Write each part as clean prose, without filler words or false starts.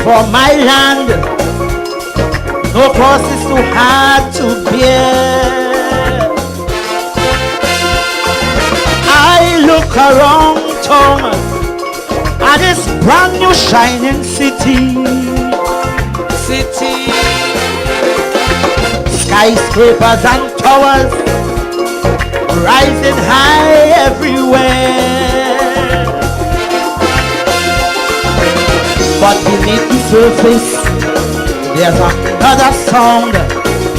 For my land, no cross is too hard to bear. I look around town at this brand new shining city. Skyscrapers and towers rising high everywhere. But beneath the surface, there's another sound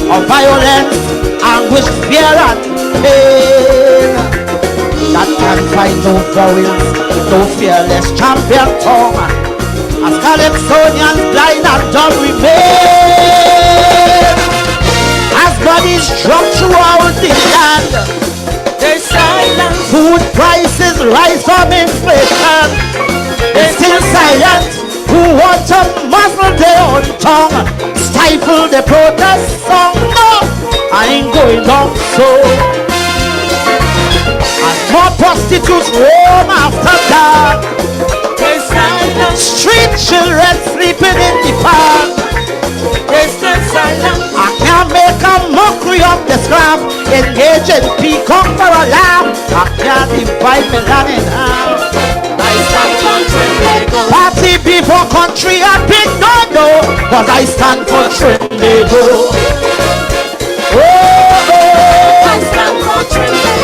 of violence, anguish, fear, and pain that can find no vowels, no fearless champion tongue, as Calypsonians blind and dumb remain. As bodies drop throughout the land, there's silence. Food prices rise from inflation. They're still silent. Who want to muzzle their own tongue, stifle the protest song? No, I ain't going on so. And more prostitutes roam after dark. Street children sleeping in the park. I can't make a mockery of the scrap, engage in peacock for a laugh. I can't divide Milan in half. Party before country and big no, but I stand for Trinidad. I stand for Trinidad.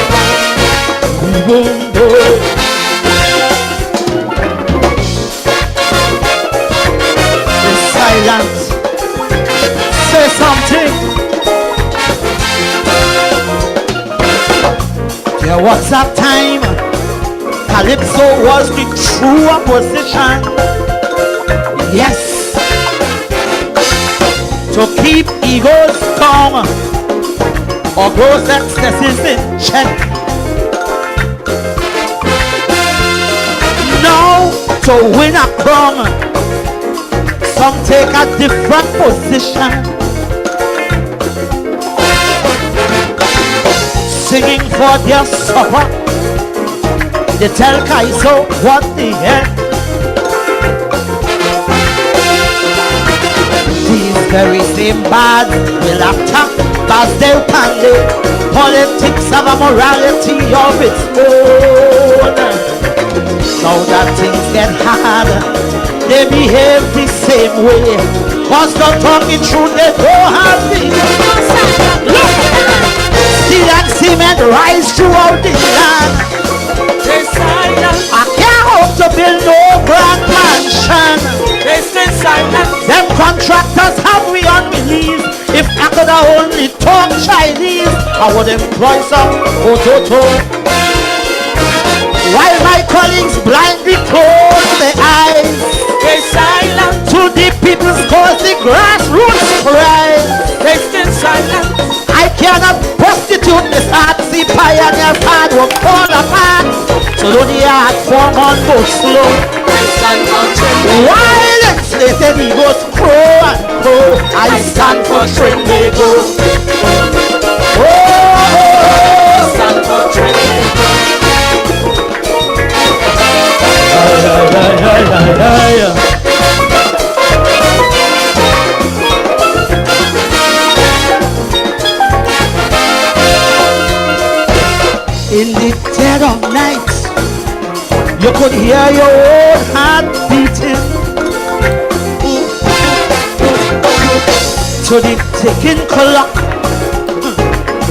silent. Say something. There was a time Calypso was the true opposition. Yes. To keep egos calm or gross excesses in check. Now to win a crown, some take a different position. Singing for their supper, they tell Kaiso what the heck. These very same bad will attack Basdale Pandey. Politics have a morality of its own. Now that things get hard, they behave the same way. Cause not talking truth, they don't have the steel and cement rise throughout the land. They silent. I can't hope to build no grand mansion. They stay silent. Them contractors have we on belief. If I could have only talk Chinese, I would employ some Ototo. While my colleagues blindly close their eyes, they silent. To the people's cause the grassroots cries. They stay silent. I cannot prostitute this art. The pioneer's hard work fall apart. So do the art form on go slow. While they said he goes crow and crow, I stand for Trinidad. Oh, I stand for Trinidad. In the dead of night, you could hear your own heart beating to the ticking clock.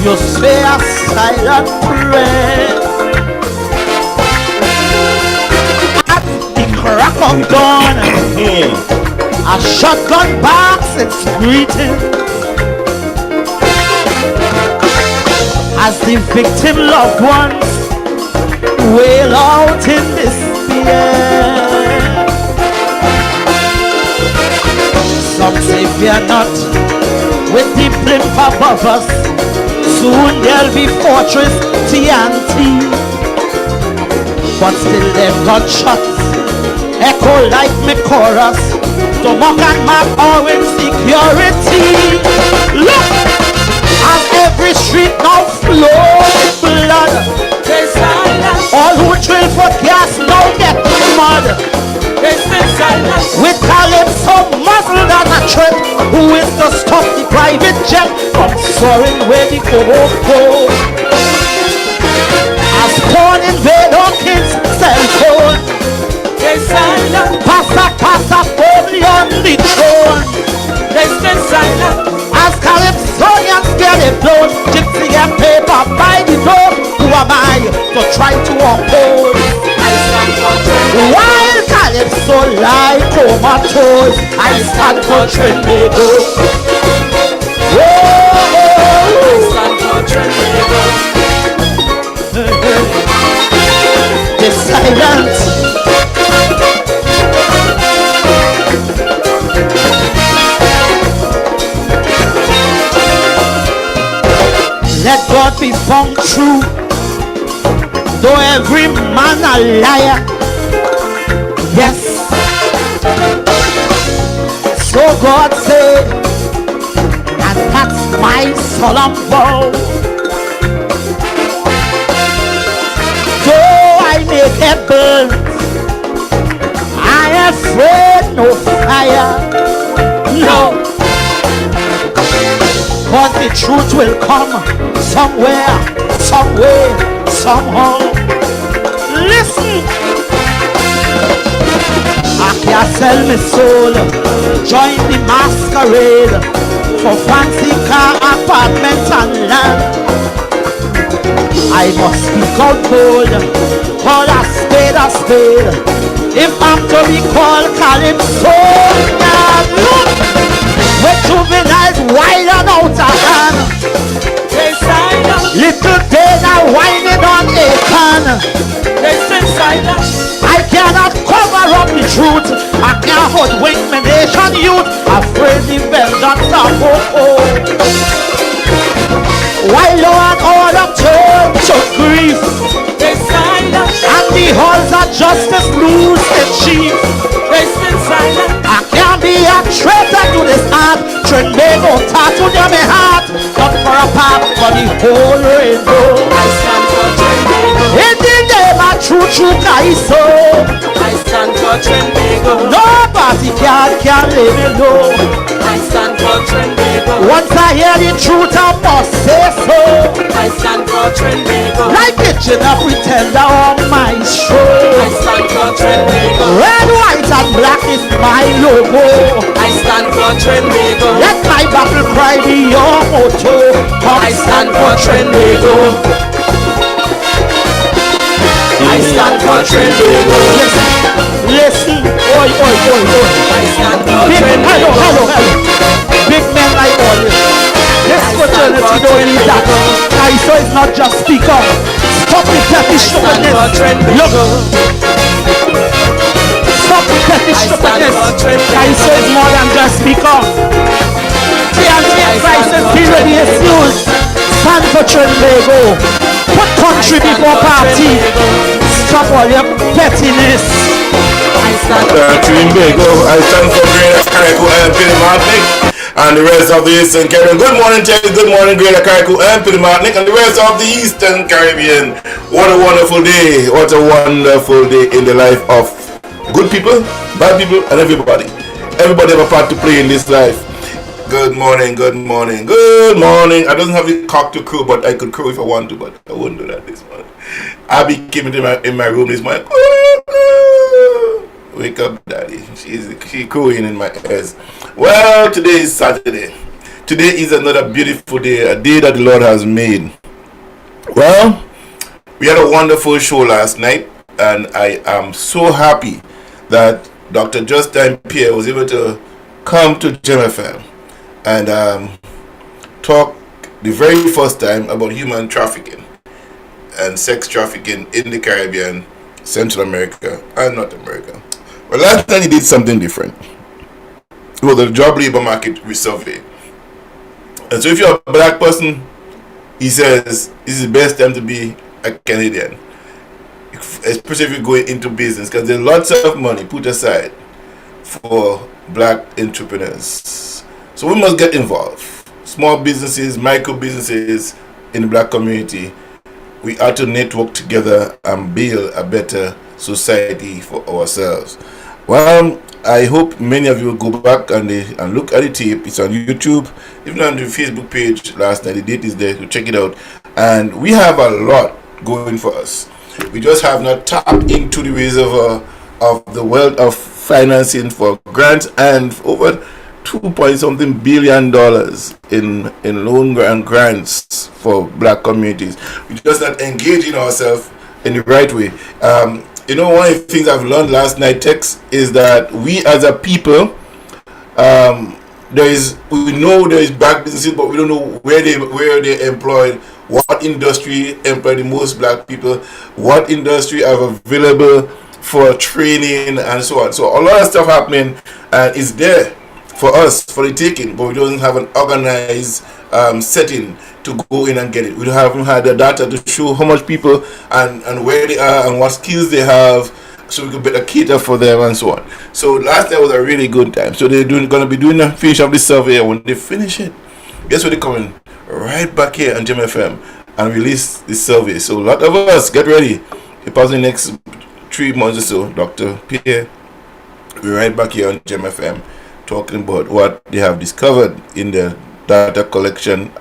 You say a silent prayer at the crack of dawn. A shotgun barks its greeting as the victim loved ones wail out in despair. Some say fear not, with the blimp above us, soon there'll be fortress TNT. But still them gunshots echo like me chorus to mock and mark our insecurity. Look! As every street now flows blood, they silent. All who drill for gas now get mud. They stay silent. With Calypso muzzled as a threat, who is to stop the private jet from soaring where the go. As porn invade our kids' cell phone, they silent. Pass up only on the throne. They stay silent. As Calypsonians get it blown, gypsy and paper by the door. Who am I to try to oppose? While Calypso lie comatose, I stand for Trinidad. I stand for Trinidad. The silence. Let God be found true, though every man a liar. Yes. So God said, and that's my solemn vow. Though I may get burned, I am afraid no fire. No. But the truth will come somewhere, some way, somehow. Listen, I can't sell my soul, join the masquerade for fancy car, apartment and land. I must speak out bold, call a spade. If I'm to be called Calypso, now look. and youth afraid the vengeance of while law and order turn to grief, they silent, and the halls of justice lose their chief. They still silent. I can't be a traitor to this art. Trinbago tattoo on my heart, not for a part for the whole rainbow. I stand for Trinbago. In the name of true Kaiso, I stand for Trinbago. Nobody can leave me low. I stand for Trinbago. Once I hear the truth, I must say so. I stand for Trinbago. Like a Jenna pretender on my show. I stand for Trinbago. Red, white, and black is my logo. I stand for Trinbago. Let my battle cry be your motto. I stand for Trinbago. I stand for Trinbago. Listen, oi. I stand for Trinbago. Hello. Big men like all this. This fraternity don't need that. Kaiso is not just speaker. Stop the petty stupidness. Look. Stop the petty stupidness. Kaiso is more than just speaker. TNT crisis period is used. Stand for Trinbago. Put country before party. Stop all your pettiness. Trinbago. I stand for Greater Carriacou and Pilimartinic and the rest of the Eastern Caribbean. Good morning, Terry. Good morning, Greater Carriacou and Pilimartinic and the rest of the Eastern Caribbean. What a wonderful day. What a wonderful day in the life of good people, bad people, and everybody. Everybody have a part to play in this life. Good morning. I don't have a cock to crow, but I could crow if I want to, but I wouldn't do that this morning. Abby came in my room this morning. Wake up, daddy. She crowing in my ears. Well, today is Saturday. Today is another beautiful day, a day that the Lord has made. Well, we had a wonderful show last night, and I am so happy that Dr. Justin Pierre was able to come to Gemfm and talk the very first time about human trafficking and sex trafficking in the Caribbean, Central America, and North America. But last time he did something different. It was a job labor market resurvey. And so if you're a black person, he says this is the best time to be a Canadian, especially if you're going into business, because there's lots of money put aside for black entrepreneurs. So we must get involved. Small businesses, micro businesses in the black community, we are to network together and build a better society for ourselves. Well, I hope many of you will go back and look at the tape. It's on YouTube, even on the Facebook page last night. The date is there to check it out. And we have a lot going for us. We just have not tapped into the reservoir of the wealth of financing for grants and over $2.something billion in loan and grants for black communities. We just not engaging ourselves in the right way. One of the things I've learned last night, Tex, is that we as a people, we know there is black businesses, but we don't know where they're employed, what industry employ the most black people, what industry are available for training, and so on. So a lot of stuff happening is there for us, for the taking, but we don't have an organized setting to go in and get it. We haven't had the data to show how much people and where they are and what skills they have, so we could better cater for them and so on. So last night was a really good time. So they're going to be doing the finish of the survey, and when they finish it, guess what, they're coming right back here on Gemfm and release the survey. So a lot of us get ready. About the next 3 months or so, Dr. Pierre, we're right back here on Gemfm talking about what they have discovered in the data collection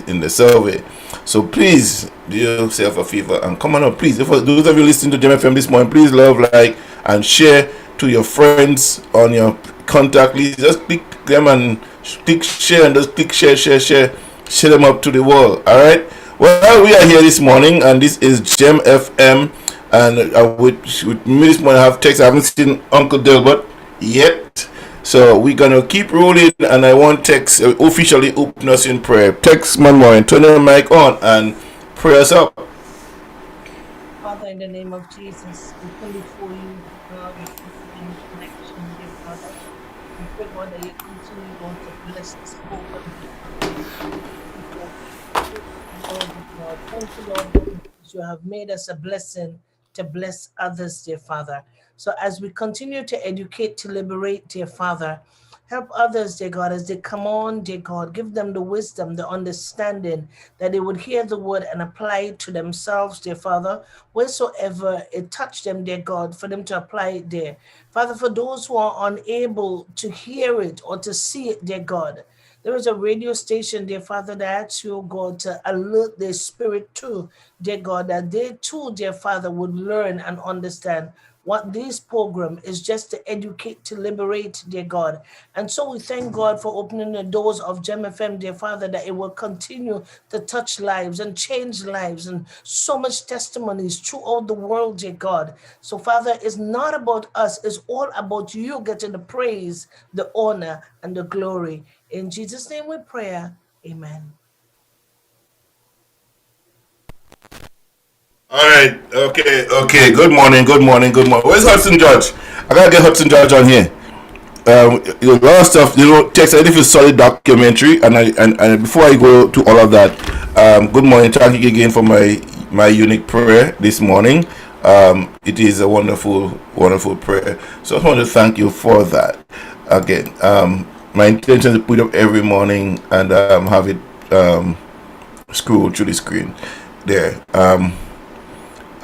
in the survey. So please do yourself a favor and come on up, please. For those of you listening to Gemfm this morning, please love, like, and share to your friends on your contact list. Just click them and click share, and just click share them up to the wall. All right. Well, we are here this morning, and this is Gemfm, and with me this morning I have Tex. I haven't seen Uncle Delbert yet. So we're gonna keep rolling, and I want Tex officially open us in prayer. Tex, man, morning, turn your mic on and pray us up. Father, in the name of Jesus, we come before you, God, with this connection, dear Father. We pray, God, that you continue, Lord, to bless this program, dear Father. People, Lord, God. Thank you, Lord, because you have made us a blessing to bless others, dear Father. So as we continue to educate, to liberate, dear Father, help others, dear God, as they come on, dear God. Give them the wisdom, the understanding that they would hear the word and apply it to themselves, dear Father, wheresoever it touched them, dear God, for them to apply it there. Father, for those who are unable to hear it or to see it, dear God, there is a radio station, dear Father, that asks you, God, to alert their spirit too, dear God, that they too, dear Father, would learn and understand what this program is just to educate, to liberate, dear God. And so we thank God for opening the doors of Gemfm, dear Father, that it will continue to touch lives and change lives and so much testimonies throughout the world, dear God. So, Father, it's not about us, it's all about you getting the praise, the honor, and the glory. In Jesus' name we pray. Amen. All right. Okay. Okay. Good morning. Good morning. Good morning. Where's Hudson Judge? I gotta get Hudson Judge on here. A lot of stuff. Text. I think it's solid documentary. And before I go to all of that, good morning. Thank you again for my unique prayer this morning. It is a wonderful, wonderful prayer. So I just want to thank you for that. Again, my intention is to put up every morning and have it scroll through the screen there.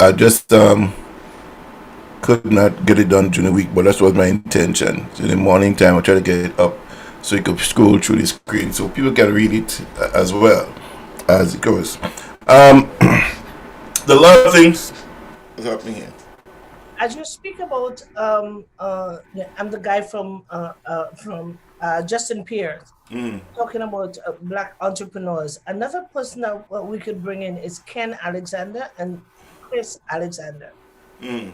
I just could not get it done during the week, but that was my intention. So in the morning time, I try to get it up so you could scroll through the screen so people can read it as well as it goes. The lot of things is happening here. As you speak about, yeah, I'm the guy from Justin Pierce, talking about black entrepreneurs. Another person that we could bring in is Ken Alexander and Chris Alexander. Okay.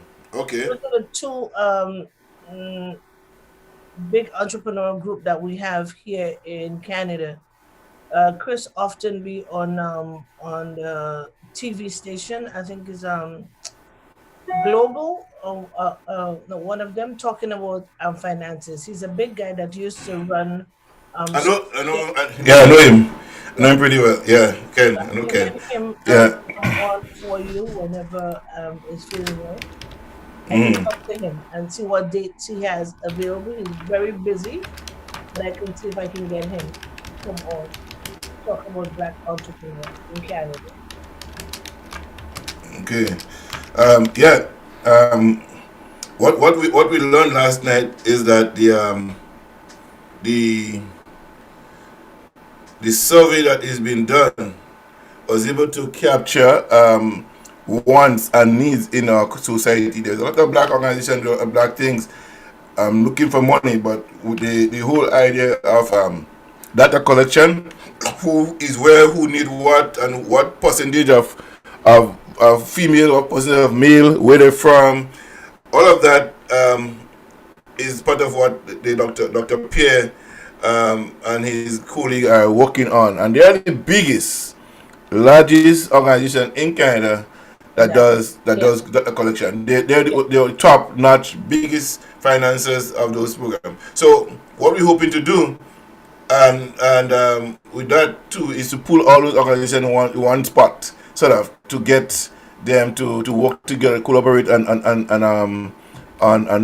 Those are the two big entrepreneur group that we have here in Canada. Chris often be on the TV station. I think is Global. No, one of them talking about finances. He's a big guy that used to run. I So know. I know. Yeah, I know him. I know yeah, him pretty well. Yeah, Ken. so I I know can Ken. get him Yeah. to come on for you whenever is feeling well. I can talk to him and see what dates he has available. He's very busy, but I can see if I can get him to come on talk about black entrepreneurs in Canada. Okay. Yeah. Um, what we learned last night is that the the survey that is being done was able to capture wants and needs in our society. There's a lot of black organizations, black things looking for money, but with the whole idea of data collection, who is where, who need what, and what percentage of female or percentage of male, where they're from, all of that is part of what the Dr. Pierre and his colleague are working on, and they are the biggest, largest organization in Canada that That yeah, does data collection. They're yeah, the top notch, biggest financiers of those programs. So what we're hoping to do, and with that too, is to pull all those organizations in one spot, sort of to get them to work together, collaborate, and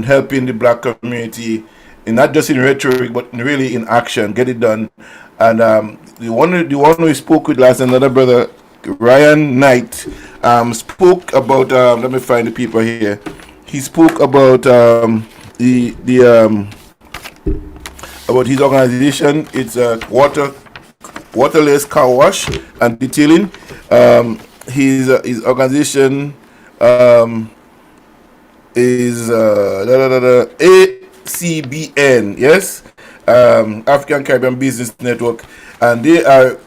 helping the black community, in not just in rhetoric but really in action, get it done. And the one we spoke with last, another brother, Ryan Knight, spoke about. Let me find the people here. He spoke about the about his organization. It's waterless car wash and detailing. His organization is ACBN, yes, African Caribbean Business Network, and the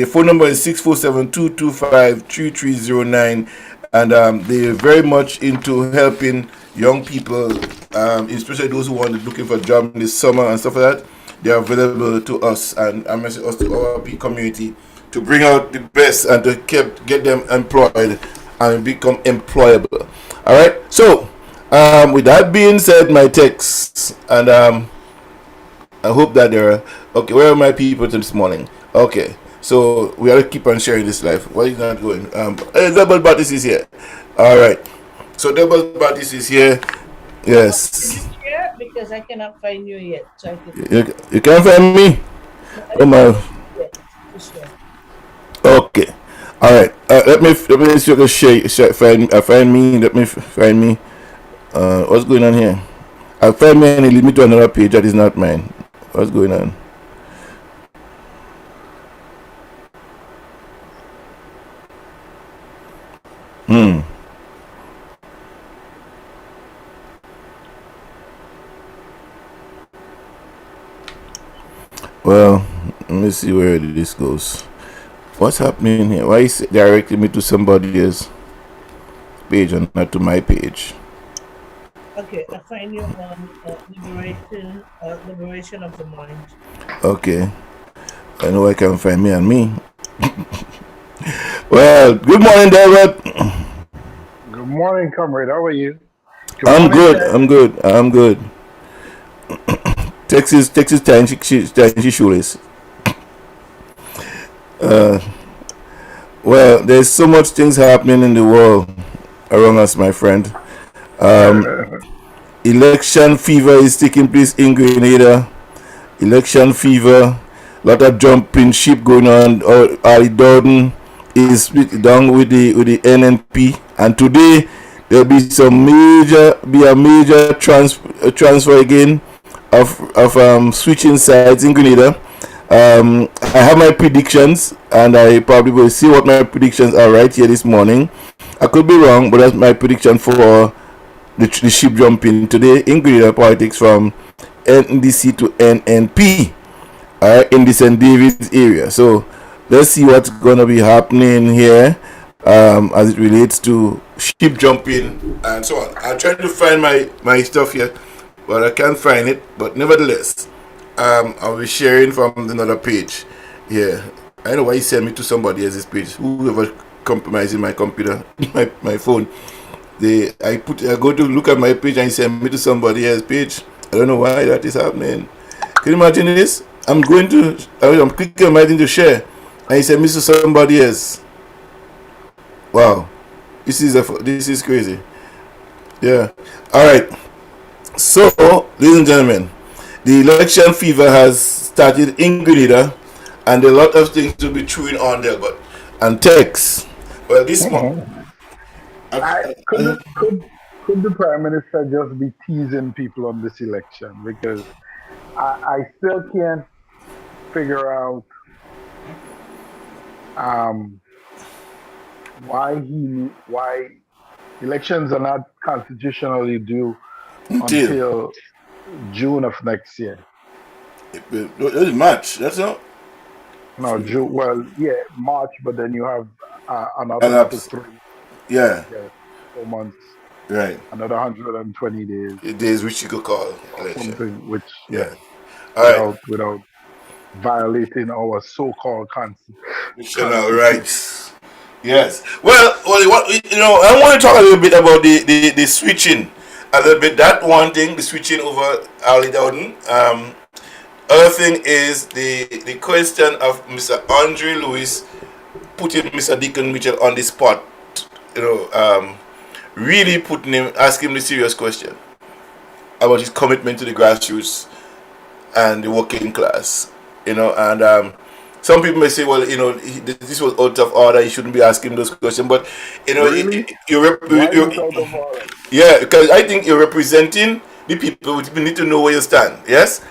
phone number is 647-225-3309, and they're very much into helping young people, especially those who want looking for a job in the summer and stuff like that. They are available to us, and I message us to our community to bring out the best and to get them employed and become employable. All right. So, with that being said, my text, and I hope that there are. Okay, where are my people this morning? Okay, so we have to keep on sharing this life. Why is not going? Double Baptist is here. All right. So Double Baptist is here. Yes. Can you share? Because I cannot find you yet. So I can. You can't find me. I Oh my. yet to share. Okay. All right. Let me see if I can find me. Let me find me. What's going on here? I find me and it lead me to another page that is not mine. What's going on? Well, let me see where this goes. What's happening here? Why is it directing me to somebody else's page and not to my page? Okay, I find you on liberation of the mind. Okay. I know I can find me and me. Well, good morning, David. Good morning, comrade. How are you? Good I'm morning, good. Ted. I'm good. I'm good. Texas time she shoelace. Well, there's so much things happening in the world around us, my friend. Election fever is taking place in Grenada. Election fever, lot of jumping ship going on. Ali Dorden is split down with the NNP, and today there'll be a major transfer again of switching sides in Grenada. I have my predictions, and I probably will see what my predictions are right here this morning. I could be wrong, but that's my prediction for the ship jumping today in Grenada politics from NDC to NNP in the St. David's area. So let's see what's going to be happening here as it relates to ship jumping and so on. I'm trying to find my stuff here, but I can't find it. But nevertheless, I'll be sharing from another page here. I don't know why he sent me to somebody else's page. Whoever compromising my computer, my phone. I go to look at my page and he sent me to somebody else's page. I don't know why that is happening. Can you imagine this? I'm clicking on my thing to share, and he sent me to somebody else. Wow, this is crazy. Yeah. All right. So, ladies and gentlemen, the election fever has started in Grenada, and a lot of things to be chewing on there, and text. Well, this month. Could the prime minister just be teasing people on this election? Because I still can't figure out um, why elections are not constitutionally due until June of next year. It is March. That's not. No, June. Well, yeah, March, but then you have another up to 3. Yeah. 4 months. Right. Another 120 days. Days which you could call election. Something which, yeah. All right. Without violating our so-called constitutional rights. Yes. Well, I want to talk a little bit about the switching. A little bit that one thing, the switching over Ali Dowden. Other thing is the question of Mr. Andre Lewis putting Mr. Deacon Mitchell on the spot. Really asking him the serious question about his commitment to the grassroots and the working class. And some people may say, well, this was out of order. You shouldn't be asking those questions. But really? Yeah, because I think you're representing the people. We need to know where you stand. Yes,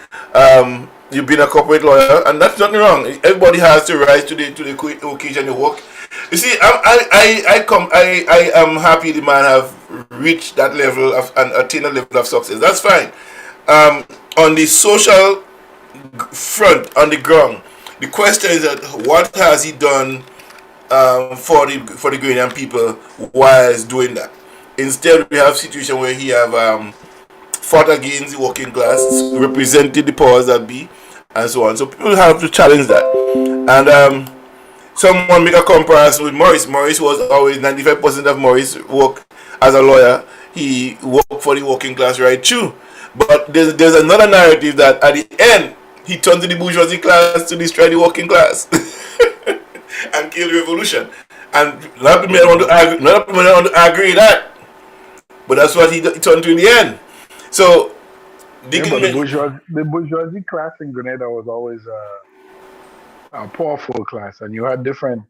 you've been a corporate lawyer, and that's nothing wrong. Everybody has to rise to the occasion to work. You see, I am happy the man have reached that level of and attained a level of success. That's fine. On the social front, on the ground, the question is that what has he done for the Ghanaian people while he's doing that? Instead, we have a situation where he have fought against the working class, represented the powers that be, and so on. So people have to challenge that. And someone make a comparison with Morris. Morris was always 95% of Morris work as a lawyer. He worked for the working class right too. But there's another narrative that at the end He turned to the bourgeoisie class to destroy the working class and kill the revolution. And not people want to agree, not people want to agree that, but that's what he turned to in the end. So Yeah, Deacon, but the bourgeoisie class in Grenada was always a powerful class, and you had different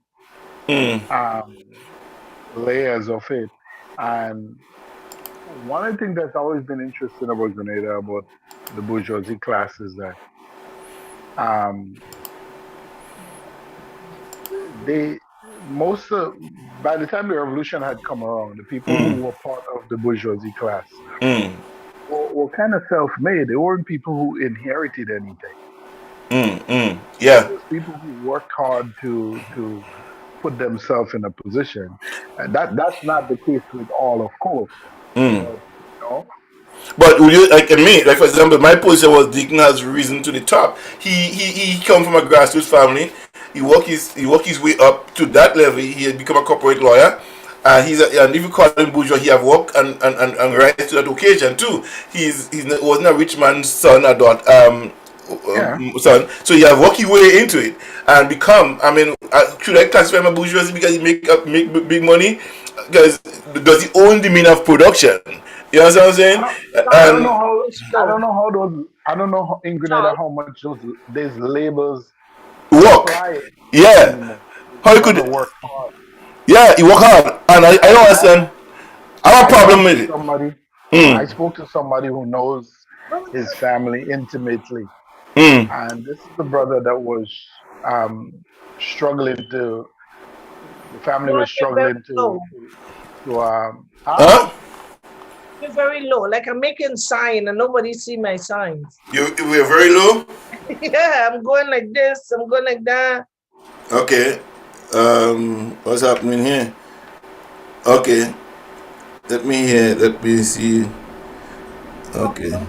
um, layers of it. And one of the things that's always been interesting about Grenada, about the bourgeoisie class, is that um, they most of, by the time the revolution had come around, the people who were part of the bourgeoisie class were kind of self-made. They weren't people who inherited anything. It yeah, was people who worked hard to put themselves in a position. And that's not the case with all, of course. But you know, but would you like me? Like for example, my position was Deacon has risen to the top. He come from a grassroots family. He work his way up to that level. He had become a corporate lawyer, and and if you call him bourgeois, he have worked and rise to that occasion too. Wasn't a rich man's son or daughter. yeah. Son, so he have worked his way into it and become. I mean, should I classify him a bourgeoisie because he make big money? Because does he own the mean of production? You know what I'm I saying? don't I don't know And how It's slow. I don't know in Grenada Charles, how much these labels work. apply Yeah. anymore. This How you brother could? worked hard. Yeah, he work hard, and I I, don't I understand. I have a I problem spoke with to it. somebody. I Mm, spoke to somebody who knows what was his family intimately, mm. and this is the brother that was um, struggling to. The family Lord, was you're very struggling low. huh? Huh? You're very low. Like I'm making sign and nobody see my signs. You were very low. Yeah, I'm going like this. I'm going like that. Okay. What's happening here? Okay. Let me hear. Let me see. Okay.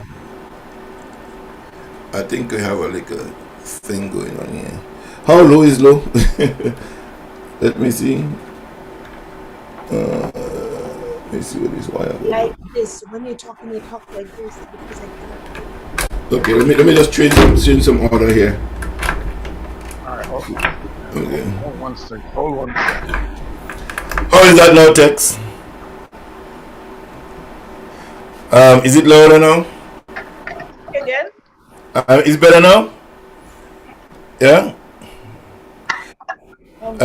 I think I have like a thing going on here. How low is low? Let me see. Let me see what this wire Like about. this. When you're talking, you talk like this because I cannot hear you. Okay. Let me just change some order here. All right, Okay. hold 1 sec. Hold 1 sec. How is that now, Tex? Is it louder now? Again? Is better now? Yeah. Um,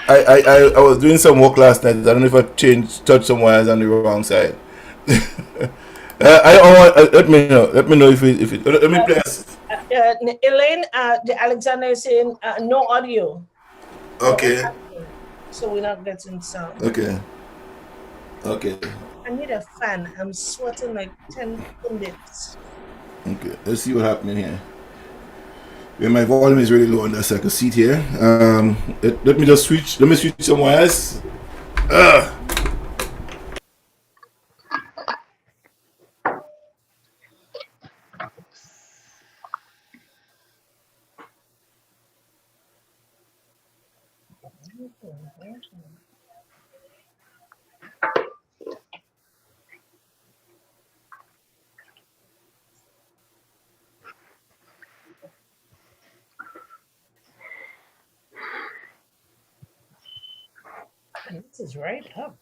I, I was doing some work last night. I don't know if I touched some wires on the wrong side. I don't want. Let me know. Let me know if it. Let me play. Elaine, the Alexander is saying no audio. No Okay. audio. So we're not getting sound. Okay. Okay. I need a fan. I'm sweating like 10 pundits. Okay. Let's see what happening here. Yeah, my volume is really low on that so I can see it here. Let me just switch. Let me switch some wires. This is right up.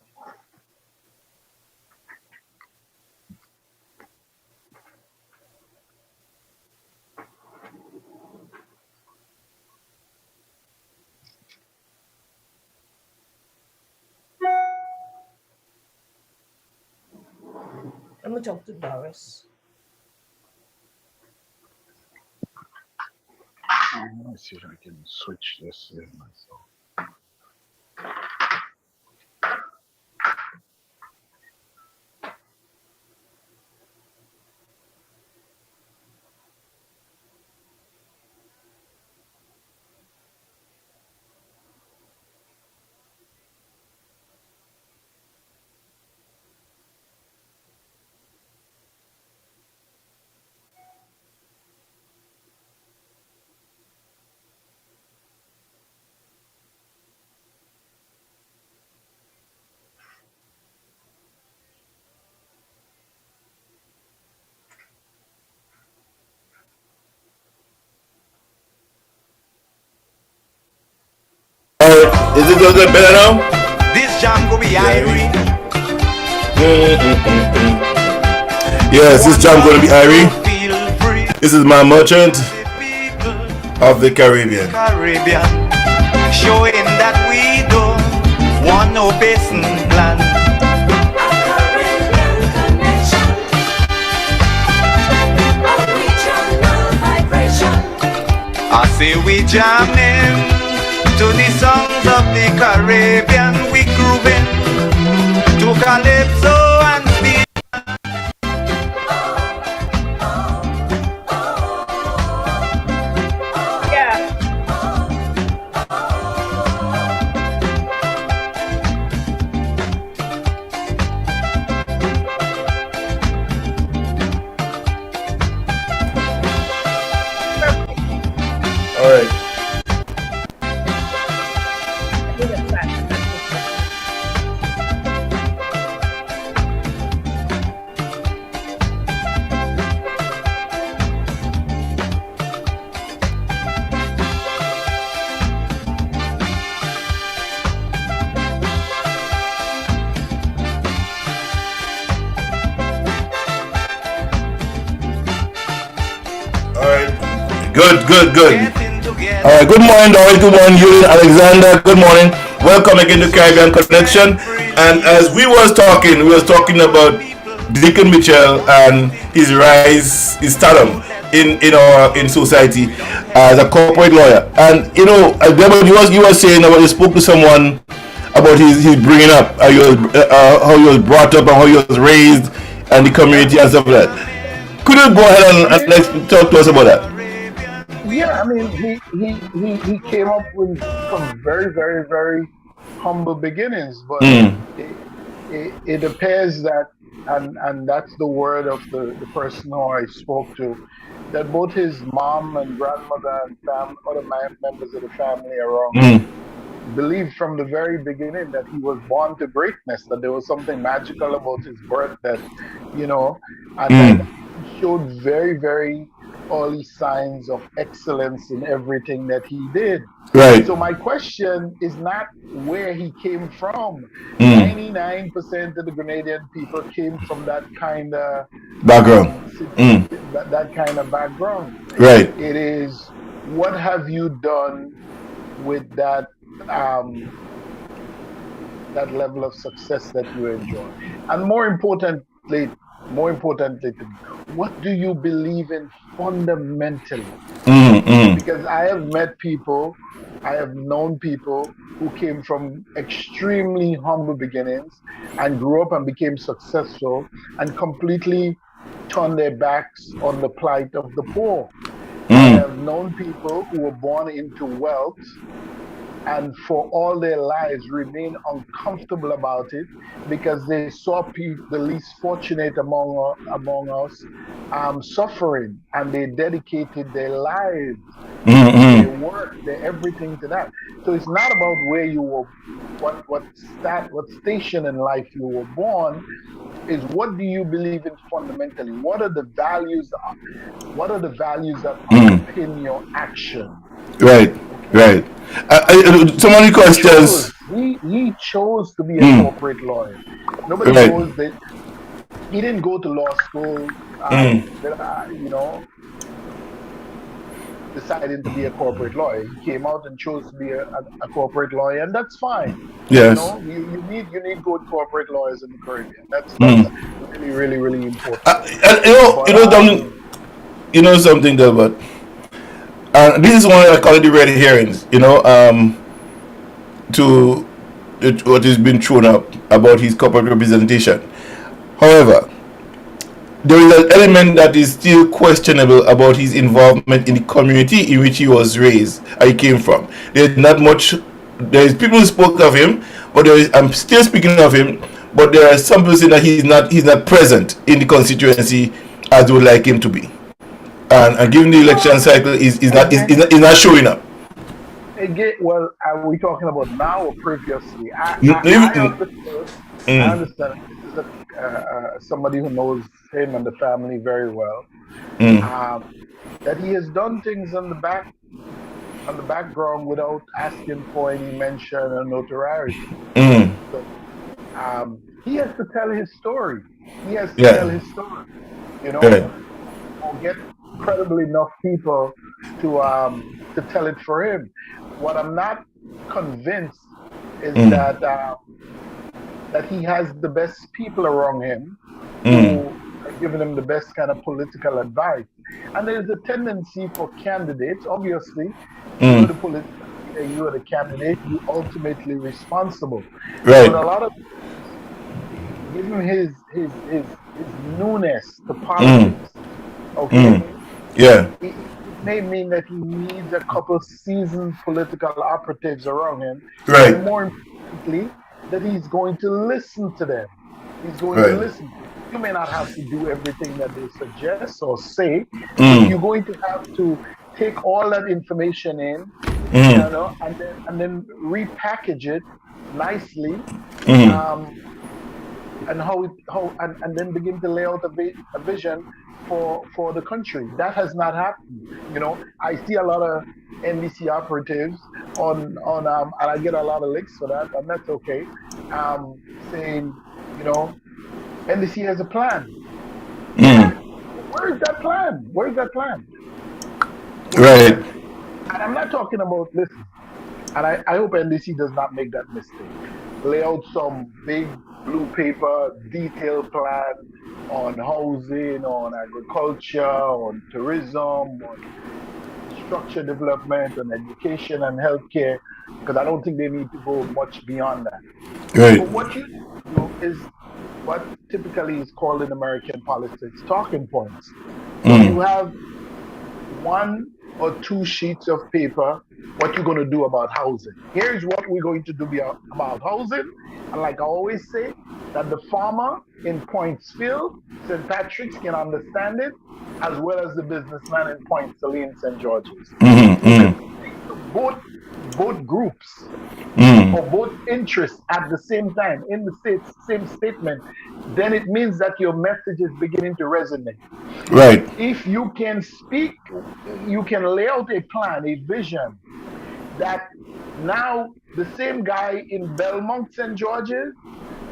Let me talk to Doris. Let me see if I can switch this in myself. Alright, is it good better now? This jam go be Irie. Yes, this jam gonna be Irie. This is my merchant of the Caribbean. Showing that we don't want no basin plan. I say we jamming to the songs of the Caribbean. We grooving to calypso and steel. All right. Good. All right, good morning, Doris. Good morning, Julian, Alexander. Good morning. Welcome again to Caribbean Connection. And as we was talking about Deacon Mitchell and his rise, his stardom in society as a corporate lawyer. And you was saying about you spoke to someone about his bringing up, how he was brought up and how he was raised and the community and stuff like that. Could you go ahead and let's talk to us about that? Yeah, I mean, he came up with from very, very, very humble beginnings, but it appears that, and that's the word of the person who I spoke to, that both his mom and grandmother and other members of the family around believed from the very beginning that he was born to greatness, that there was something magical about his birth, that, and that he showed very, very early signs of excellence in everything that he did. Right. So my question is not where he came from. 99% of the Grenadian people came from that kind of background. That kind of background. Right. It is, what have you done with that that level of success that you enjoy? And more importantly, what do you believe in fundamentally? Because I have met people, I have known people who came from extremely humble beginnings and grew up and became successful and completely turned their backs on the plight of the poor. I have known people who were born into wealth and for all their lives remain uncomfortable about it because they saw the least fortunate among us suffering, and they dedicated their lives, their work, their everything to that. So it's not about where you were, what station in life you were born. Is what do you believe in fundamentally? What are the values? What are the values that underpin your action? Right. So many questions. He chose to be a corporate lawyer. Nobody knows that he didn't go to law school. Deciding to be a corporate lawyer. He came out and chose to be a corporate lawyer, and that's fine. Yes. You need good corporate lawyers in the Caribbean. That's really, really, really important. You know something, Delbert. This is one I call it the red herrings. To what has been thrown up about his corporate representation. However, there is an element that is still questionable about his involvement in the community in which he was raised, he came from. There's not much. There is people who spoke of him, but I'm still speaking of him. But there are some people saying that he's not present in the constituency as they would like him to be, and given the election cycle, is not showing up. Again, well, are we talking about now or previously? I understand. This is somebody who knows him and the family very well. That he has done things on the back on the background without asking for any mention or notoriety. Mm. So he has to tell his story. He has to tell Yeah. his story, you know, Right. or get credible enough people to tell it for him. What I'm not convinced is Mm. that he has the best people around him Mm. who are giving him the best kind of political advice. And there's a tendency for candidates, obviously, you're Mm. the political leader, you're the candidate, you ultimately responsible. But Right. a lot of given his newness to Mm. politics, okay, Mm. Yeah. it may mean that he needs a couple seasoned political operatives around him, Right. and more importantly, that he's going to listen to them. He's going to Right. listen. You may not have to do everything that they suggest or say, but Mm. you're going to have to take all that information in, Mm. and then repackage it nicely, Mm. um, and and then begin to lay out a vision for the country. That has not happened. I see a lot of NBC operatives and I get a lot of licks for that, and that's okay. Saying, you know, NBC has a plan. Mm. Yeah, where's that plan? Where's that plan? Where's Right. that? And I'm not talking about, listen, and I hope NDC does not make that mistake. Lay out some big blue paper detailed plan on housing, on agriculture, on tourism, on infrastructure development, on education and healthcare, because I don't think they need to go much beyond that. Right. But what you do is what typically is called in American politics talking points. So Mm. you have one or two sheets of paper what you're going to do about housing. Here's what we're going to do about housing. And like I always say, that the farmer in Pointsville, St. Patrick's can understand it, as well as the businessman in Point Saline, St. George's. Mm. You can Mm. speak to both groups Mm. or both interests at the same time in the same statement, then it means that your message is beginning to resonate. Right. If you can speak, you can lay out a plan, a vision that now the same guy in Belmont, St. George's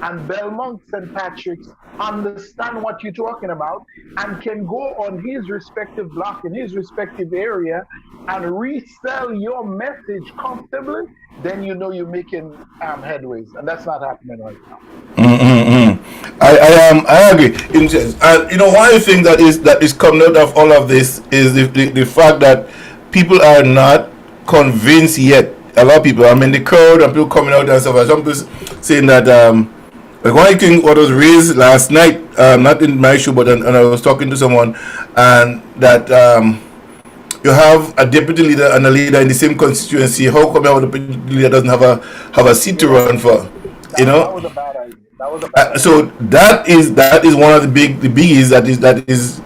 and Belmont, St. Patrick's understand what you're talking about and can go on his respective block in his respective area and resell your message comfortably, then you know you're making headways. And that's not happening right now. Mm-mm-mm. I agree. And one of the things that is coming out of all of this is the fact that people are not convinced yet. A lot of people, I'm in the crowd, and people coming out and stuff. And some people saying that like one thing what was raised last night, not in my show, but and I was talking to someone, and that you have a deputy leader and a leader in the same constituency. How come the deputy leader doesn't have a seat to Yeah, run for? You that know, was a bad idea. That was a bad idea. so that is one of the biggies that is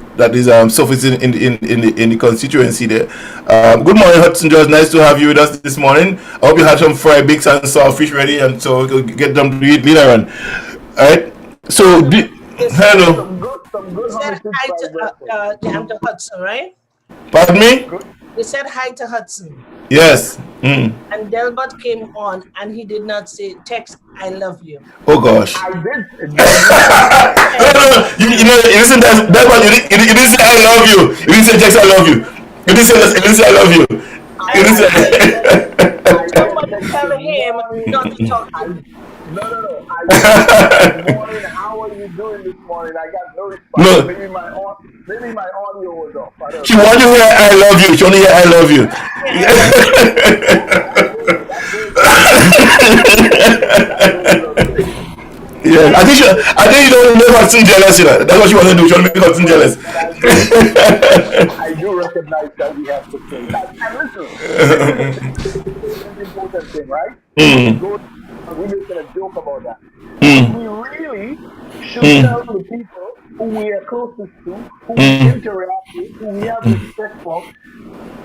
surfacing in the constituency there. Good morning, Hudson George. Nice to have you with us this morning. I hope you have some fried bacon and saltfish ready, and so we can get them to eat later on. All right. So, You said, hello. Some you good said Hermitage hi fried breakfast. to Hudson, right? Pardon me. Good. You said hi to Hudson. Yes. Mm. And Delbert came on and he did not say, text, I love you. Oh gosh. I did. Delbert did. No, no, no. You listen. That's what you didn't say. I love you. You didn't say Jackson. I love you. You didn't say. You didn't say I love you. You didn't I say. I Somebody text tell good him morning. not to talk to me. No. I text good morning. How are you doing this morning? I got no response. No. Maybe my audio was off. I don't She know. want to hear I love you. She want to hear I love you. Yeah, I love you. That goes without saying. Yeah, I think you don't make Hudson jealous. That's what she want to do. She want to make Hudson jealous. I do recognize that we have to say. And listen, this is the important thing, right? Mm. We're making a joke about that. But Mm. we really should Mm. tell the people who we are closest to, who we Mm. interact with, who we have respect for.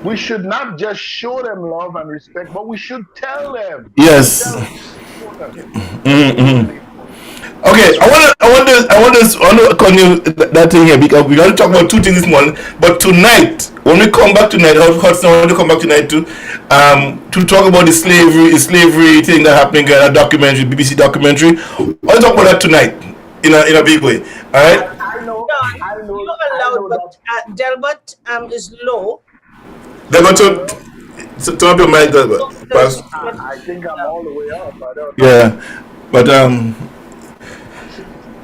We should not just show them love and respect, but we should tell them. We should Yes. tell them. It's important. Mm-mm. Really important. Okay, want to continue that thing here because we got to talk about two things this morning. But tonight, when we come back tonight, Hudson, I want to come back tonight to talk about the slavery thing that happening in a documentary, BBC documentary. I'll talk about that tonight in a big way. All right. I know. You're allowed, but Delbert is low. They're going to turn up your mic, Delbert. I think I'm all the way up. I don't know. Yeah, but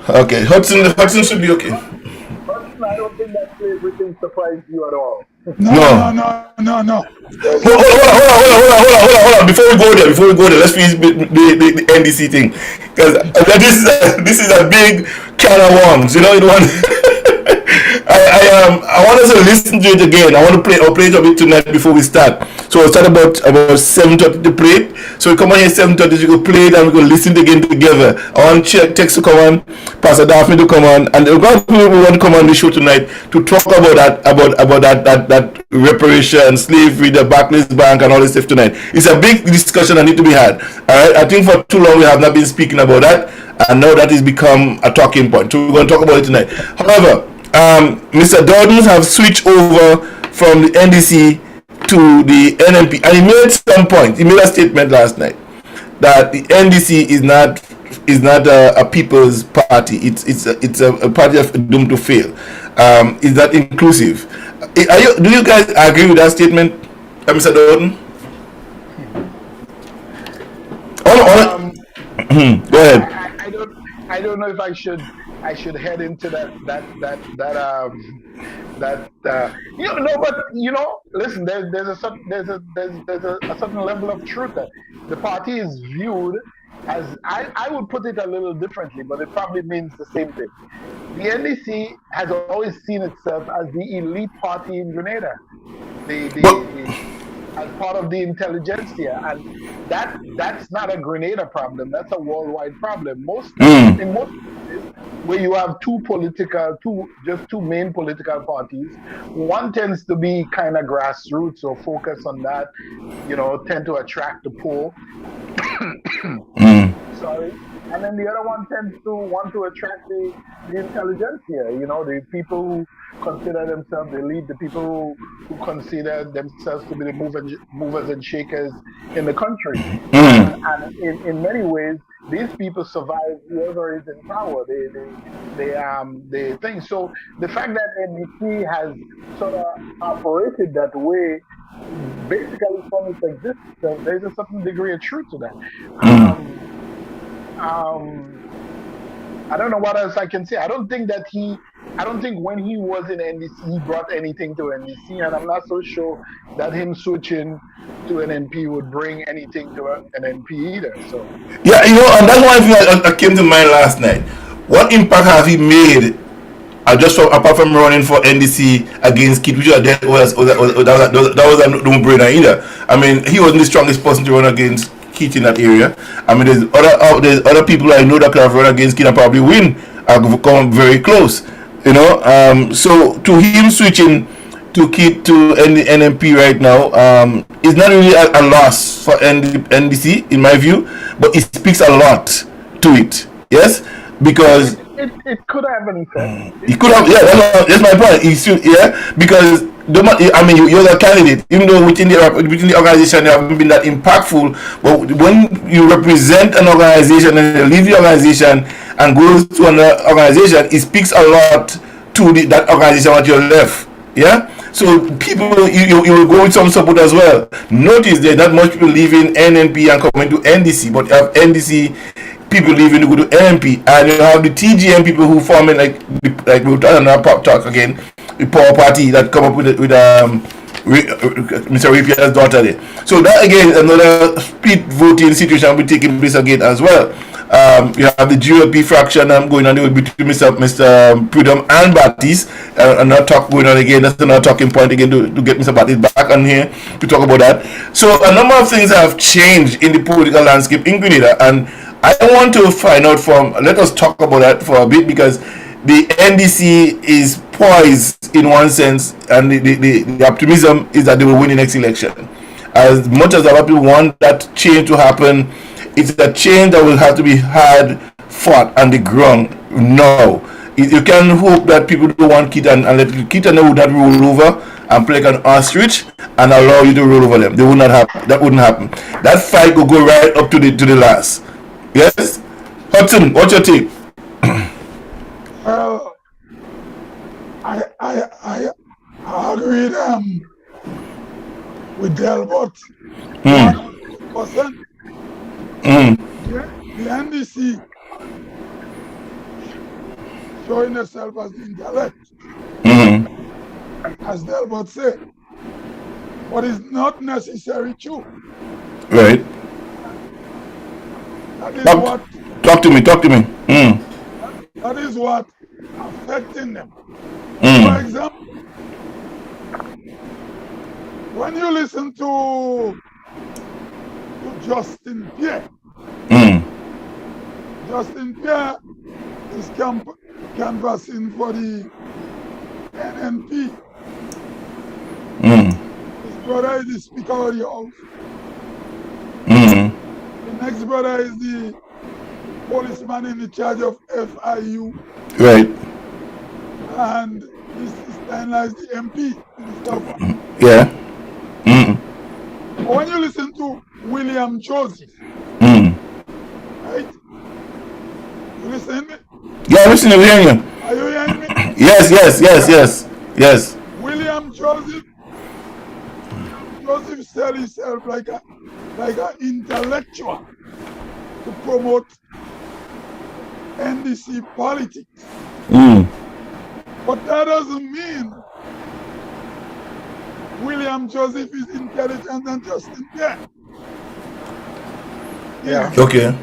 okay, Hudson should be okay. Hudson, I don't think that slavery thing surprised you at all. No. Okay. Hold on. Before we go there, let's finish the NDC thing because this is a big can of worms. You know what? I want us to listen to it again. I'll play it a bit tonight before we start. So we'll start about 7:30 to play it. So we come on here 7:30, you go play it and we go listen again together. I want Tex to come on, Pastor Daphne to come on, and we want to come on the show tonight to talk about that reparation, slavery, the Barclays Bank, and all this stuff tonight. It's a big discussion that need to be had. All right, I think for too long we have not been speaking about that, and now that has become a talking point. So we're going to talk about it tonight. However, Mr. Dordens have switched over from the NDC to the NMP, and he made a statement last night that the NDC is not a people's party. It's a party of doomed to fail. Is that inclusive? Do you guys agree with that statement, Mr. Dorden? Go ahead. I don't know if I should head into that but listen, there's a certain level of truth that the party is viewed as, I would put it a little differently, but it probably means the same thing. The NDC has always seen itself as the elite party in Grenada, as part of the intelligentsia, and that's not a Grenada problem. That's a worldwide problem. In most places where you have two main political parties, one tends to be kind of grassroots or focus on that, tend to attract the poor. Sorry. And then the other one tends to want to attract the intelligentsia, the people who consider themselves the elite, the people who consider themselves to be the movers and shakers in the country. And in many ways, these people survive whoever is in power. They think. So the fact that NDC has sort of operated that way, basically from its existence, there's a certain degree of truth to that. I don't know what else I can say. I don't think when he was in NDC, he brought anything to NDC, and I'm not so sure that him switching to an NP would bring anything to an NP either. So yeah, and that's one thing that came to mind last night. What impact has he made? Apart from running for NDC against Kit, which that was a no-brainer either. I mean, he wasn't the strongest person to run against Kit in that area. I mean, there's other people I know that could have run against Kit and probably win. I've come very close, So to him switching to Kit to NMP right now is not really a loss for NDC in my view, but it speaks a lot to it. Yes, because it could have an effect. It could have, yeah. That's my point. Because you're the candidate, even though within the organization you haven't been that impactful. But when you represent an organization and you leave the organization and go to another organization, it speaks a lot to that organization at your left. Yeah. So people, you will go with some support as well. Notice there's not much people leaving NNP and coming to NDC, but you have NDC people leaving to go to NNP, and you have the TGM people who form it like we'll talk another pop talk again, the power party that come up with Mr. Rapier's daughter there. So that again is another split voting situation will be taking place again as well. You have the GOP fraction going on there between Mr. Prudhomme and Baptiste. Another talk going on again. That's another talking point again to get Mr. Baptiste back on here to talk about that. So a number of things have changed in the political landscape in Grenada, and I want to find out let us talk about that for a bit, because the NDC is poised in one sense, and the optimism is that they will win the next election. As much as a lot of people want that change to happen, it's a change that will have to be fought on the ground No. You can hope that people don't want Keita and let Keita know that roll over and play like an ostrich and allow you to roll over them. They would not happen. That wouldn't happen. That fight will go right up to the last. Yes? Hudson, what's your take? Well, I agree with Delbert 100%. The NDC showing itself as intellect, as Delbert said, but it's not necessary true. Right. That is Talk, what talk to me. that is what affecting them. For example, when you listen to Justin Pierre, Justin Pierre is canvassing for the NNP. His brother is the Speaker of the House. The next brother is the policeman in charge of FIU. Right. And his sister-in-law is the MP. Yeah. But when you listen to William Joseph, right? You listen to me? Yeah, I'm listening. We're hearing you. Are you hearing me? Yes. William Joseph sell himself like an intellectual to promote NDC politics. But that doesn't mean William Joseph is intelligent than Justin Pierre. Yeah. Okay.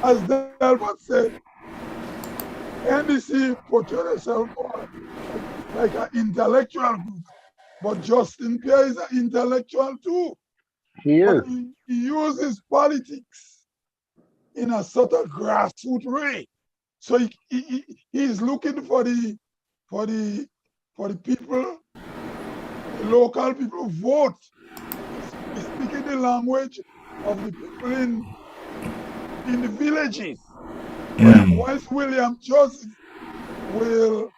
As Delbert said, NDC portrayed itself like an intellectual group. But Justin Pierre is an intellectual too. He is. But he uses politics in a sort of grassroots way. So he is looking for the people, the local people vote. He's speaking the language of the people in the villages. Whilst William Joseph will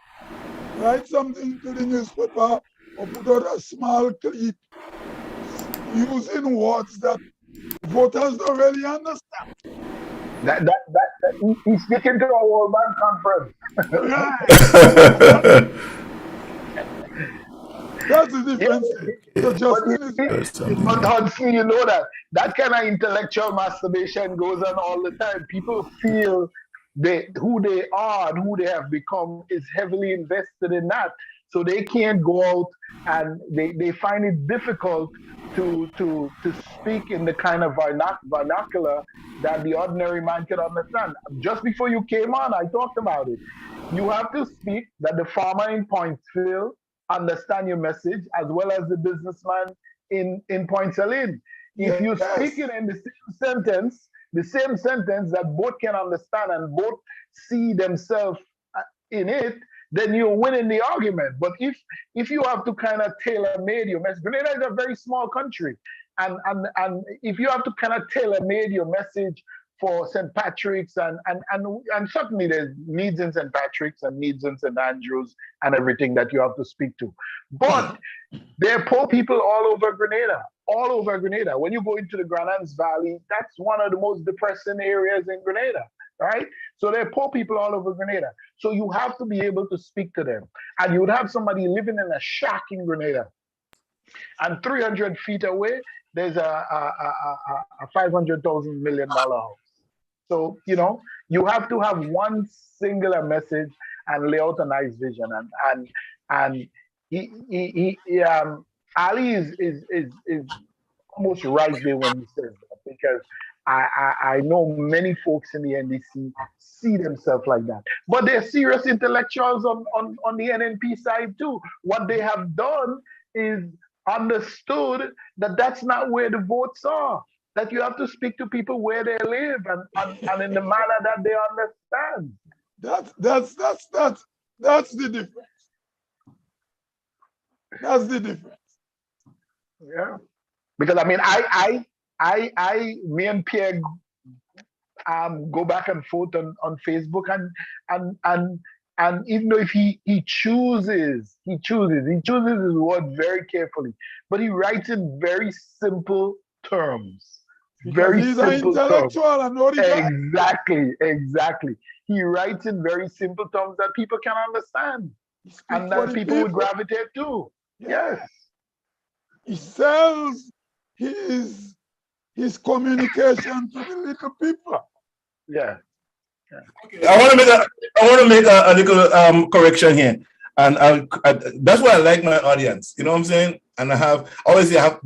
write something to the newspaper or put out a small clip using words that voters don't really understand. He's speaking to a World Bank conference. Right. That's the difference. So But Hudson, you know that kind of intellectual masturbation goes on all the time. People feel who they are and who they have become is heavily invested in that. So they can't go out and they find it difficult to speak in the kind of vernacular that the ordinary man can understand. Just before you came on, I talked about it. You have to speak that the farmer in Pointsville understand your message as well as the businessman in Point Saline. If you speak it in the same sentence that both can understand and both see themselves in it, then you're winning the argument. But if you have to kind of tailor-made your message, Grenada is a very small country, and if you have to kind of tailor-made your message for St. Patrick's and certainly there's needs in St. Patrick's and needs in St. Andrews and everything that you have to speak to. But there are poor people all over Grenada. When you go into the Granans Valley, that's one of the most depressing areas in Grenada, right? So there are poor people all over Grenada. So you have to be able to speak to them. And you would have somebody living in a shack in Grenada. And 300 feet away, there's a $500,000 million house. So, you have to have one singular message and lay out a nice vision. And Ali is almost right there when he says that, because I know many folks in the NDC see themselves like that. But they're serious intellectuals on the NNP side too. What they have done is understood that that's not where the votes are. That you have to speak to people where they live and in the manner that they understand. That's the difference. That's the difference. Yeah. Because me and Pierre go back and forth on Facebook, and even though if he chooses his word very carefully, but he writes in very simple terms. Because Very he's an simple terms. intellectual and know the guy. Exactly. He writes in very simple terms that people can understand He speaks and for that the people would people. gravitate to. Yeah. Yes. He sells his communication to the little people. Yeah. I want to make a little correction here, and that's why I like my audience. You know what I'm saying? And I have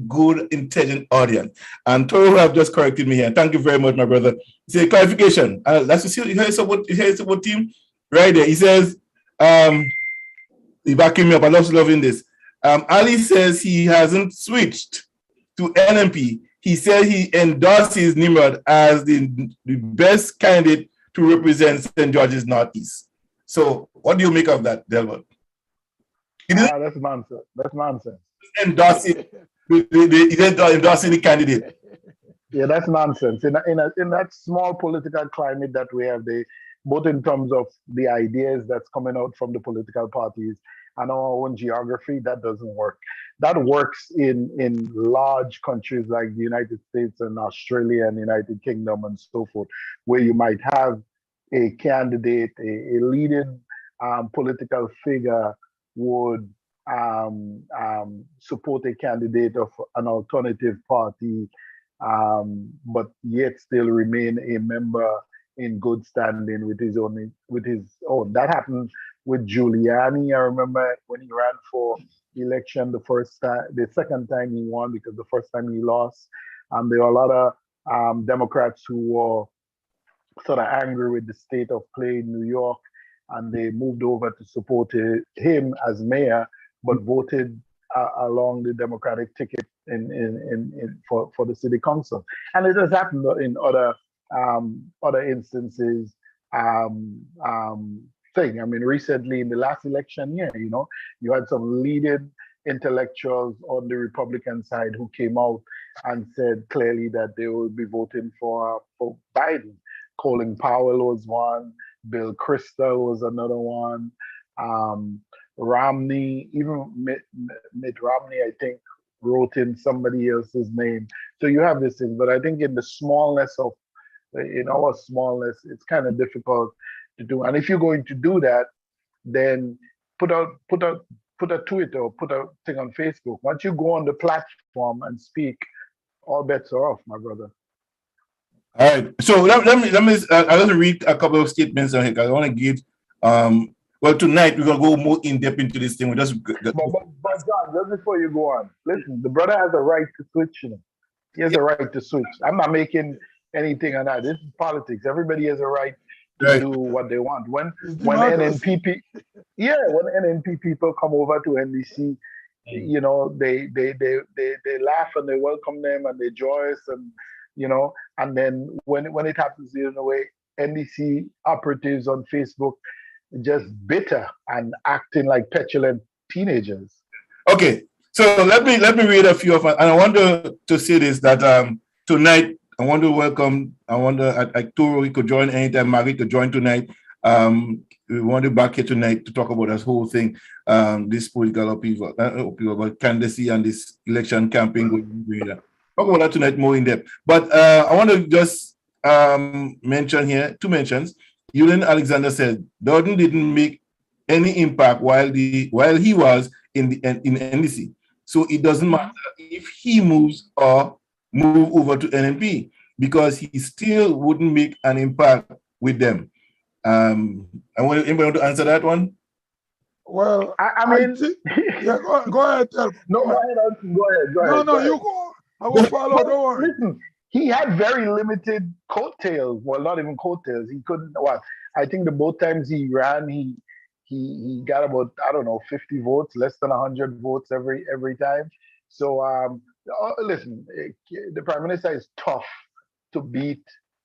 good, intelligent audience. And Toro have just corrected me here. Thank you very much, my brother. Say clarification. That's you see. You hear support team right there. He says, he backing me up. I love loving this. Ali says he hasn't switched to NMP. He said he endorses Nimrod as the best candidate to represent St. George's Northeast. So, what do you make of that, Delbert? That's nonsense. That's nonsense. Endorsing the candidate. Yeah, that's nonsense. In that small political climate that we have, both in terms of the ideas that's coming out from the political parties and our own geography, that doesn't work. That works in large countries like the United States and Australia and United Kingdom and so forth, where you might have a candidate, a leading political figure would support a candidate of an alternative party, but yet still remain a member in good standing with his own. That happened with Giuliani. I remember when he ran for election the second time he won, because the first time he lost. There were a lot of Democrats who were sort of angry with the state of play in New York, and they moved over to support him as mayor, but voted along the Democratic ticket for the city council. And it has happened in other instances. Recently in the last election year, you had some leading intellectuals on the Republican side who came out and said clearly that they would be voting for Biden. Colin Powell was one, Bill Kristol was another one, Romney, even Mitt Romney, I think, wrote in somebody else's name. So you have this thing, but I think in our smallness, it's kind of difficult to do. And if you're going to do that, then put a tweet or put a thing on Facebook. Once you go on the platform and speak, all bets are off, my brother. All right. So let me. I'll just read a couple of statements on here. I want to give. Tonight we're gonna go more in depth into this thing. But John, just before you go on, listen. The brother has a right to switch. He has a right to switch. I'm not making anything on that. This is politics. Everybody has a right to do what they want. When NNPP, when NNP people come over to NDC, they laugh and they welcome them and they joyous and. And then when it happens the other way, NDC operatives on Facebook just bitter and acting like petulant teenagers. Okay, so let me read a few of them, and I want to say this that tonight I want to welcome. I wonder Toro, he could join anytime. Maggie could join tonight. We want you back here tonight to talk about this whole thing, this political upheaval, about candidacy and this election campaign going. Talk about that tonight more in depth. But I want to just mention here 2 mentions. Julian Alexander said Dodden didn't make any impact while he was in NDC. So it doesn't matter if he moves or move over to NNP, because he still wouldn't make an impact with them. Anybody want to answer that one? Well, go ahead. Go ahead. No, you go. I will follow. Don't worry. Listen, he had very limited coattails. Well, not even coattails. He couldn't. I think both times he ran, he got about 50 votes, less than 100 votes every time. So listen, the prime minister is tough to beat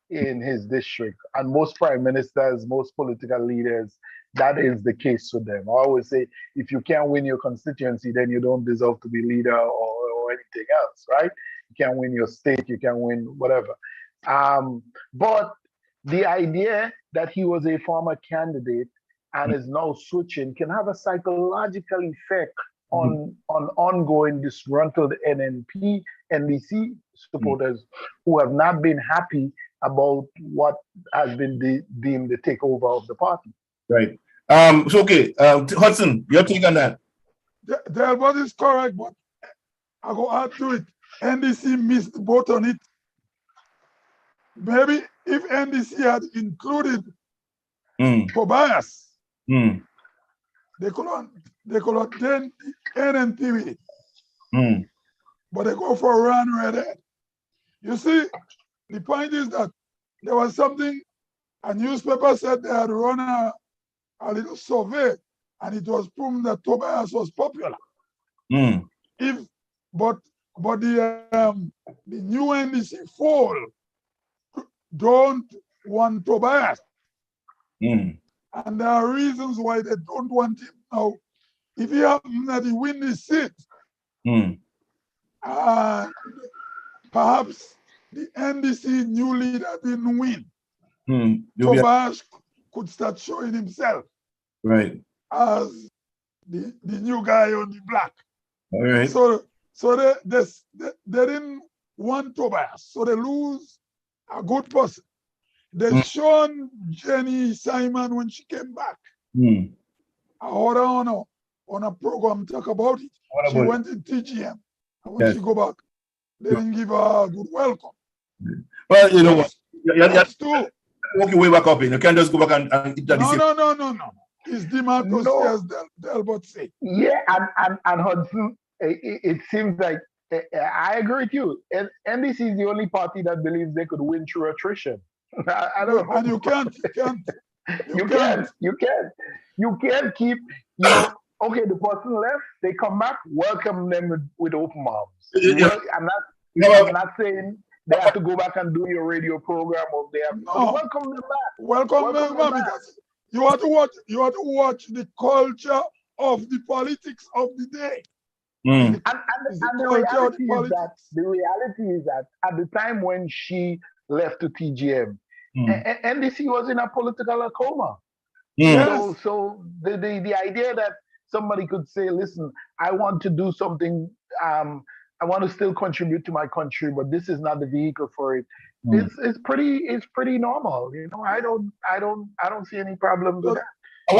in his district, and most prime ministers, most political leaders, that is the case with them. I always say, if you can't win your constituency, then you don't deserve to be leader or anything else, right? You can't win your state, you can't win whatever. But the idea that he was a former candidate and is now switching can have a psychological effect on ongoing disgruntled NNP, NDC supporters who have not been happy about what has been deemed the takeover of the party. Right. So okay, Hudson, your take on that? The what is correct, but I go add to it. NDC missed the boat on it. Maybe if NDC had included Tobias, they could have done the NNP with it. But they go for a run right ahead. You see, the point is that there was something, a newspaper said they had run a little survey, and it was proven that Tobias was popular. But the new NDC fall don't want Tobias. And there are reasons why they don't want him now. If he happens that he win the seat, perhaps the NDC new leader didn't win. Tobias could start showing himself as the new guy on the block. All right. So they didn't want Tobias, so they lose a good person. They shown Jenny Simon when she came back. I heard her on a program talk about it. She went in TGM, and when she go back, they didn't give her a good welcome. Well, you know what? You have to walk your way back up in. You can't just go back and eat that. No. It's democracy, as Delbert said. Yeah, and Hudson, it seems like I agree with you. NDC is the only party that believes they could win through attrition. I don't know. And you can't. You can't keep, okay, the person left, they come back, welcome them with open arms. I'm not saying they have to go back and do your radio program, or they have welcome them back. Welcome them back, because you have to watch the culture of the politics of the day. And the reality is that at the time when she left to TGM, NDC was in a political coma. Yes. So the idea that somebody could say, listen, I want to do something, I want to still contribute to my country, but this is not the vehicle for it. It's pretty normal. I don't see any problems with that. I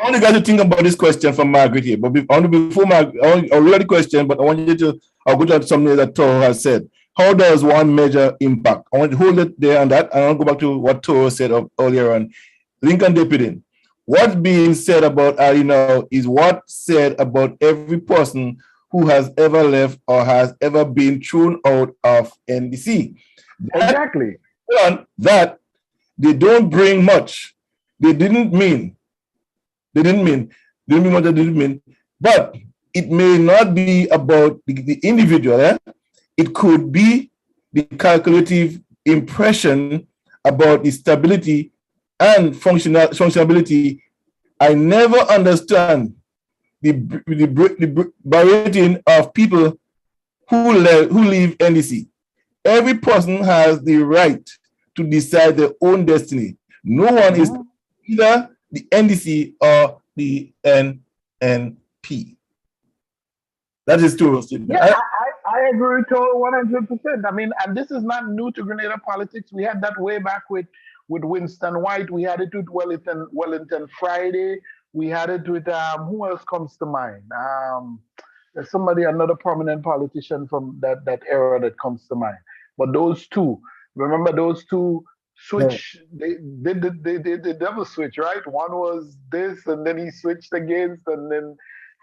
want you guys to think about this question from Margaret here, but before Margaret, I read the question, but I want you to go to something that Toro has said. How does one measure impact? I want to hold it there on that, and I'll go back to what Toro said earlier on. Lincoln Deputy, what's being said about Ali now is what's said about every person who has ever left or has ever been thrown out of NDC. Exactly. That they don't bring much. They didn't mean what they didn't mean. But it may not be about the individual. It could be the calculative impression about the stability and functionality. I never understand the berating of people who leave NDC. Every person has the right to decide their own destiny. No one is either the NDC or the NNP. That is true. Yeah, I agree with you 100%. I mean, and this is not new to Grenada politics. We had that way back with Winston White. We had it with Wellington Friday. We had it with who else comes to mind? There's another prominent politician from that era that comes to mind. But those two, remember those two switch? They did the double switch, right? One was this, and then he switched against, and then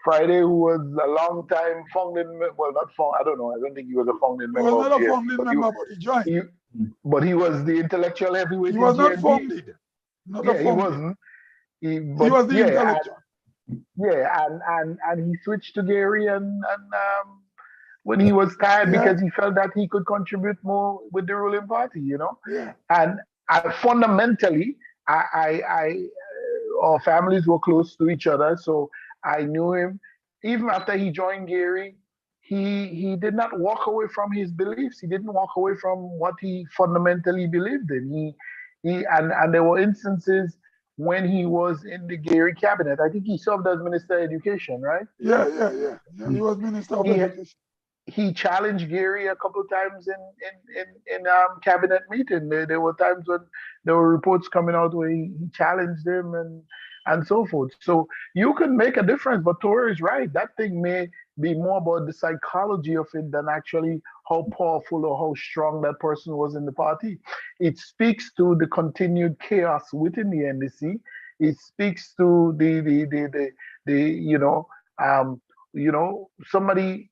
Friday, who was a long time founding, well, not found, I don't know. I don't think he was a founding member. He was not a founding member, but he joined. But he was the intellectual heavyweight. He was not founded. He wasn't. He was the intellectual. And he switched to Gary and when he was tired because he felt that he could contribute more with the ruling party, Yeah. And fundamentally, our families were close to each other, so I knew him. Even after he joined Gary, he did not walk away from his beliefs. He didn't walk away from what he fundamentally believed in. And there were instances when he was in the Gary cabinet. I think he served as Minister of Education, right? Yeah. He was Minister of He Education. he challenged Gary a couple of times in cabinet meeting. There were times when there were reports coming out where he challenged him and so forth. So you can make a difference. But Tori is right. That thing may be more about the psychology of it than actually how powerful or how strong that person was in the party. It speaks to the continued chaos within the NDC. It speaks to the um, somebody,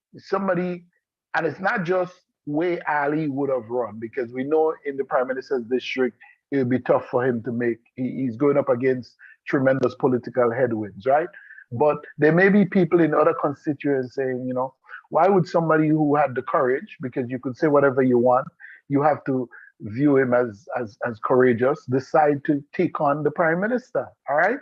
and it's not just way Ali would have run, because we know in the prime minister's district it would be tough for him to make. He's going up against tremendous political headwinds, right? But there may be people in other constituents saying, why would somebody who had the courage, because you could say whatever you want, you have to view him as courageous, decide to take on the prime minister, all right?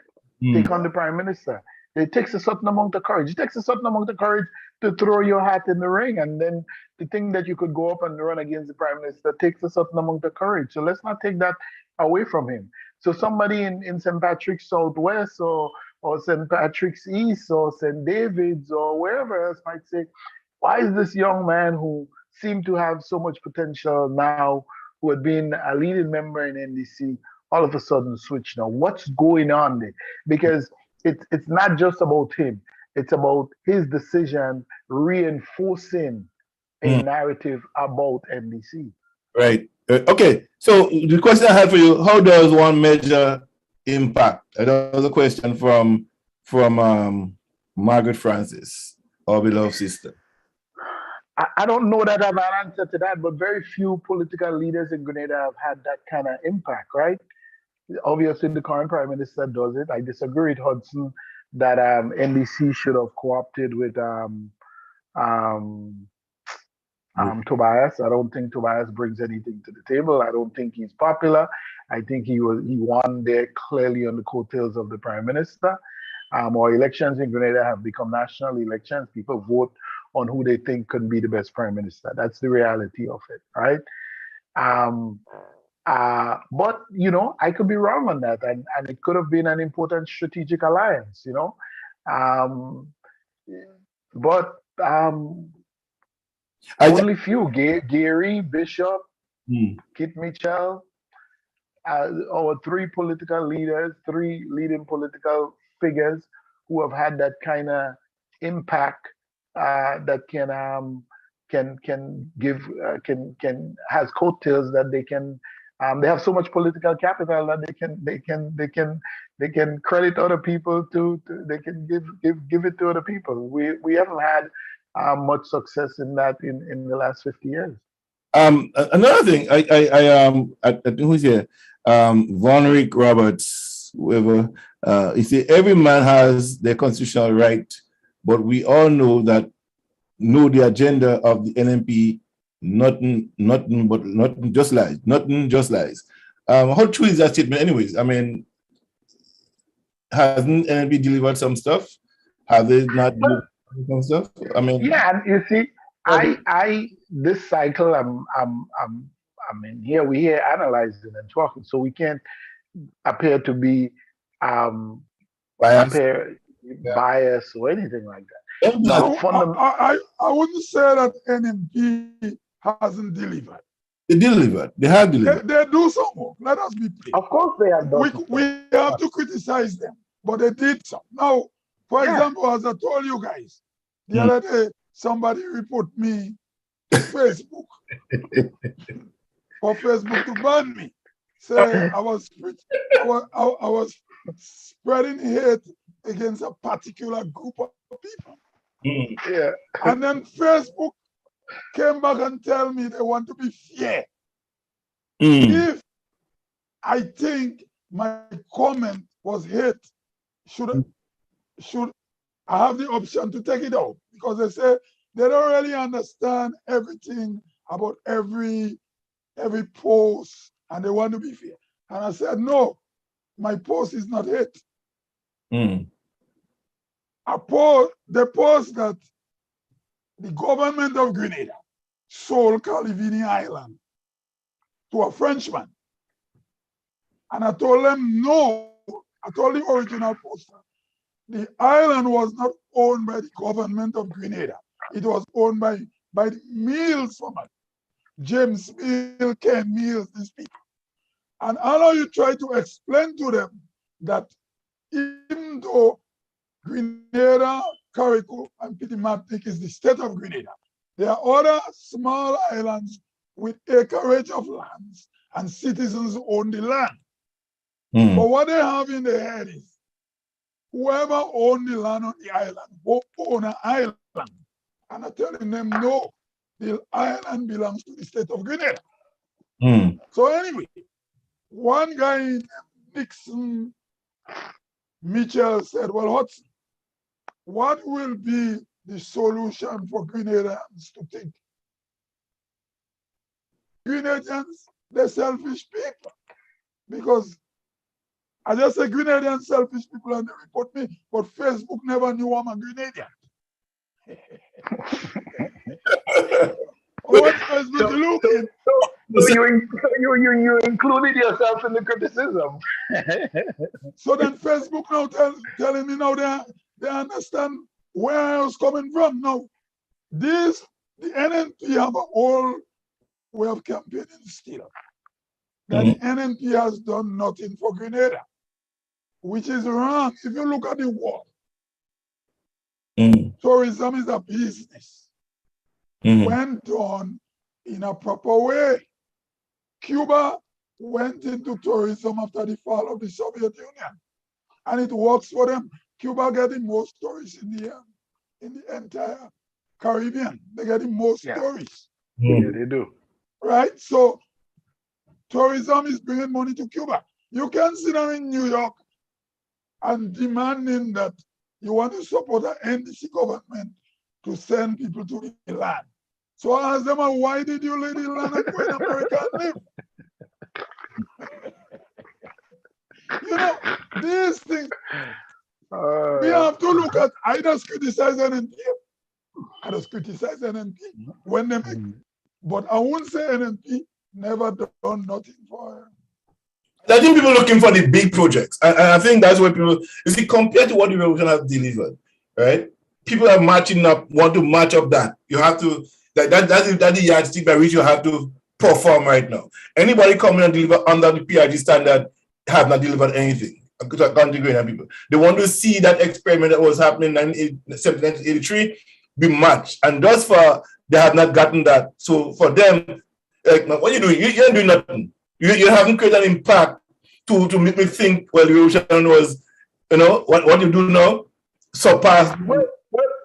Take on the prime minister. It takes a certain amount of courage. It takes a certain amount of courage to throw your hat in the ring. And then to think that you could go up and run against the prime minister takes a certain amount of courage. So let's not take that away from him. So somebody in St. Patrick's Southwest or St. Patrick's East or St. David's or wherever else might say, why is this young man who seemed to have so much potential now, who had been a leading member in NDC, all of a sudden switch now? What's going on there? Because it's not just about him. It's about his decision reinforcing a narrative about NDC. Right. Okay. So the question I have for you: how does one measure impact? That was a question from Margaret Francis, our beloved sister. I don't know that I have an answer to that, but very few political leaders in Grenada have had that kind of impact, right? Obviously, the current prime minister does it. I disagree with Hudson that NDC should have co-opted with Tobias. I don't think Tobias brings anything to the table. I don't think he's popular. I think he won there clearly on the coattails of the prime minister. Our elections in Grenada have become national elections. People vote on who they think can be the best prime minister. That's the reality of it, right? But I could be wrong on that, and it could have been an important strategic alliance, but only few: Gary, Bishop, Kit Mitchell, our three political leaders, three leading political figures who have had that kind of impact that has coattails that they can. They have so much political capital that they can credit other people they can give it to other people. We haven't had much success in that in the last 50 years. Another thing, I think who's here, Von Rick Roberts, whoever, he said every man has their constitutional right, but we all know the agenda of the NMP. Nothing just lies. How true is that statement anyways? I mean, hasn't NMP delivered some stuff? Have they not delivered some stuff? I mean, yeah, you see, I this cycle here we here analyzing and talking, so we can't appear to be biased or anything like that. No, I wouldn't say that NMP hasn't delivered. They delivered. They have delivered. They do some work. Let us be clear. Of course they have done. We have to criticize them, but they did some. Now, for example, as I told you guys, the other day, somebody report me to Facebook for Facebook to ban me. Say I was spreading hate against a particular group of people. Yeah. And then Facebook came back and tell me they want to be fair. If I think my comment was hate, should I have the option to take it out? Because they say they don't really understand everything about every post and they want to be fair. And I said, no, my post is not hate. The post that the government of Grenada sold Calivini Island to a Frenchman. And I told them no. I told the original poster, the island was not owned by the government of Grenada. It was owned by the Mills family. James Mill, Ken Mills, these people. And I know you try to explain to them that even though Grenada, Carrico, and Pitimatnik is the state of Grenada, there are other small islands with acreage of lands and citizens who own the land. But what they have in their head is whoever owns the land on the island will own an island. And I'm telling them, no, the island belongs to the state of Grenada. So anyway, one guy, Nixon Mitchell, said, well, Hudson, what will be the solution for Grenadians to think? Grenadians, they're selfish people. Because I just say Grenadian selfish people and they report me, but Facebook never knew I'm a Grenadian. What's Facebook looking? So you included yourself in the criticism. So then Facebook now telling me now they understand where I was coming from. Now, the NNP have a whole way of campaigning still. That the NNP has done nothing for Grenada, which is wrong. If you look at the world, tourism is a business when done in a proper way. Cuba went into tourism after the fall of the Soviet Union, and it works for them. Cuba getting most tourists in the entire Caribbean. They're getting most tourists. Yeah, they do. Right? So tourism is bringing money to Cuba. You can sit down in New York and demanding that you want to support an NDC government to send people to the land. So I asked them, why did you leave the land and go in America and live? You know, these things, we have to look at, I just criticize NNP. I just criticize NNP when they make, but I won't say NNP never done nothing for her. I think people are looking for the big projects. And I think that's what people, you see, compared to what the revolution have delivered, right? People are matching up, want to match up that. You have to, that's the yardstick by which you have to perform right now. Anybody coming and deliver under the PRG standard have not delivered anything. People. They want to see that experiment that was happening in 1983 be matched. And thus far, they have not gotten that. So for them, like, what are you doing? You ain't doing nothing. You haven't created an impact to make me think, well, the revolution was, you know, what you do now surpassed.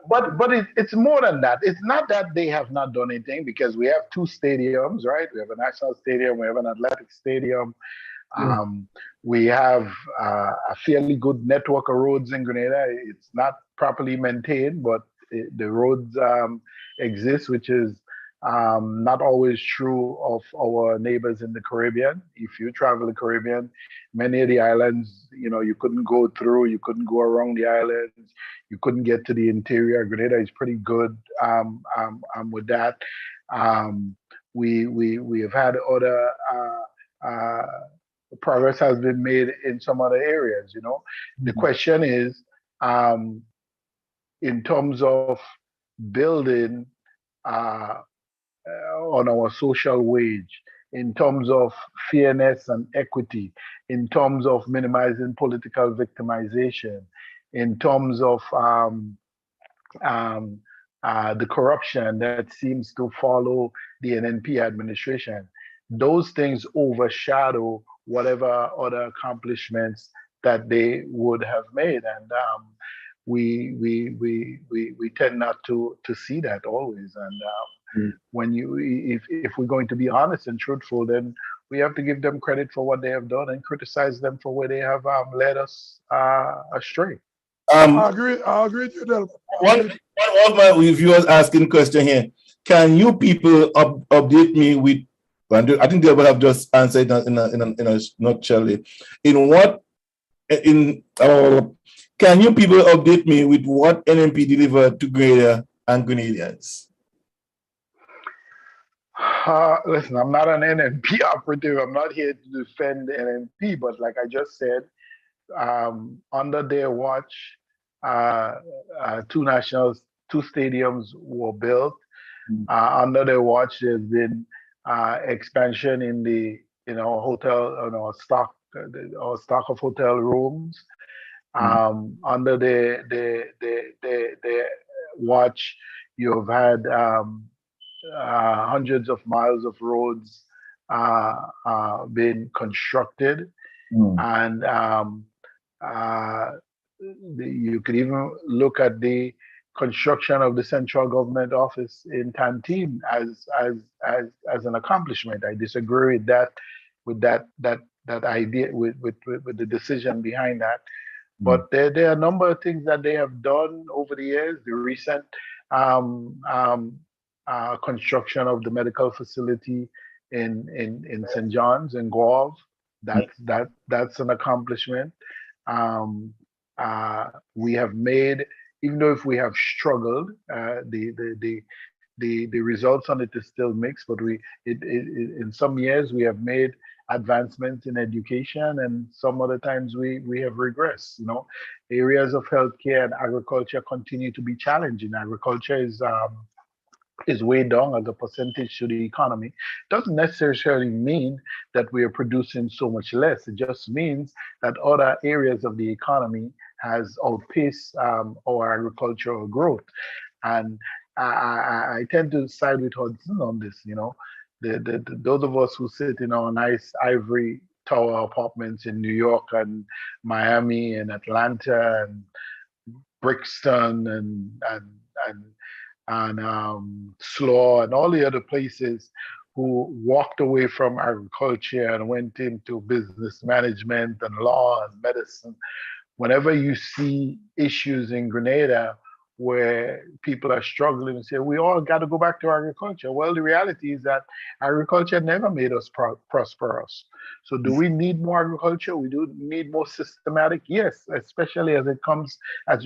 But it's more than that. It's not that they have not done anything, because we have two stadiums, right? We have a national stadium, we have an athletic stadium. We have a fairly good network of roads in Grenada. It's not properly maintained, but the roads exist, which is not always true of our neighbors in the Caribbean. If you travel the Caribbean, many of the islands, you know, you couldn't go through, you couldn't go around the islands, you couldn't get to the interior. Grenada is pretty good with that. We have had other progress has been made in some other areas, you know. The question is, in terms of building on our social wage, in terms of fairness and equity, in terms of minimizing political victimization, in terms of the corruption that seems to follow the NNP administration. Those things overshadow whatever other accomplishments that they would have made, and we tend not to see that always. And when if we're going to be honest and truthful, then we have to give them credit for what they have done and criticize them for where they have led us astray. I agree with you, Del. One of my viewers asking question here: can you people update me with? I think they will have just answered in a nutshell. Can you people update me with what NNP delivered to Grenada and Grenadians? Listen, I'm not an NNP operative. I'm not here to defend NNP, but like I just said, under their watch, two stadiums were built. Under their watch, there's been expansion in the hotel, stock of hotel rooms. Under the watch, you've had hundreds of miles of roads being constructed, and you could even look at the construction of the central government office in Tantine as an accomplishment. I disagree with that idea, with the decision behind that. But there are a number of things that they have done over the years. The recent construction of the medical facility in St. John's in Guelph, that's an accomplishment. We have made, even though if we have struggled, the results on it is still mixed, but in some years we have made advancements in education, and some other times we have regressed. Areas of healthcare and agriculture continue to be challenging. Agriculture is way down as a percentage to the economy. Doesn't necessarily mean that we are producing so much less. It just means that other areas of the economy has outpaced our agricultural growth. And I tend to side with Hudson on this. Those of us who sit in our nice ivory tower apartments in New York and Miami and Atlanta and Brixton and Slaw and all the other places, who walked away from agriculture and went into business management and law and medicine. Whenever you see issues in Grenada where people are struggling and say, we all got to go back to agriculture. Well, the reality is that agriculture never made us prosperous. So do we need more agriculture? We do need more systematic? Yes, especially as it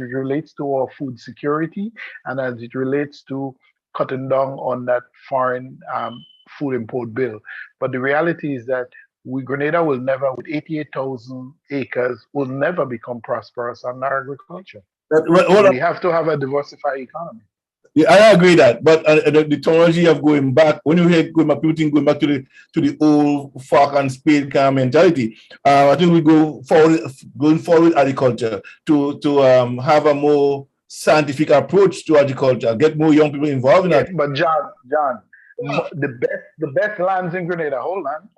relates to our food security and as it relates to cutting down on that foreign food import bill. But the reality is that Grenada will never, with 88,000 acres, will never become prosperous on agriculture. We have to have a diversified economy. Yeah, I agree that, but the technology of going back, when you hear going back, people think going back to the old fork and spade kind of mentality. I think we going forward with agriculture to have a more scientific approach to agriculture, get more young people involved in that. But John, the best lands in Grenada. Hold on.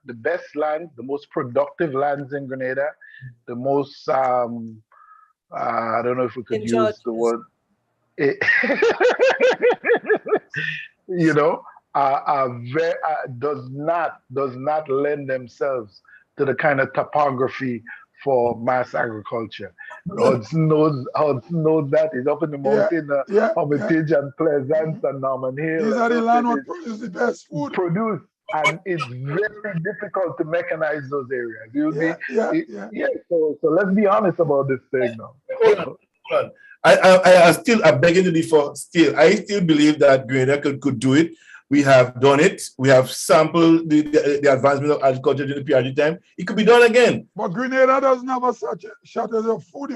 The best land, the most productive lands in Grenada, the most I don't know if we could use the word. Does not lend themselves to the kind of topography for mass agriculture. Hudson knows that. It's up in the mountain, Hermitage and Pleasance and Norman Hill. These are the land that produce the best food. And it's very difficult to mechanize those areas. So let's be honest about this thing now. Hold on. I beg to differ. I still believe that Grenada could do it. We have done it. We have sampled the advancement of agriculture during the PRG time. It could be done again. But Grenada doesn't have such a shortage of food.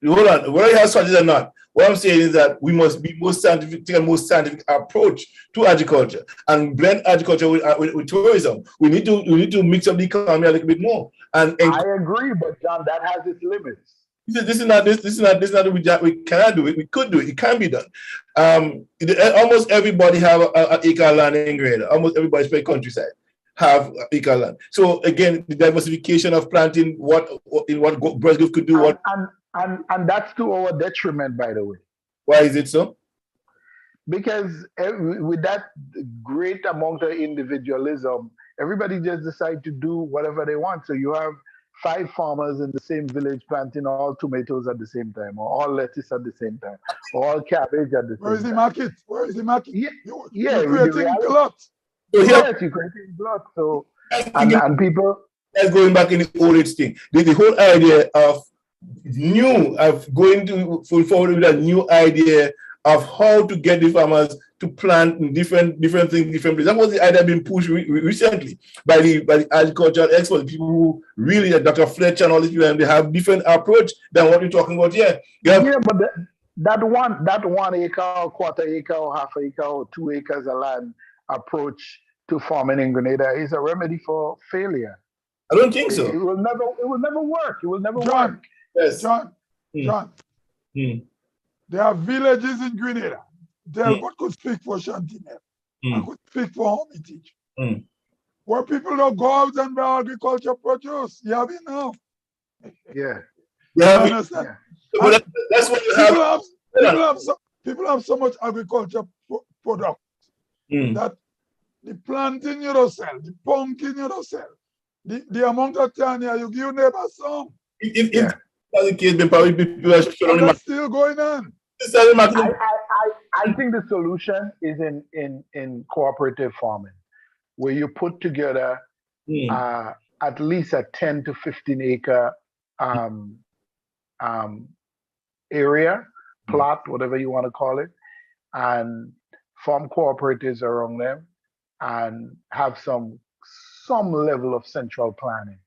Hold on, whether it has strategies or not, what I'm saying is that we must be more scientific, take a more scientific approach to agriculture and blend agriculture with tourism. We need to mix up the economy a little bit more. And I agree, but John, that has its limits. This is not we cannot do it. We could do it. It can be done. Almost everybody have an acre land in Grenada. Almost everybody, especially countryside, have acre land. So again, the diversification of planting, what Brussels could do, and that's to our detriment, by the way. Why is it so? Because with that great amount of individualism, everybody just decide to do whatever they want. So you have 5 farmers in the same village planting all tomatoes at the same time, or all lettuce at the same time, or all cabbage at the same time. Where is the market? Where is the market? You're creating glut. Yes, you're creating glut. So, and people... That's going back in the old age thing. The whole idea of going to full forward with a new idea of how to get the farmers to plant in different things, different places. That was the idea being pushed recently by the agricultural experts, people who really, Dr. Fletcher and all these people, and they have different approach than what we're talking about here. Yeah, but that 1 acre or quarter acre or half acre or 2 acres of land approach to farming in Grenada is a remedy for failure. I don't think so. It will never work. It will never John, work. Yes. John, there are villages in Grenada. Delbert could speak for Chantinel. I could speak for Hermitage. Where people don't go out and buy agriculture produce. You have it now. Yeah. You understand? Yeah. But that's what you have. People have so much agriculture product that the planting you don't sell, the pumpkin you don't sell, the amount of tanya you give neighbor some. If that's the case, then probably people are that's still going on. I think the solution is in cooperative farming, where you put together at least a 10 to 15 acre area, plot, whatever you want to call it, and form cooperatives around them and have some level of central planning.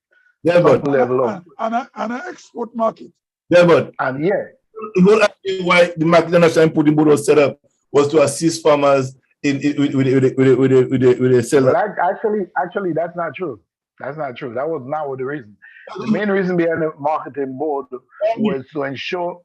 Yeah, but an export market. Yeah, but and yeah. Why the market national putting board was set up was to assist farmers with the seller. Well, actually, that's not true. That's not true. That was not the reason. The main reason behind the marketing board was to ensure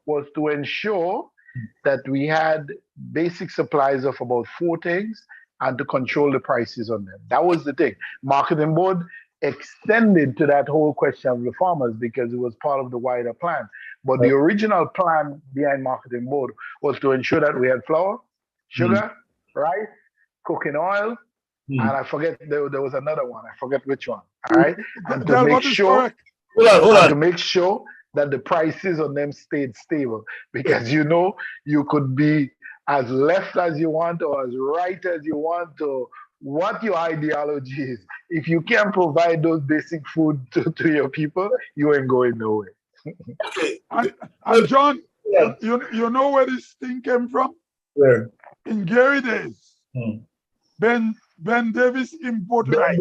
that we had basic supplies of about 4 things and to control the prices on them. That was the thing. Marketing board extended to that whole question of the farmers because it was part of the wider plan. But the original plan behind marketing board was to ensure that we had flour, sugar, rice, cooking oil, and I forget there was another one. I forget which one. All right, and to make sure, to make sure that the prices on them stayed stable, because you could be as left as you want or as right as you want or what your ideology is. If you can't provide those basic food to your people, you ain't going nowhere. And John, you know where this thing came from? Where? In Gary days, Ben Davis imported rice.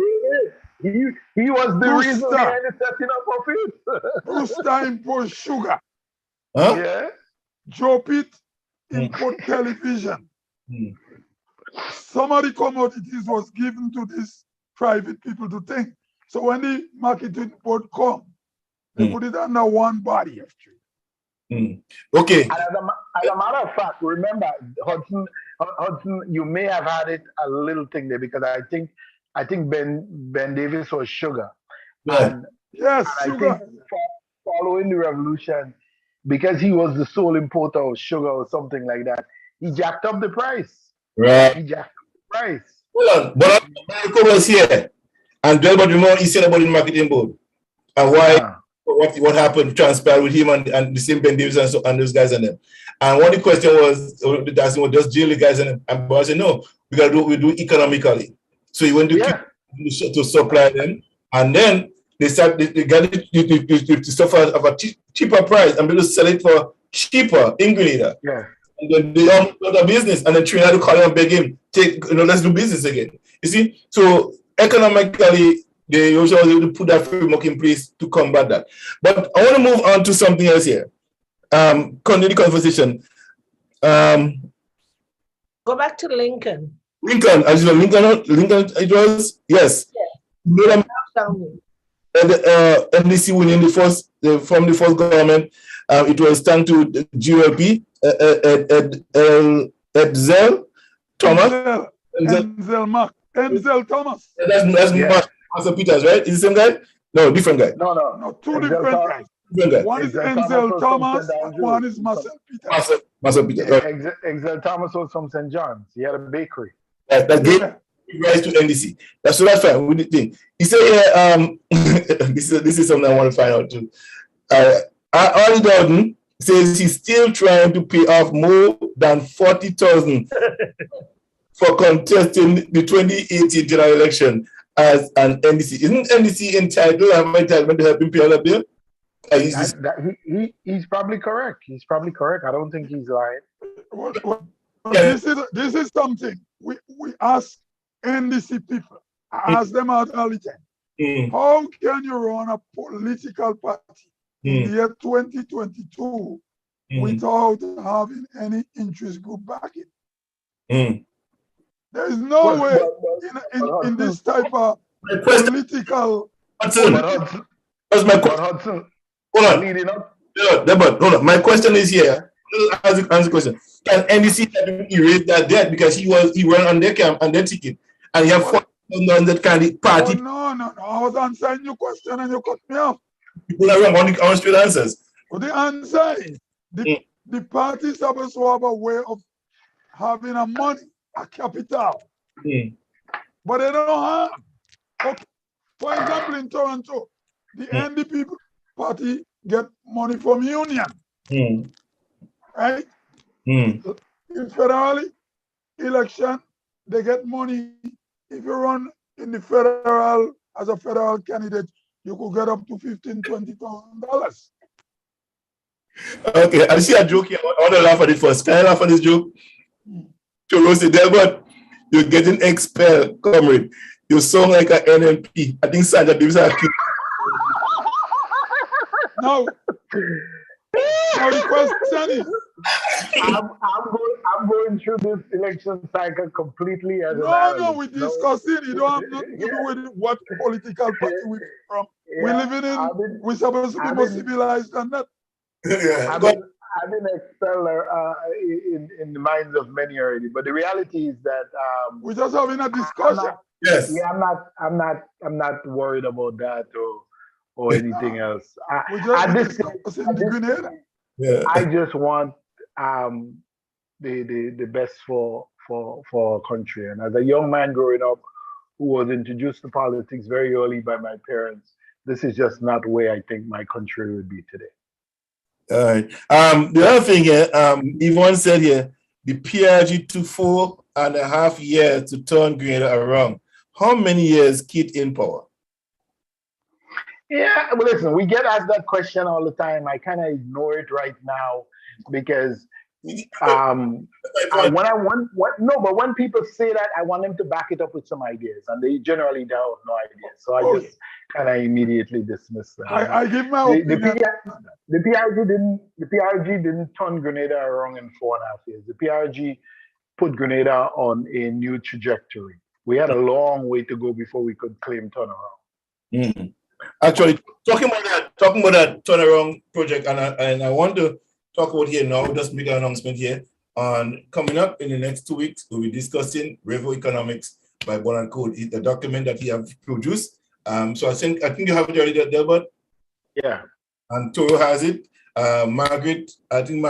He was the reason behind the setting up of it. Brewster import sugar. Huh? Yeah. Joe Pitt import television. Some of the commodities was given to these private people to think. So when the marketing board come, they put it under one body of trade. Okay. And as a matter of fact, remember, Hudson, you may have had it a little thing there because I think Ben Davis was sugar. Yeah. And yes, sugar. I think following the revolution, because he was the sole importer of sugar or something like that, he jacked up the price. Right. He jacked up the price. Hold on, but America was here, and Delbert remember he said about the marketing board and why what happened transpired with him and the same Ben Davis and those guys and them. And one of the question was just jail the guys and I said no, we do economically. So he went to supply them, and then they got it to suffer of a cheaper price and be able to sell it for cheaper in Grenada. Yeah. And then they all got a business, and then Trinidad to call him and beg him, let's do business again. You see, so economically, they also was able to put that framework in place to combat that. But I want to move on to something else here. Continue the conversation. Go back to Lincoln. Lincoln, as you know, Lincoln, it was, yes. Yeah. And the NDC winning from the first government, it was thanks to the GLP, Edsel Thomas. Enzel Thomas. That's Master Peters, right? Is the same guy? No, different guy. No, two different guys. One is Enzel Thomas, and one is Marcel Peters. Marcel Peters. Enzel Thomas was from St. John's. He had a bakery. That gave rise to NDC. That's fine. We did think. He said, this is something I want to find out too. Arlie Dowden says he's still trying to pay off more than $40,000 for contesting the 2018 general election as an NDC. Isn't NDC entitled? Have entitlement to help him pay all of them? He's probably correct. He's probably correct. I don't think he's lying. this is something we ask NDC people. I ask them out all the time. How can you run a political party in the year 2022 without having any interest group backing? There is no way in this type of political. That's my question. Hold on. Hold on. My question is here. Answer the question. Can NDC erase that debt because he ran on their ticket and he have $4,000 candidate party? Oh, no. I was answering your question and you cut me off. People are wrong on the straight answers. Well, the answer is the party is supposed to have a way of having a money, a capital. But they don't have. Okay. For example, in Toronto, the NDP party get money from union. Right? In federal election, they get money. If you run in the federal as a federal candidate, you could get up to $15,000-$20,000. Okay, I see a joke here. I want to laugh at it first. Can I laugh at this joke? To Rosie Delbert, you're getting expelled, comrade. You sound like an NMP. I think Sandra Davis are cute. Now the question is, I'm going through this election cycle completely as no, we're discussing. You don't have nothing to do with what political party we're from. We're living in. We're supposed to be more civilized than that. I've been expelled in the minds of many already, but the reality is that we're just having a discussion. Yes. Yeah, I'm not worried about that or anything else. I just want the best for our country. And as a young man growing up who was introduced to politics very early by my parents, this is just not where I think my country would be today. All right. The other thing here, Yvonne said here, the PRG took 4.5 years to turn Grenada around. How many years Kit in power? Yeah, well, listen, we get asked that question all the time. I kind of ignore it right now because when people say that, I want them to back it up with some ideas, and they generally don't have no ideas. So I just kind of immediately dismiss them. I give my opinion. The PRG didn't turn Grenada around in 4.5 years. The PRG put Grenada on a new trajectory. We had a long way to go before we could claim turnaround. Actually, talking about that turnaround project, and I want to talk about here now, just make an announcement here. On coming up in the next 2 weeks, we'll be discussing Revo Economics by Bond and Code. It's a document that he has produced. So I think you have it already, Delbert. Yeah. And Toro has it. Margaret, I can't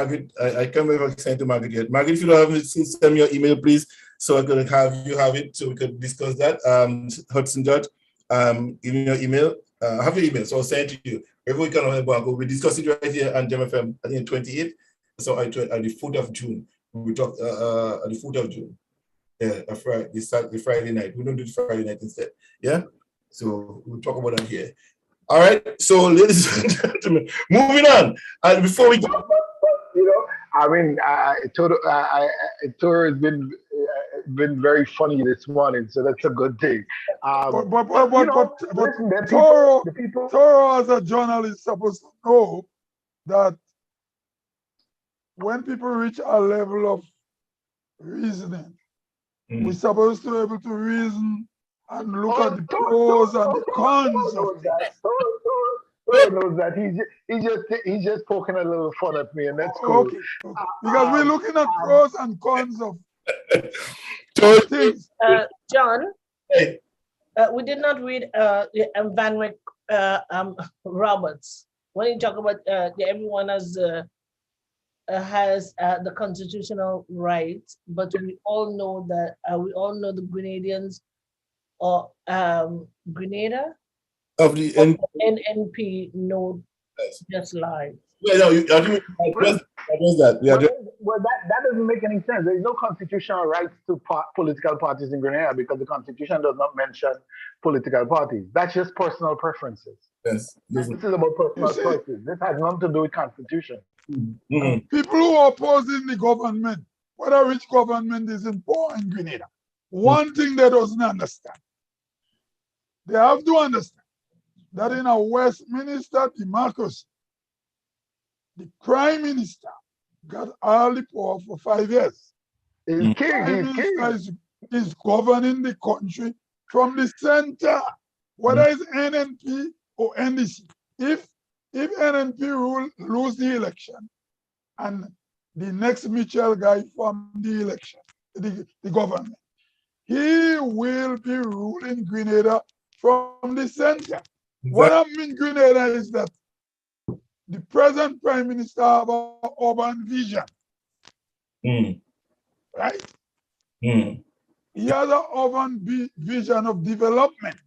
remember if I sent to Margaret yet. Margaret, if you don't have it, send me your email, please, so I can have it, so we could discuss that. Hudson Judge, give me your email. I have your email, so I'll send it to you. Revo Economics Bank. We'll discuss it right here on Gemfm, I think 28th. So at the 4th of June. We talk at the 4th of June. Yeah, the Friday night. We don't do the Friday night instead. Yeah? So we'll talk about that here. All right. So, ladies and gentlemen, moving on. And before we go, I mean, Toro has been very funny this morning, so that's a good thing. But Toro, as a journalist, is supposed to know that when people reach a level of reasoning, we're supposed to be able to reason and look at the pros and the cons of that. Toro knows that he's just poking a little fun at me, and that's cool. Okay. Because we're looking at pros and cons of things. John, we did not read Van Wyck Roberts. When you talk about everyone has the constitutional rights, but we all know that the Grenadians or Grenada of the NNP know just lies. Yeah, no, I think that. Yeah, well, that doesn't make any sense. There is no constitutional rights to political parties in Grenada because the Constitution does not mention political parties. That's just personal preferences. Yes. This is about personal choices. This has nothing to do with Constitution. People who are opposing the government, whether which government is in power in Grenada, one thing they doesn't understand. They have to understand that in a Westminster democracy, the prime minister got all the power for 5 years. He's king. Prime He's king. minister is governing the country from the center, whether it's NNP or NDC. If NNP lose the election and the next Mitchell guy from the election, the government, he will be ruling Grenada from the center. What I mean Grenada is that the present prime minister have an urban vision, right? He has an urban vision of development.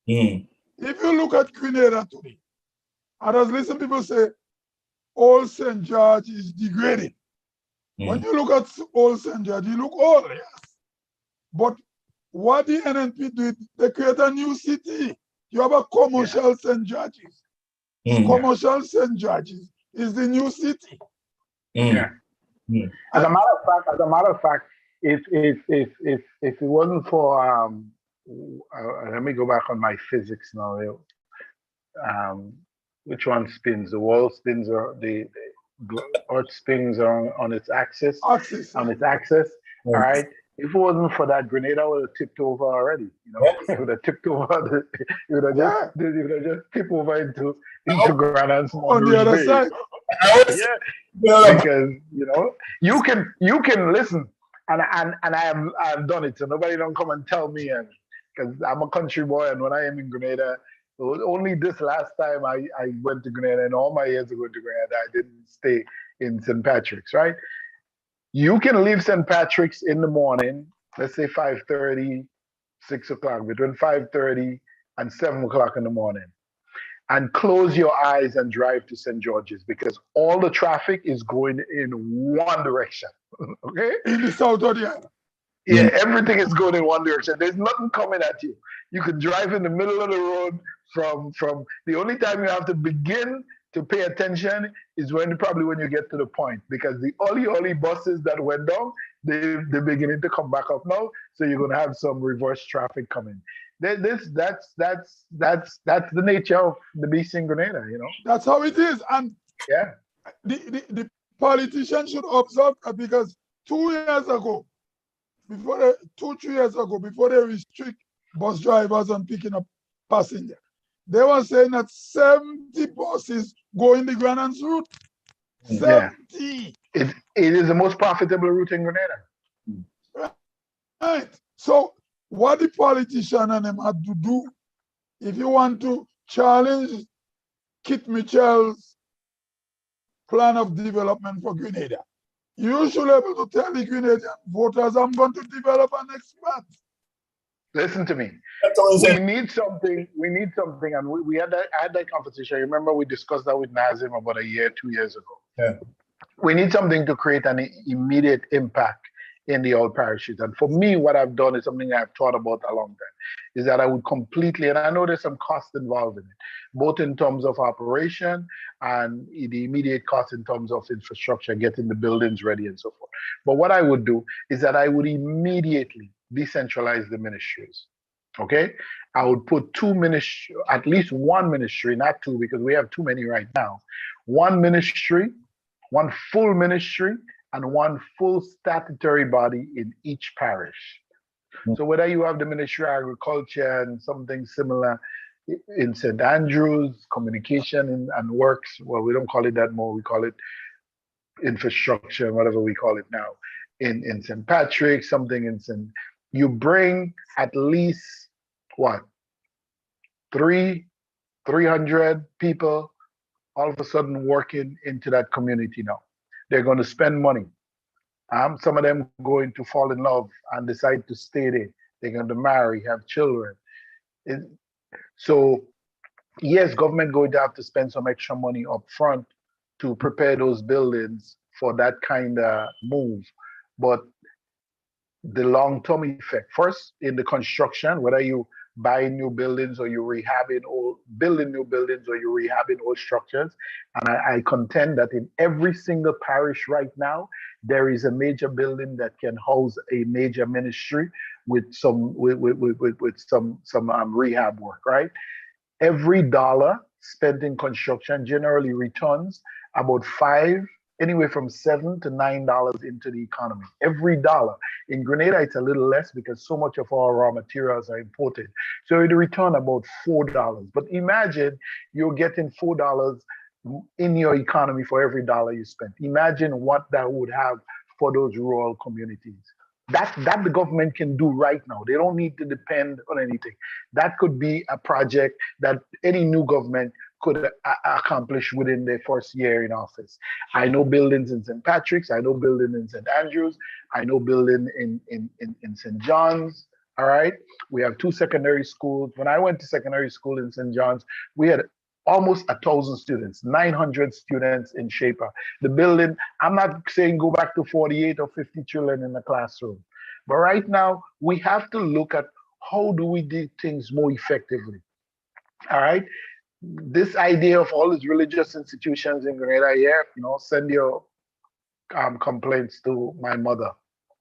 If you look at Grenada today, I just listen to people say, Old St. George is degrading. When you look at Old St. George, you look old, yes. But what the NNP did, they create a new city. You have a commercial St. George's. Commercial St. George's is the new city. Yeah. As a matter of fact, if it wasn't for let me go back on my physics now. Which one spins? The world spins, or the Earth spins on its axis. On its axis. All right. If it wasn't for that, Grenada would have tipped over already. You know, it would have tipped over. It would have just tipped over into Grenada on the other side. Because you can listen, and I have done it. So nobody don't come and tell me, and because I'm a country boy, and when I am in Grenada, only this last time I went to Grenada, and all my years ago to Grenada, I didn't stay in St. Patrick's, right? You can leave St. Patrick's in the morning, let's say 5:30, 6 o'clock, between 5:30 and 7 o'clock in the morning, and close your eyes and drive to St. George's, because all the traffic is going in one direction. Okay? In the south of the island. Yeah, everything is going in one direction. There's nothing coming at you. You can drive in the middle of the road from the only time you have to begin to pay attention is probably when you get to the point, because the Oli buses that went down, they're beginning to come back up now. So you're gonna have some reverse traffic coming. That's the nature of the beast in Grenada, you know. That's how it is. And yeah, the politicians should observe that, because 2 years ago, 2-3 years ago, before they restrict bus drivers on picking up passengers, they were saying that 70 buses go in the Grenada's route. 70. It is the most profitable route in Grenada. Right. So what the politician and them had to do, if you want to challenge Kit Mitchell's plan of development for Grenada, you should be able to tell the Grenadian voters, I'm going to develop an expert. Listen to me. We need something, and we had that conversation. Remember, we discussed that with Nazim about 2 years ago. Yeah. We need something to create an immediate impact in the old parishes. And for me, what I've done is something I've thought about a long time, is that I would completely, and I know there's some cost involved in it, both in terms of operation and the immediate cost in terms of infrastructure, getting the buildings ready and so forth. But what I would do is that I would immediately decentralize the ministries. Okay, I would put at least one ministry, not two, because we have too many right now. One ministry, one full ministry, and one full statutory body in each parish. So whether you have the Ministry of Agriculture and something similar in St. Andrews, communication and works, well, we don't call it that more, we call it infrastructure, whatever we call it now. In St. Patrick's, something in St. You bring at least, 300 people all of a sudden working into that community now. They're going to spend money. Some of them going to fall in love and decide to stay there. They're going to marry, have children. So, yes, government going to have to spend some extra money up front to prepare those buildings for that kind of move. But the long-term effect, first in the construction, whether you buying new buildings or you're building new buildings or you're rehabbing old structures. And I contend that in every single parish right now, there is a major building that can house a major ministry with some rehab work, right? Every dollar spent in construction generally returns about anywhere from $7 to $9 into the economy. Every dollar. In Grenada, it's a little less because so much of our raw materials are imported. So it return about $4. But imagine you're getting $4 in your economy for every dollar you spend. Imagine what that would have for those rural communities. That the government can do right now. They don't need to depend on anything. That could be a project that any new government could accomplish within their first year in office. I know buildings in St. Patrick's. I know building in St. Andrews. I know building in St. John's. All right. We have 2 secondary schools. When I went to secondary school in St. John's, we had almost 1,000 students, 900 students in Shaper. The building, I'm not saying go back to 48 or 50 children in the classroom. But right now, we have to look at how do we do things more effectively. All right. This idea of all these religious institutions in Grenada, send your complaints to my mother.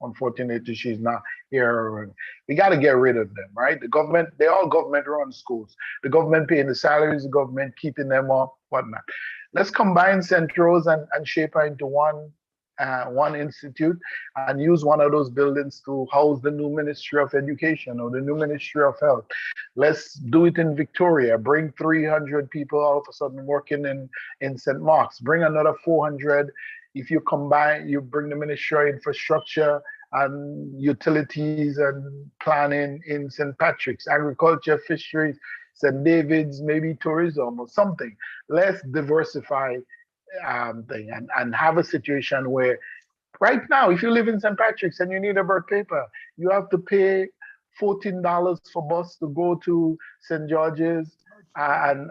Unfortunately, she's not here. We got to get rid of them, right? The government, they're all government-run schools. The government paying the salaries, the government keeping them up, whatnot. Let's combine St. Rose and Shaper into one institute and use one of those buildings to house the new Ministry of Education or the new Ministry of Health. Let's do it in Victoria. Bring 300 people all of a sudden working in St. Mark's. Bring another 400. If you combine, you bring the Ministry of Infrastructure and Utilities and Planning in St. Patrick's, Agriculture, Fisheries, St. David's, maybe tourism or something. Let's diversify thing and have a situation where right now, if you live in St. Patrick's and you need a birth paper, you have to pay $14 for bus to go to St. George's and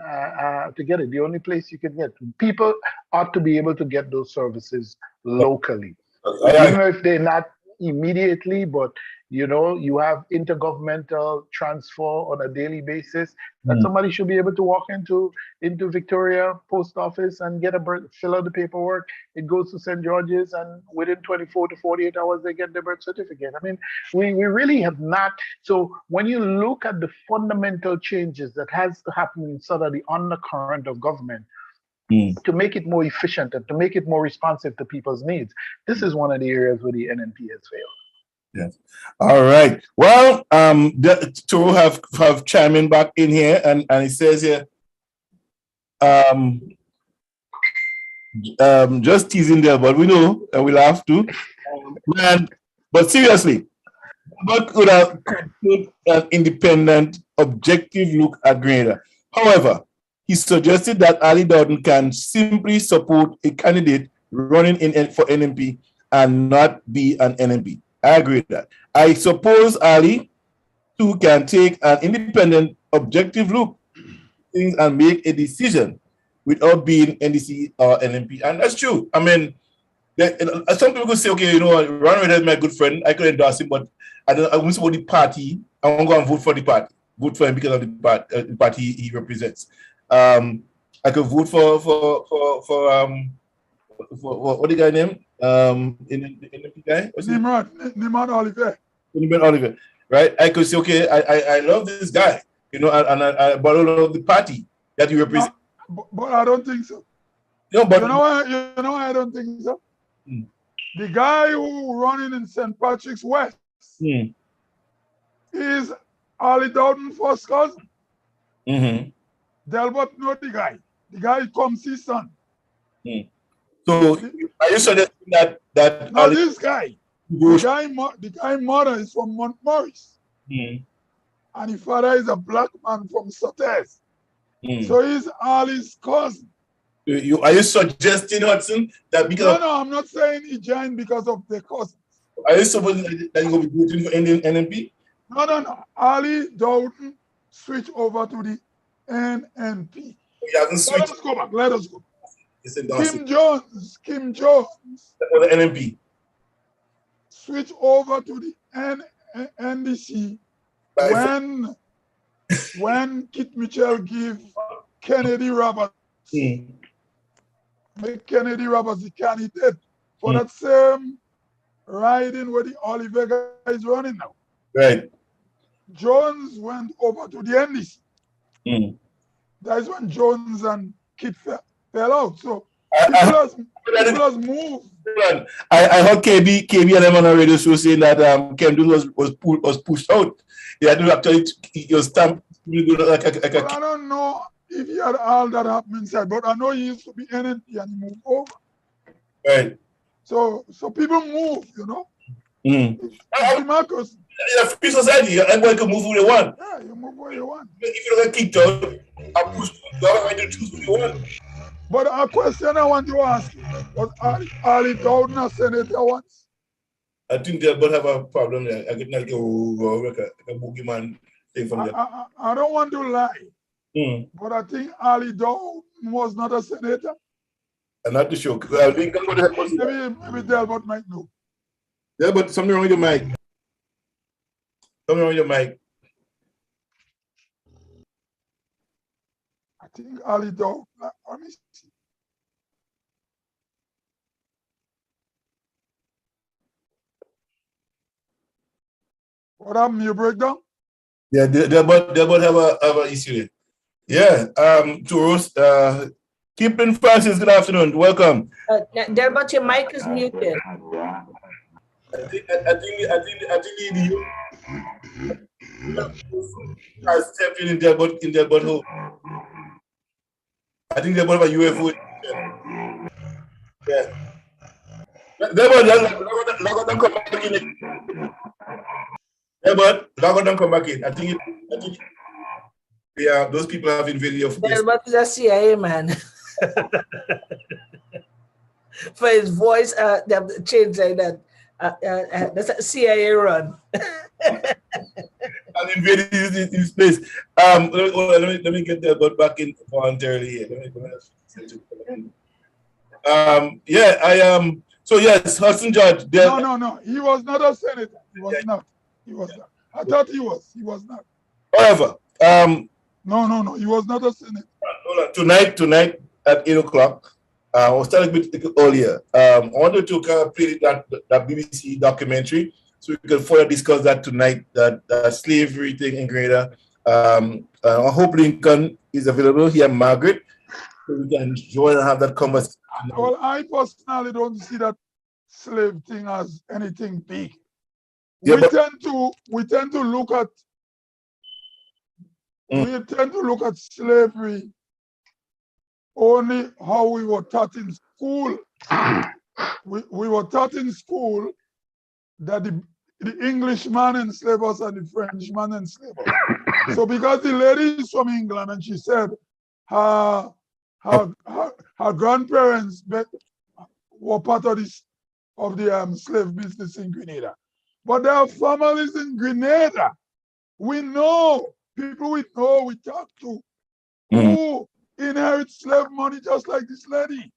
to get it. The only place you can get. People ought to be able to get those services locally. Even if they're not immediately, but you have intergovernmental transfer on a daily basis that somebody should be able to walk into Victoria Post Office and get fill out the paperwork. It goes to St. George's, and within 24 to 48 hours, they get their birth certificate. I mean, we really have not. So when you look at the fundamental changes that has to happen in sort of the undercurrent of government, to make it more efficient and to make it more responsive to people's needs, this is one of the areas where the NNP has failed. Yes. All right. Well, to have chiming back in here, and it says here, just teasing there, but we know and we'll have to. But seriously, what could have take an independent, objective look at Grenada? However, he suggested that Ali Dowden can simply support a candidate running for NMP and not be an NMP. I agree with that. I suppose Ali too can take an independent, objective look at things and make a decision without being NDC or NMP. And that's true. I mean, some people could say, okay, Ron Reid is my good friend. I could endorse him, but I won't support the party. I won't go and vote for the party. Vote for him because of the party he represents. I could vote for what the guy name? In the guy? Nimrod Oliver. Nimrod Oliver, right? I could say, okay, I love this guy, and I love the party that you represent. No, but I don't think so. No, but you know why I don't think so? The guy who running in St. Patrick's West is Ali Dowden's first cousin. Delbert know the guy. The guy comes his son. So are you suggesting that now this guy, the guy mother is from Montmorris, and his father is a black man from Sotes. So he's Ali's cousin. Are you suggesting, Hudson, that because no, I'm not saying he joined because of the cousins. Are you supposing that you're going to be voting for Indian NMP? No. Ali Dowden switch over to the NNP. He hasn't switched. Let us go. Kim Jones. For the NMP. Switch over to the NDC when Kit Mitchell give Kennedy Roberts. Make Kennedy Roberts the candidate for that same riding where the Oliver guy is running now. Right. Jones went over to the NDC. That's when Jones and Kit fell out. So people has moved. I heard KB and them on the radio show saying that Kemdus was pushed out. He had to actually your stamp. I don't know if he had all that happened inside, but I know he used to be NNP and he moved over. Right. So people move, you know. Marcus. In a free society, everybody can move who they want. Yeah, you move where you want. If you don't get kicked out, I push you out and choose who you want. But a question I want to ask you, was Ali Dowden a senator once? I think they both have a problem there. I get like a boogeyman thing from them. I don't want to lie, but I think Ali Dowden was not a senator. I'm not too sure. I think maybe Delbert might know. Yeah, but something wrong with your mic. Something wrong with your mic. I think Ali Dowden. Let me see. What happened? You break down? Yeah, they both have an issue there. Yeah. Tours. Kipling Francis, good afternoon. Welcome. Delbert, your mic is muted. I think the has stepped in their home. I think they both have a UFO. Yeah. Log on, come back in. Yeah, but log on, come back in. I think yeah, those people have invaded your face. Delbert is a CIA man. For his voice, they have changed like that. That's a CIA run. And invaded his place. Let me get that but back in voluntarily here. Yeah, I am. So yes, Hudson Judge. No. He was not a senator. He was not. He was not. I thought he was. He was not. However, No. He was not a senator. Tonight at 8 o'clock. I was telling a bit earlier. I wanted to kind of play that BBC documentary so we can further discuss that tonight. That slavery thing in Grenada. I hope Lincoln is available here, Margaret, so we can join and have that conversation. Well, I personally don't see that slave thing as anything big. Yeah, we tend to look at slavery only how we were taught in school. We were taught in school that the Englishman enslaved us and the Frenchman enslaved us. So because the lady is from England and she said her grandparents were part of the slave business in Grenada. But there are families in Grenada. We know, people we know, we talk to, who inherit slave money just like this lady.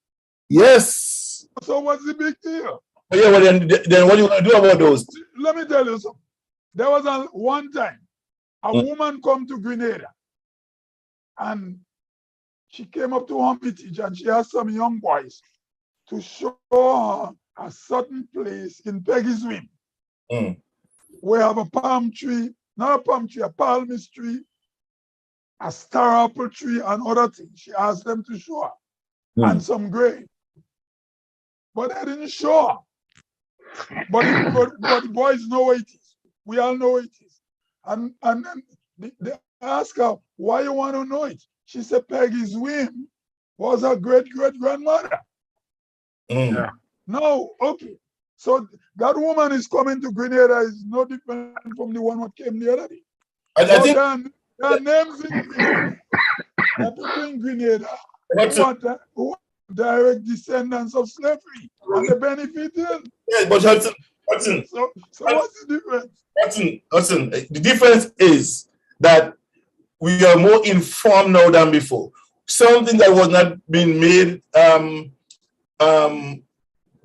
Yes. So what's the big deal? Yeah, well then what do you want to do about those? Let me tell you something. There was one time a woman come to Grenada and she came up to Hermitage and she asked some young boys to show her a certain place in Peggy's Win. We have a palm tree, not a palm tree, a palmist tree, a star apple tree, and other things. She asked them to show her, and some grain. But they didn't show her. But the boys know where it is. We all know where it is. And then they ask her, why you want to know it? She said Peggy's Win was her great-great-grandmother. Yeah. No, okay. So that woman is coming to Grenada is no different from the one that came the other day. I think there are names in Grenada. There are people in Grenada who are direct descendants of slavery and they benefited. Yeah, but Hudson. So what's the difference? Hudson, the difference is that we are more informed now than before. Something that was not being made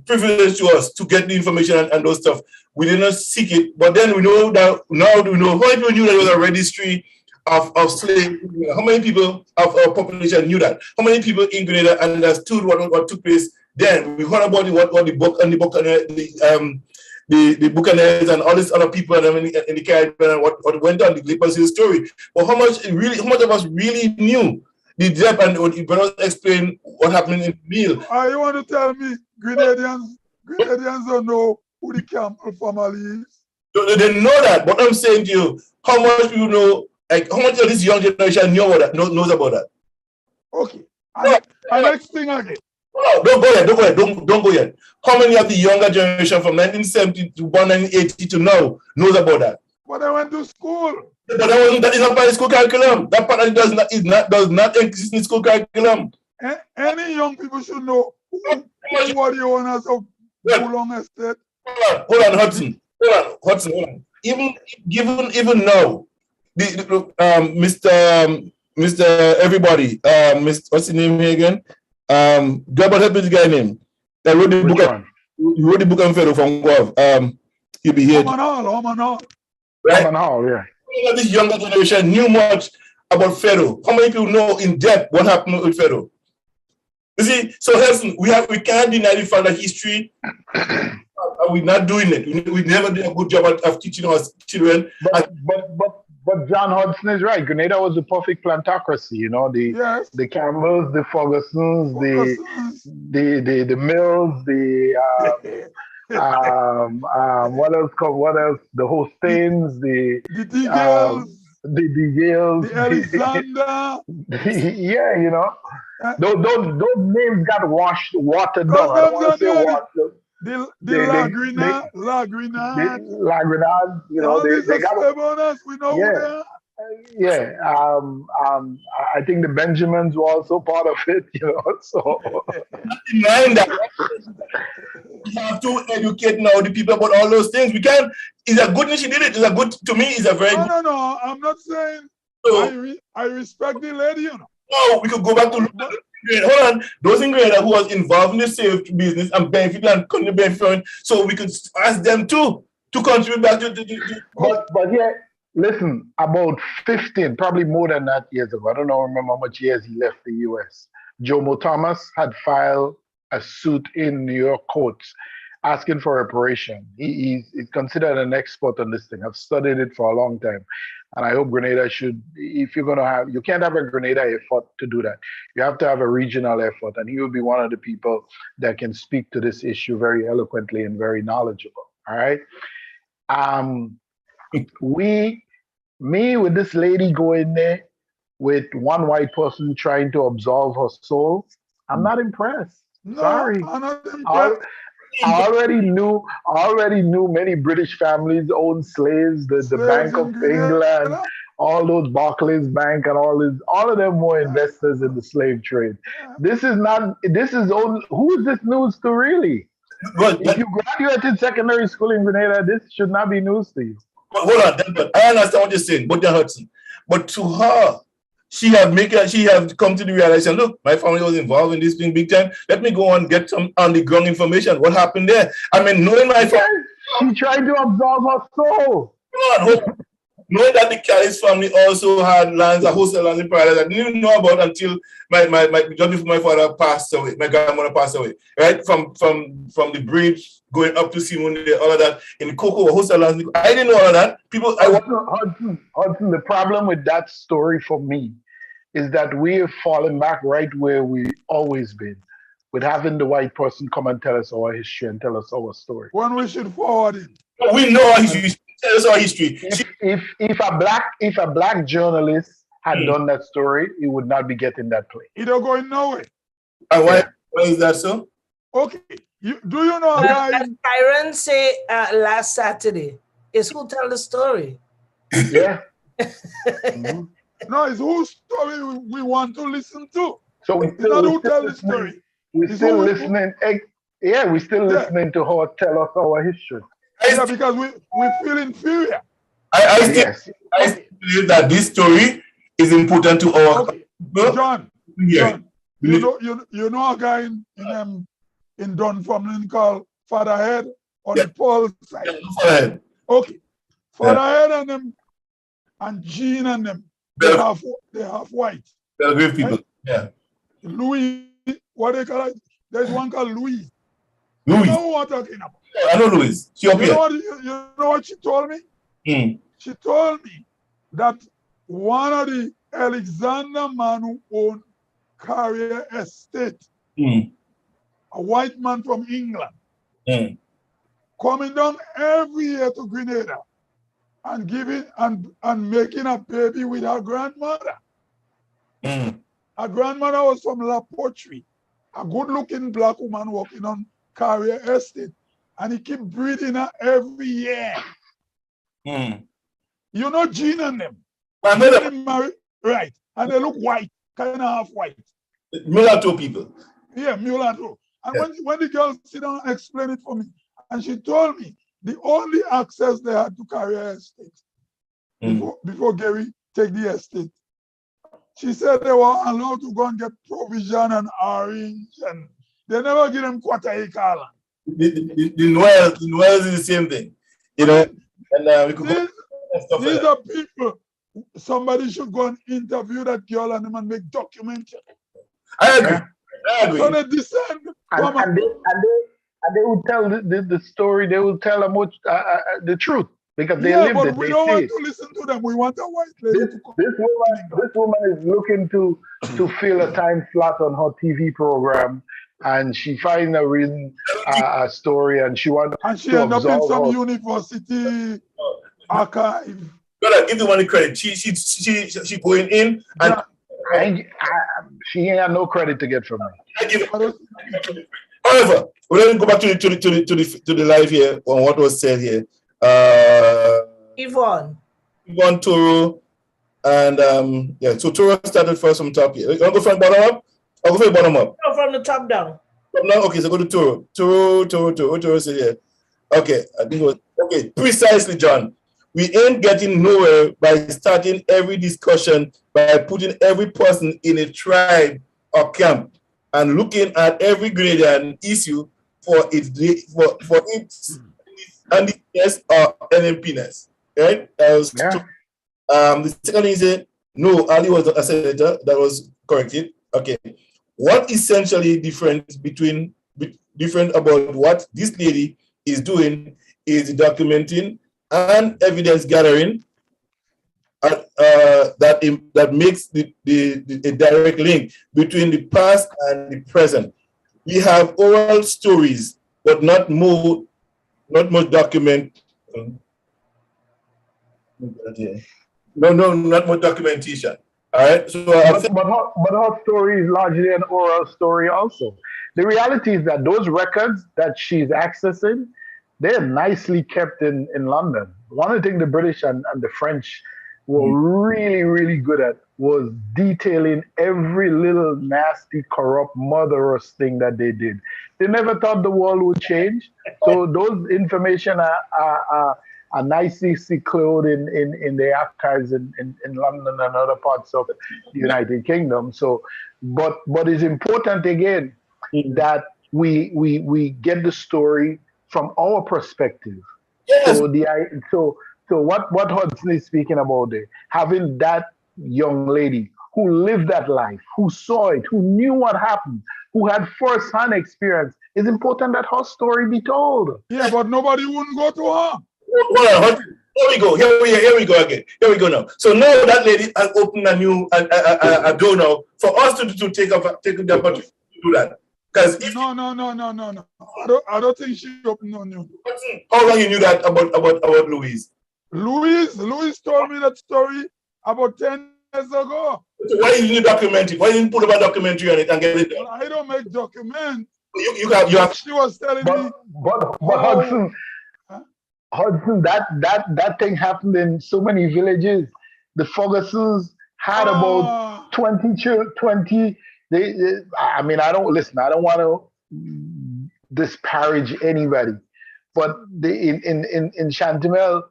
privilege to us to get the information and those stuff. We did not seek it, but then we know that now we know how many people knew that there was a registry of slaves. How many people of our population knew that? How many people in Grenada understood what took place Then we heard about what the book and the Buccaneers and all these other people in the Caribbean and what went on, the Clippers story. But how much of us really knew the depth and what you better explain what happened in the meal? You want to tell me Grenadians don't know who the Campbell family is? They know that, but I'm saying to you, how much you know, like how much of this young generation knows about that? Okay. And next thing again. No, don't go yet. Don't go yet. How many of the younger generation from 1970 to 1980 to now knows about that? But I went to school. But that is not part of the school curriculum. That part does not exist in the school curriculum. Any young people should know who are the owners of Long Estate. Hold on, Hudson. Hold on. Even now, Mr. Everybody, what's his name here again? Grab help this guy name. That wrote the book. He wrote the book on Pharaoh from Guav. He'll be here. Oman Hall. Right? Oman Hall, yeah. This younger generation knew much about Pharaoh. How many people know in depth what happened with Pharaoh? You see, so Helson, we can't deny the fact that history, we're not doing it. We never did a good job of teaching our children. But John Hudson is right. Grenada was the perfect plantocracy, you know, the Campbells, the Fergusons, the Mills, what else? The Hostains, the DeGales, the Alexander. Yeah, you know, those names got watered down. I don't want to say watered. The Lagrinard, you know, they got bonus. We know who they are. Yeah, I think the Benjamins were also part of it, you know. So mind that we have to educate now the people about all those things. We can't. It's a good thing she did it. It's a good to me. It's a very good. No. I'm not saying. So, I respect the lady, you know. No, we could go back to. Hold on, those in Grenada who was involved in the safe business and benefit and couldn't benefit, so we could ask them too to contribute back to. But yeah, listen, about 15, probably more than that years ago. I don't remember how much years he left the U.S. Jomo Thomas had filed a suit in New York courts asking for reparation. He's considered an expert on this thing. I've studied it for a long time. And I hope Grenada should, if you're going to have, you can't have a Grenada effort to do that. You have to have a regional effort. And he will be one of the people that can speak to this issue very eloquently and very knowledgeable. All right. Me with this lady going there with one white person trying to absolve her soul, I'm not impressed. No, Sorry. I'm not impressed. I already knew many British families owned slaves, the Bank of England, all those Barclays Bank and all of them were investors in the slave trade. Who is this news to really? If you graduated secondary school in Grenada, this should not be news to you. Hold on, I understand what you're saying, but Hudson. But to her, she have come to the realization, look, my family was involved in this thing big time. Let me go and get some on the ground information. What happened there? I mean, knowing my family. She tried to absolve her soul. Knowing that the Callis family also had lands, a host of lands in Paradise, I didn't even know about until just before my father passed away, my grandmother passed away, right? From the bridge going up to Simon, all of that in Cocoa, a host of lands. I didn't know all of that. Hudson, the problem with that story for me is that we have fallen back right where we always been, with having the white person come and tell us our history and tell us our story. When we should forward it. We know our history. Tell us our history. If a black journalist had done that story, he would not be getting that play. It don't going nowhere. And why is that so? Okay. Do you know as Kyron say last Saturday, is who tell the story? Yeah. No, it's whose story we want to listen to. So we still not who tell the story. We're still listening. Yeah, we're still listening to her tell us our history. Yeah, because we feel inferior. I still believe that this story is important to our. Okay. John, you know a guy in Dunfermline called Fatherhead on the Paul side. Yeah, okay, Fatherhead and them and Jean and them they half white. They're great people. Right? Yeah. Louis, what they call it? There's one called Louise. Louis. You know who I'm talking about? I know Louis. She up You here. know what she told me? She told me that one of the Alexander man who owned Carrier Estate, a white man from England, coming down every year to Grenada and giving and making a baby with her grandmother. Her grandmother was from La Poterie, a good-looking black woman working on Carrier Estate, and he keep breeding her every year. You know Jean and them. Married, right? And they look white, kind of half white. Mulatto people. Yeah, mulatto. And when the girl sit down and explain it for me, and she told me the only access they had to Carrier Estate before Gary take the estate, she said they were allowed to go and get provision and orange, and they never give them quarter acre land. The Noels is the same thing, you know. And we could these are people. Somebody should go and interview that girl and them and make documentary. I agree. So they descend. And they would tell the story. They will tell them what the truth because they lived it. But we don't want to listen to them. We want a white lady to come. This woman is looking to fill a time slot on her TV program, and she finds a reason, a story, and she wants. And she end up in some university archive. Gotta give the one the credit. She going in and she ain't got no credit to get from me. However, we're going to go back to the live here on what was said here. Yvonne Toro, and so Toro started first from top here. You want to go from bottom up? I'll go from bottom up. No, from the top down. No, okay, so go to Toro. Toro said here. Okay, I think it was okay. Precisely, John. We ain't getting nowhere by starting every discussion by putting every person in a tribe or camp and looking at every Grenadian issue for its NDPness or NMPness. Right? The second thing is no, Ali was a senator. That was corrected. Okay. What essentially different about what this lady is doing is documenting and evidence gathering that makes a direct link between the past and the present. We have oral stories, but not more document. Not more documentation. All right. So, but her story is largely an oral story. Also, the reality is that those records that she's accessing, they're nicely kept in London. One of the things the British and the French were really, really good at was detailing every little nasty, corrupt, murderous thing that they did. They never thought the world would change. So those information are nicely secluded in the archives in London and other parts of the United Kingdom. So, but it's important again that we get the story from our perspective. Yes. So what Hudson is speaking about there, having that young lady who lived that life, who saw it, who knew what happened, who had first-hand experience, it's important that her story be told. Yeah, but nobody wouldn't go to her. Hold on. Here we go. Here we go again. Here we go now. So now that lady has opened a new a door now for us to take the opportunity to do that. Because no. I don't think she opened no new. How long you knew that about Louise? Louise told me that story about 10 years ago. So why didn't you document it? Why didn't you put a documentary on it and get it done? Well, I don't make documents. You have. She was telling me. But Hudson, that thing happened in so many villages. The Fergusons had about 20. I mean, I don't want to disparage anybody, but in Chantemelle,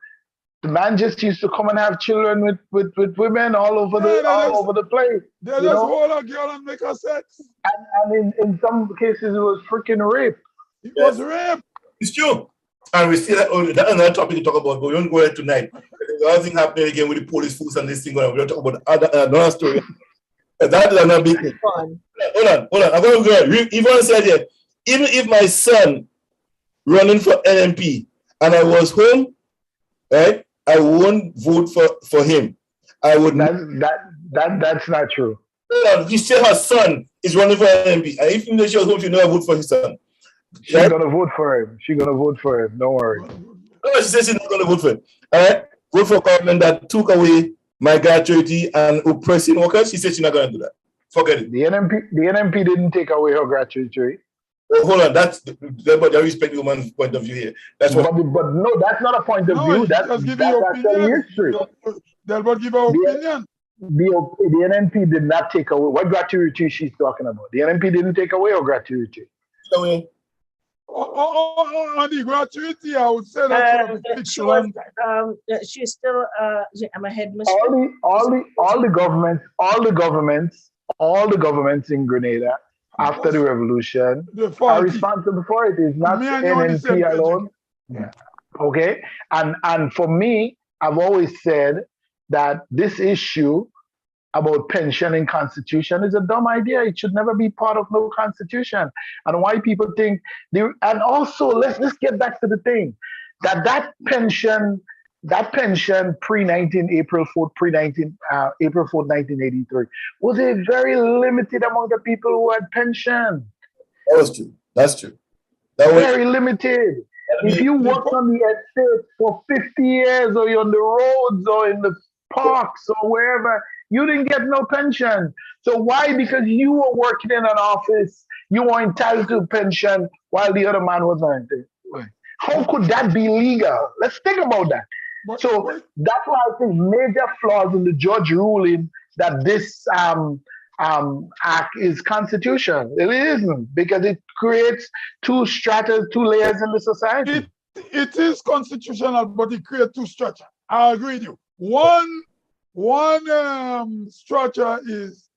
the man just used to come and have children with women all over the place. They just hold a girl and make her sex. And in some cases, it was freaking rape. It was rape. It's true. And we see that that's another topic to talk about, but we don't go there tonight. There's other thing happening again with the police force and this thing going on. We'll talk about another story. That is not big thing. Fun. Hold on. I'm going to go. Yvonne said here, even if my son running for NMP and I was home, right, I won't vote for him. I would not. That's not true. You say her son is running for NMP, and if she was home, she never vote for his son. She's right? Gonna vote for him. She's gonna vote for him. Don't worry. No, she says she's not gonna vote for him. All right, vote for a government that took away my gratuity and oppressing workers. She said she's not gonna do that. Forget it. The NMP didn't take away her gratuity. Hold on, but I respect the woman's point of view here. That's what. But no, that's not a point of view. That's actually history. They'll but give our opinion. The NMP did not take away what gratuity she's talking about. The NMP didn't take away her gratuity. On the gratuity, I would say that she's still I'm a headmistress. All the governments in Grenada after the revolution are responsible for it. It's not NNP alone. Yeah. Okay. And for me, I've always said that this issue about pension and constitution is a dumb idea. It should never be part of no constitution. And why people think and also let's just get back to the thing that pension April 4th, 1983 was a very limited amount of people who had pension. That was true. That's true. Very limited. If you worked on the estate for 50 years or you're on the roads or in the parks or wherever, you didn't get no pension. So why? Because you were working in an office, you were entitled to a pension while the other man was not. How could that be legal? Let's think about that. So that's why I think major flaws in the judge ruling that this act is constitutional. It isn't, because it creates two layers in the society. It is constitutional, but it creates two structures. I agree with you. One structure is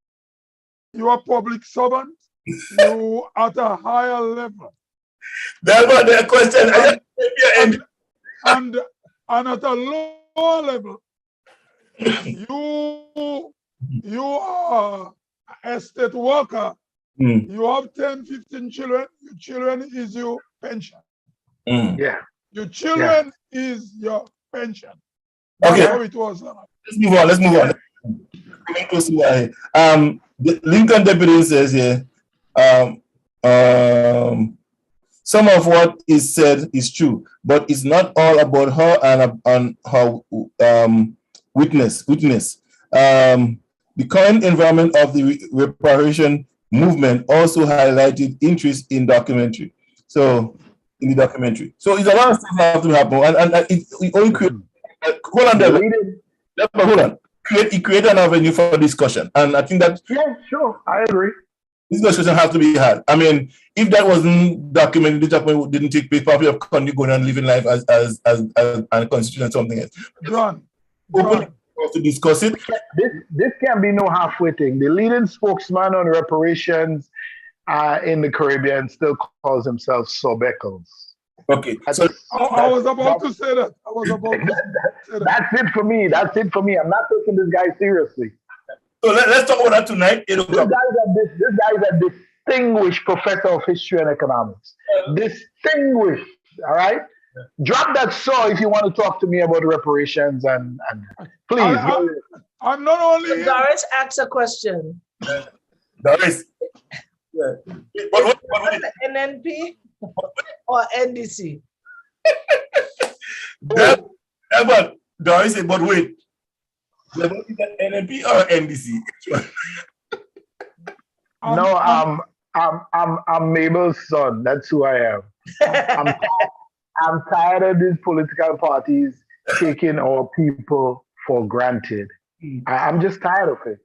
you are public servant, you at a higher level. That's what the question. And at a lower level, you are a estate worker. You have 10, 15 children. Your children is your pension. Yeah. Your children is your pension. Okay. That's how it was. Let's move on. The Lincoln deputy says here, some of what is said is true, but it's not all about her and her witness. The current environment of the reparation movement also highlighted interest in documentary. So it's a lot of things that have to happen, and it only creates. Hold on there. Hold on. It created an avenue for discussion, and I think that. Yeah, sure, I agree. This discussion has to be had. I mean, if that wasn't documented, the document didn't take place, probably of country going on living life as a constitution or something else. John. To discuss it. This can't be no halfway thing. The leading spokesman on reparations in the Caribbean still calls himself Sobeckles. Okay. So I was about to say that. That's it for me. I'm not taking this guy seriously. So let's talk about that tonight. This guy is a distinguished professor of history and economics. Distinguished, all right? Drop that saw if you want to talk to me about reparations and please. I'm not only. Doris asks a question. Doris. Yeah. What NNP or NDC? But Doris said, but wait. NNP or NDC? No, I'm Mabel's son. That's who I am. I'm tired of these political parties taking our people for granted. I'm just tired of it.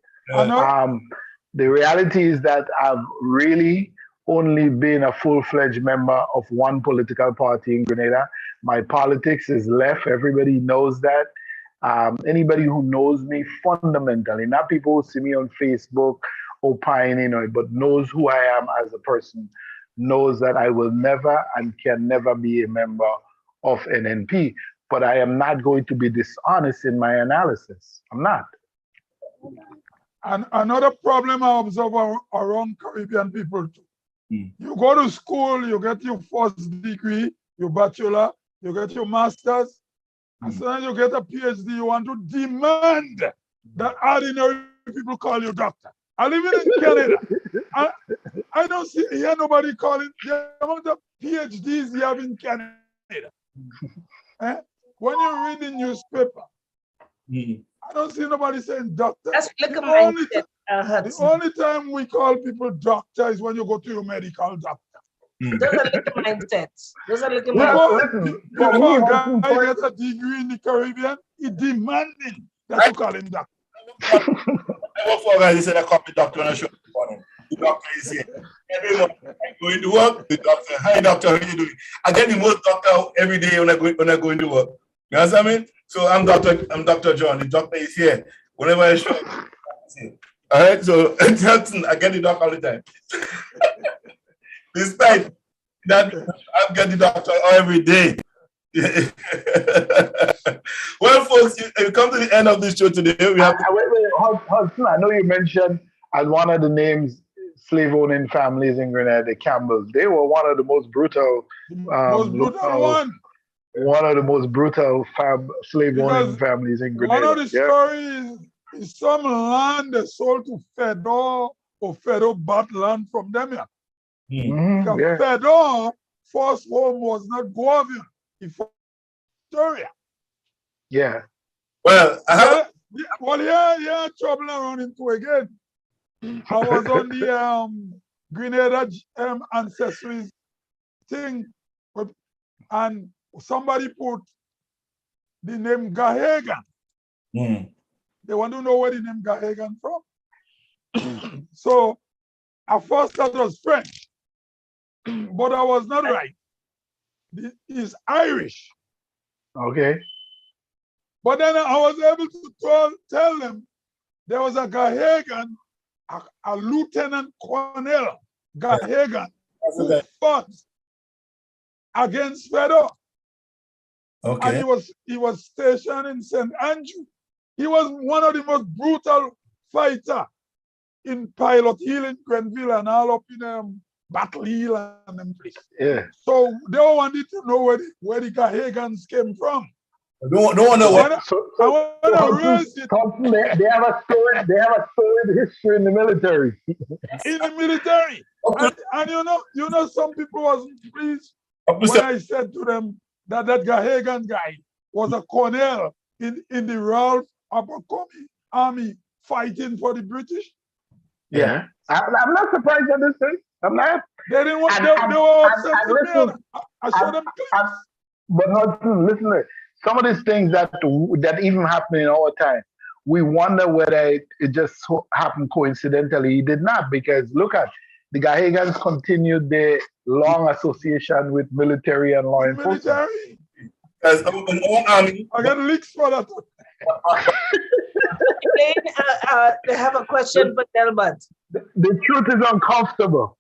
The reality is that I've really only been a full-fledged member of one political party in Grenada. My politics is left. Everybody knows that. Anybody who knows me fundamentally, not people who see me on Facebook opining, but knows who I am as a person, knows that I will never and can never be a member of NNP. But I am not going to be dishonest in my analysis. I'm not. And another problem I observe around Caribbean people too. You go to school, you get your first degree, your bachelor, you get your master's. As soon as you get a PhD, you want to demand that ordinary people call you doctor. I live in Canada. I don't hear nobody calling the amount of PhDs you have in Canada. When you read the newspaper, I don't see nobody saying doctor. The only time we call people doctor is when you go to your medical doctor. Those are little mindsets. Those are little mindsets. Before a guy gets a degree in the Caribbean, he's demanding that you call him doctor. I work for a guy, he said I call me doctor on a show morning. The doctor is here. Every morning I go into work, the doctor, hi doctor, how are you doing? I get the most doctor every day when I go into work. You know what I mean? So I'm Dr. John, the doctor is here. Whenever I show up, all right, so I get the doctor all the time. Despite that, I get the doctor every day. Well, folks, we come to the end of this show today. We have Hudson, I know you mentioned as one of the names slave-owning families in Grenada, the Campbells. They were one of the most brutal, one of the most brutal slave-owning families in Grenada. One of the stories is some land they sold to Fedor or Fedor bought land from them. Fedor first home was not Guavia, it was Victoria. Yeah. Well, yeah, trouble around into again. I was on the Grenada ancestry thing, and somebody put the name Gahagan. They want to know where the name Gahagan from. So at first that was French, but I was not right. It's Irish. Okay. But then I was able to tell them there was a Gahagan, a Lieutenant Colonel Gahagan, who fought against Fedor. Okay. And he was stationed in St. Andrew. He was one of the most brutal fighters in Pilot Hill in Grenville and all up in Battle Hill and them places. Yeah. So they wanted to know where the Gahagans came from. No one knows what. They have a storied history in the military. In the military. And you know, some people wasn't pleased when I said to them that Gahagan guy was a colonel in the Royal Abercrombie Army fighting for the British. Yeah. I'm not surprised at this thing. I'm not. They didn't want. They were upset with me. I showed them clips. But listen. Some of these things that even happen in our time, we wonder whether it just happened coincidentally. It did not, because look at the Gahagans continued their long association with military and law enforcement. As an own army. I got leaks for that. They have a question for Delbert. The truth is uncomfortable.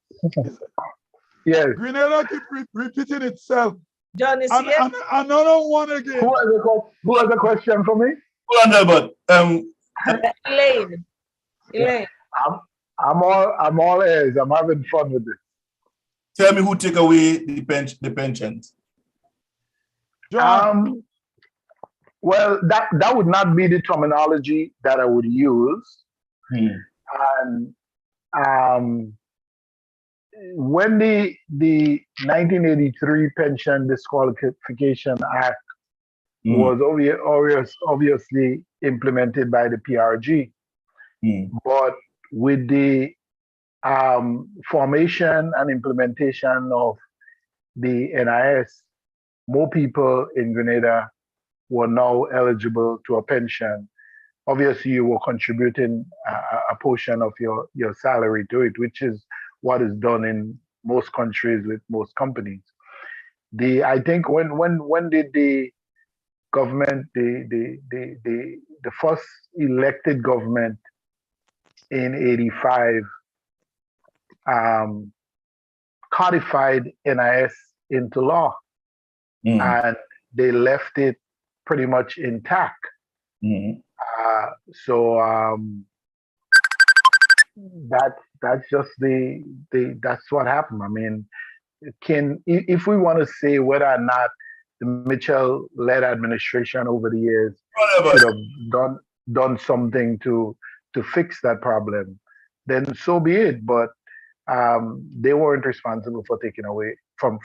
Yes. Grenada keep repeating itself. John is here. Another one again. Who has a question for me? Hold on, Delbert. Elaine. I'm all ears. I'm having fun with this. Tell me who take away the pensions. John. Well, that would not be the terminology that I would use. And when the 1983 Pension Disqualification Act was obviously implemented by the PRG, but with the formation and implementation of the NIS, more people in Grenada were now eligible to a pension. Obviously, you were contributing a portion of your salary to it, which is what is done in most countries with most companies. I think when did the government, the first elected government in '85 codified NIS into law, and they left it pretty much intact. So that's just that's what happened. I mean, if we want to say whether or not the Mitchell-led administration over the years should have done something to fix that problem, then so be it. But they weren't responsible for taking away for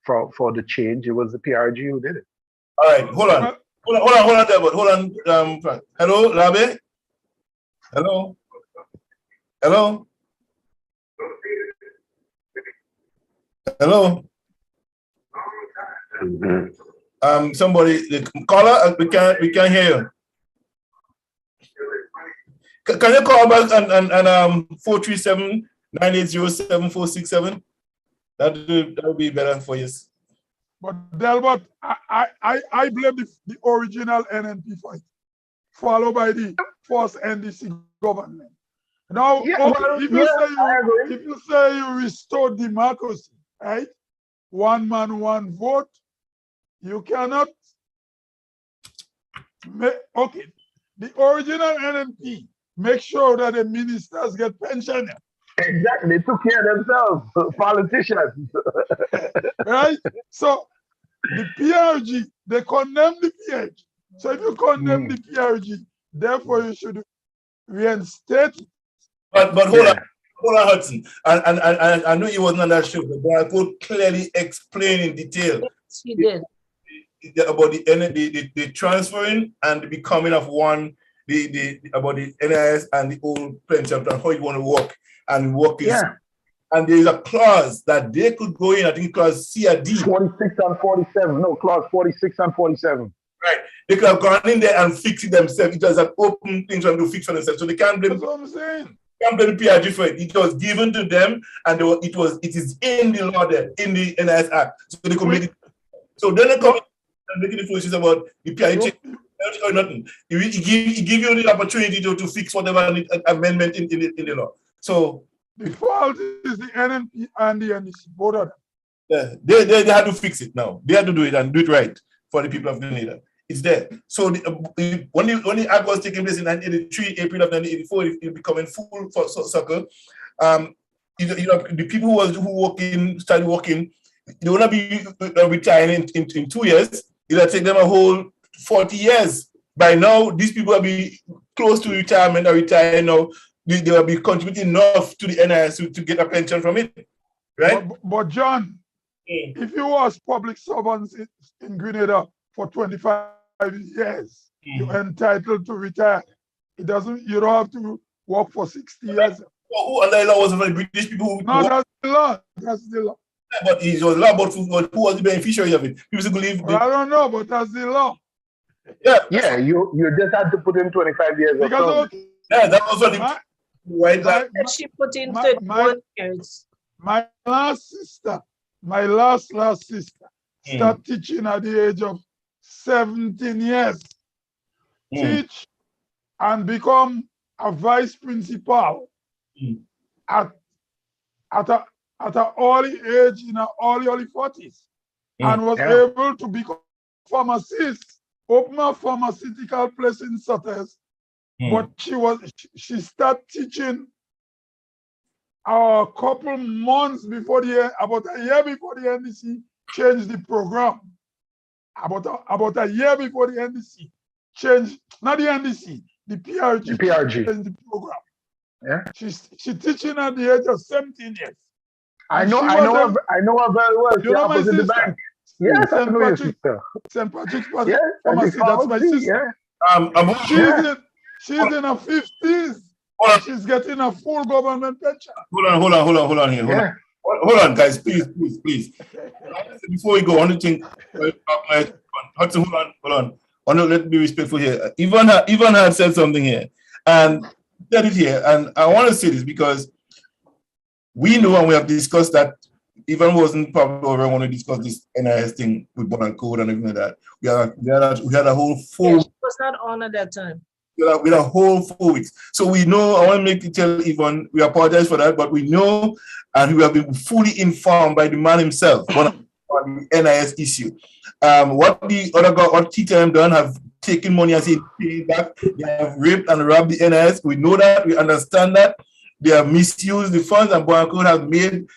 the change. It was the PRG who did it. All right, hold on, Delbert. Hold on, Frank. Hello, Labe. Hello. Hello. Hello. Somebody, the caller, we can't hear you. Can you call back and 437-980-7467? That would be better for you. But Delbert, I blame the original NNP fight, followed by the first NDC government. Now, if you say you restore democracy, right? One man, one vote, you cannot make, okay, the original NNP make sure that the ministers get pension. Exactly, they took care of themselves, politicians. Right? So the PRG, they condemn the PRG. So if you condemn the PRG, therefore you should reinstate it. But hold on, Hudson. And I know you wasn't on that show, but I could clearly explain in detail. Yes, he did. About the transferring and the becoming of one, about the NIS and the old pension plan, how you want to work and work is. And there is a clause that they could go in, I think clause C or D. 46 and 47. No, clause 46 and 47. Right. They could have gone in there and fixed it themselves. It was an open thing for them to fix for themselves. So they can't blame. That's what I'm saying. Can't blame the PRG for it. It was given to them, and it is in the law there, in the NIS Act. So they could make it. So then they come and making the foolishness about the PRG or nothing. He give you the opportunity to fix whatever amendment in the law. So the fault is the NNP and the NDC, both of them. Yeah, they had to fix it now. They had to do it and do it right for the people of Grenada. It's there. So when the act was taking place in 1983, April of 1984, it becoming full for soccer. The people who started working, they will not be retiring in 2 years. It'll take them a whole 40 years. By now, these people will be close to retirement or retiring now. They will be contributing enough to the NIS to get a pension from it, right? But John, if you was public servants in Grenada for 25 years, you're entitled to retire. You don't have to work for 60 years. Who under the law was the British people? No, that's the law. That's the law. Yeah, but it was law, but who was the beneficiary of it? People believe. I don't know, but that's the law. Yeah, you just had to put in 25 years. Because that was what she put in 31 years. My last sister, my last sister, started teaching at the age of 17 years. Teach and become a vice principal at an early age, in her early 40s, and was able to become pharmacist, open a pharmaceutical place in Sutter's. But she started teaching a couple months before about a year before the NDC changed the program. About a year before the NDC changed, not the NDC, the PRG changed the program. Yeah, she's teaching at the age of 17 years. I know her very well. You know my sister? Bank. Yes, I know your sister. St. Patrick's Pharmacy, that's my sister. She's in her 50s. She's getting a full government pension. Hold on here. Hold on, guys, please. Before we go, I want to think. Hudson, hold on. I want to let me be respectful here. Ivan had said something here, and said it here, and I want to say this because we know and we have discussed that Ivan wasn't probably over want to discuss this NIS thing with Bonald Code and everything like that. We had a whole full. Yeah, she was not on at that time. We had a whole 4 weeks. So we know, I want to make you tell Yvonne, we apologize for that, but we know and we have been fully informed by the man himself on the NIS issue. What the other guy, what TTM done have taken money and said pay back. They have raped and robbed the NIS. We know that, we understand that. they have misused the funds, and Boyacode has made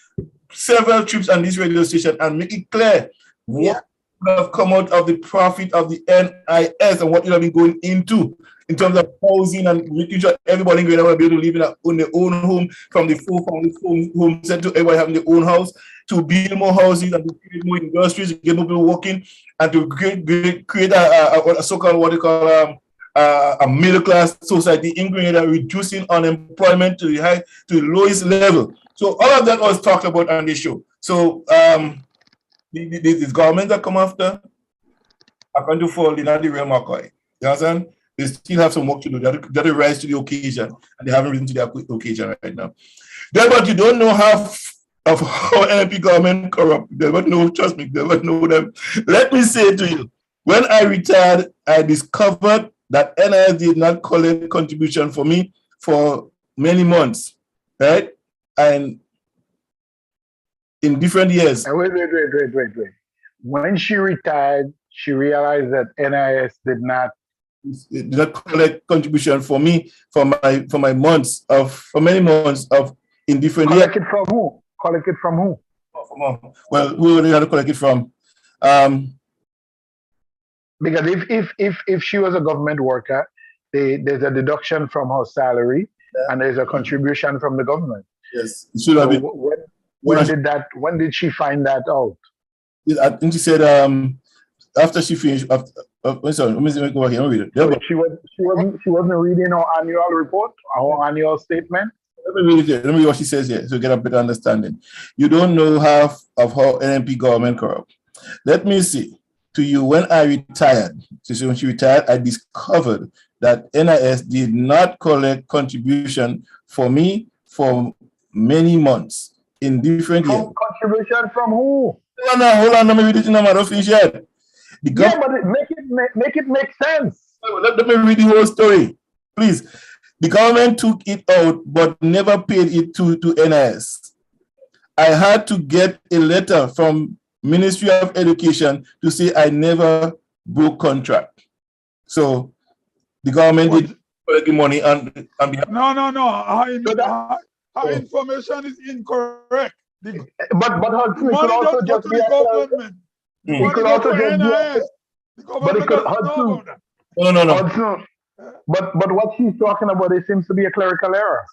several trips on this radio station and make it clear what would have come out of the profit of the NIS and what it have been going into in terms of housing and making sure everybody going to be able to live in their own home, from the full family home set to everybody having their own house, to build more houses and to create more industries, to get more people working, and to create a so-called what they call a middle-class society in Grenada, reducing unemployment to the lowest level. So all of that was talked about on this show. So these governments that come after are going to fall in the real McCoy. You understand? They still have some work to do. They have to rise to the occasion, and they haven't risen to the occasion right now. But you don't know half of how NP government corrupt. They don't know, trust me, they don't know them. Let me say to you, when I retired, I discovered that NIS did not collect contribution for me for many months, right? And in different years. Wait. When she retired, she realized that NIS did not collect contribution for me for many months of in different years. Collect it from who? Collect it from who? Well, who would they have to collect it from? Because if she was a government worker, there's a deduction from her salary, and there's a contribution from the government. Yes, it should have been. When did she find that out? I think she said after she finished. Sorry, let me go back here. Read it. So she wasn't reading her annual report, her annual statement. Let me read it. Let me read what she says here, so you get a better understanding. You don't know half of how NMP government corrupt. Let me see. To you, when I retired, so when she retired, I discovered that NIS did not collect contribution for me for many months in different years. Contribution from who? Hold on. Let me read it in a finish yet. Yeah, but make it make sense. Let me read the whole story, please. The government took it out, but never paid it to NIS. I had to get a letter from Ministry of Education to say I never broke contract. So the government did collect the money on behalf. No. Our information is incorrect. But the money doesn't go to the government. The money goes to NIS. The government doesn't know about that. No. But what she's talking about, it seems to be a clerical error.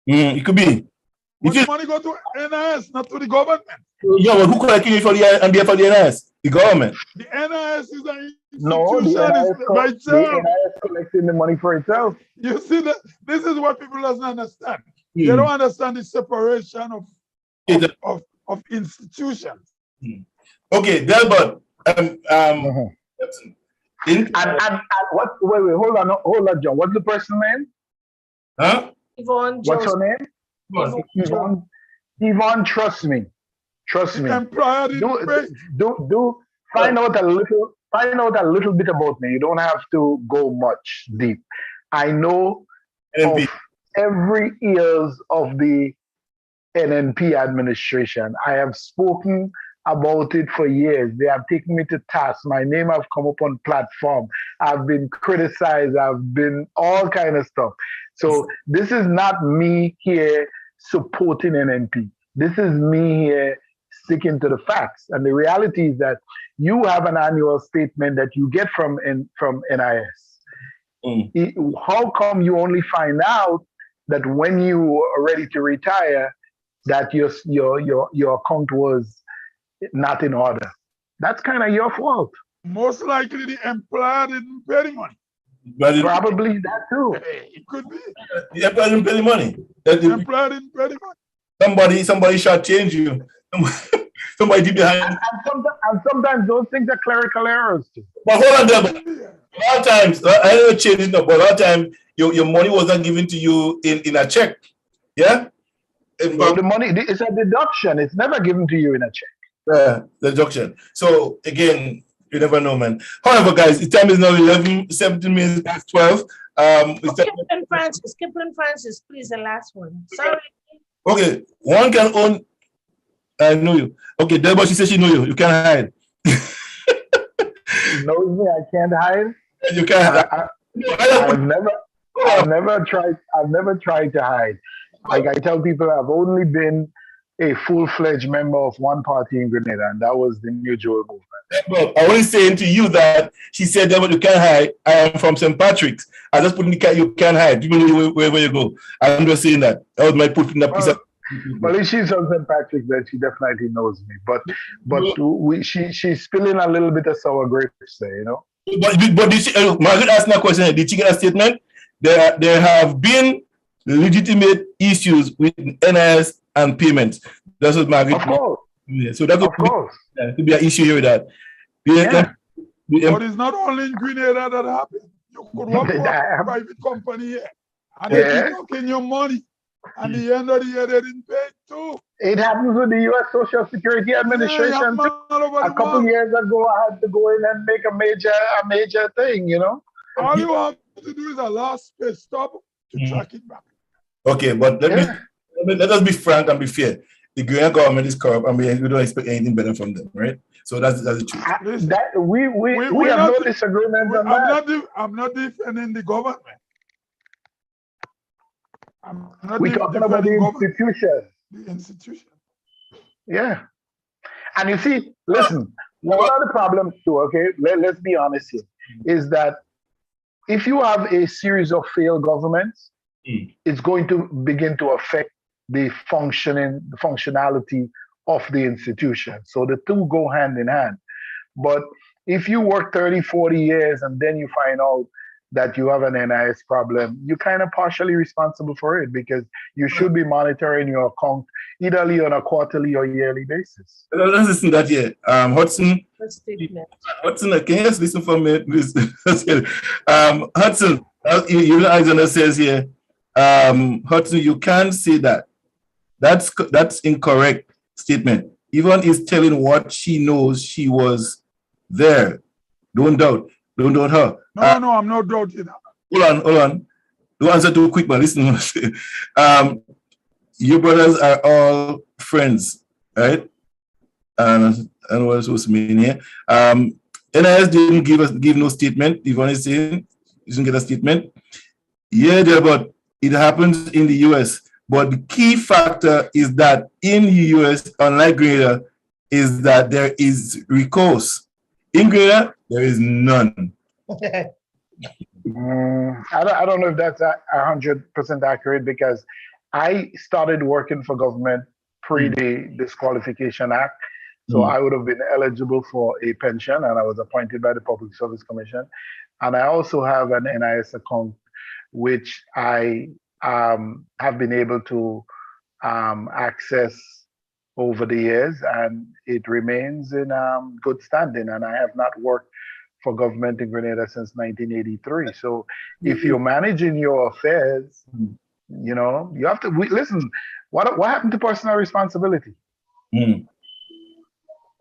It could be. But the money go to NIS, not to the government. Yeah, but who collecting it on behalf of the NIS? The government. The NIS is an institution. No, the NIS collecting the money for itself. You see, that this is what people doesn't understand. They don't understand the separation of institutions. Okay, Delbert. And what? Wait, hold on, John. What's the person's name? Huh? Yvonne. What's her name? Yvonne, trust me. Do find out a little bit about me. You don't have to go much deep. I know of every ears of the NNP administration. I have spoken about it for years. They have taken me to task. My name have come up on platform. I've been criticized. I've been all kind of stuff. So this is not me here supporting NNP. This is me here sticking to the facts. And the reality is that you have an annual statement that you get from NIS. How come you only find out that when you are ready to retire, that your account was not in order? That's kind of your fault. Most likely the employer didn't pay the money. Probably that too. It could be. The employer didn't pay the money. The employer didn't pay the money. Somebody shall change you. Somebody did behind. And sometimes those things are clerical errors too. But hold on there. A lot of times, I don't change it, but a lot of times your money was not given to you in a check. Yeah? Well, the money, it's a deduction. It's never given to you in a check. The deduction. So again, you never know, man. However, guys, the time is now 17 minutes past 12. Kipling Francis, please, the last one. Sorry. Okay, one can own. I know you. Okay, Deborah, she said she know you. You can't hide. You know me, I can't hide. You can't hide. I've never tried to hide. Like I tell people, I've only been a full-fledged member of one party in Grenada, and that was the New Joel movement. But I was saying to you that she said that you can't hide. I am from St. Patrick's. I just put in the cat, you can't hide. People know wherever you go. I'm just saying that. That was my put in that piece of. Well, if she's from St. Patrick's, then she definitely knows me. But she's spilling a little bit of sour grapes there, you know. But did she, Margaret asked me a question. Did she get a statement? There have been legitimate issues with NIS and payments. That's what Margaret. Of course. Yeah, so that could be an issue here with that. But it's not only in Grenada that happens. You could work for a private company here, and they keep taking your money. And the end of the year, they didn't pay too. It happens with the U.S. Social Security Administration. A couple years ago, I had to go in and make a major thing, you know. All you have to do is a last pay stop to track it back. Okay, but let us be frank and be fair. The Grenadian government is corrupt, and we don't expect anything better from them, right? So that's the truth. We have no disagreement on that. I'm not defending the government. We're talking about the institution. The institution. Yeah. And you see, listen, one of the problems too, okay, let's be honest here, is that if you have a series of failed governments, it's going to begin to affect the functionality of the institution. So the two go hand in hand. But if you work 30, 40 years and then you find out that you have an NIS problem, you're kind of partially responsible for it, because you should be monitoring your account either on a quarterly or yearly basis. Let's listen to that here. Hudson, can you just listen for me, please? Hudson, Alexander says here, Hudson, you can't say that. That's incorrect statement. Yvonne is telling what she knows. She was there. Don't doubt her. No, I'm not doubting her. Hold on. Don't answer too quick, but listen. Your brothers are all friends, right? And what else was mean here? NIS didn't give no statement. Yvonne is saying you didn't get a statement. Yeah, but it happens in the US. But the key factor is that in the US, unlike Grenada, is that there is recourse. In Grenada, there is none. I don't know if that's 100% accurate, because I started working for government pre the Disqualification Act. So I would have been eligible for a pension, and I was appointed by the Public Service Commission. And I also have an NIS account, which I have been able to access over the years, and it remains in good standing. And I have not worked for government in Grenada since 1983. So if you're managing your affairs, you know, you have to listen. What happened to personal responsibility?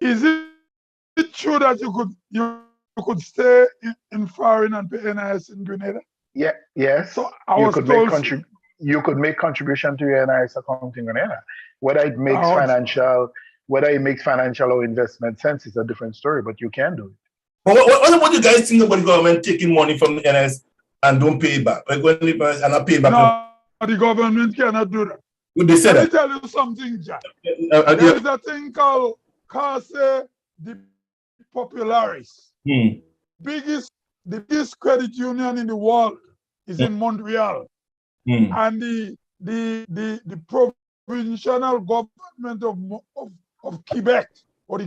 Is it true that you could stay in foreign and pay NIS in Grenada? Yeah. Yes. So you could make contribution to your NIS account in Grenada. Whether it makes financial or investment sense is a different story, but you can do it. What do you guys think about the government taking money from the NIS and don't pay it back? Like when they and not pay back? No, the government cannot do that. Would they say Let me tell you something, Jack. There is a thing called Case de Popularis. The biggest credit union in the world is in Montreal. And the provincial government of Quebec, or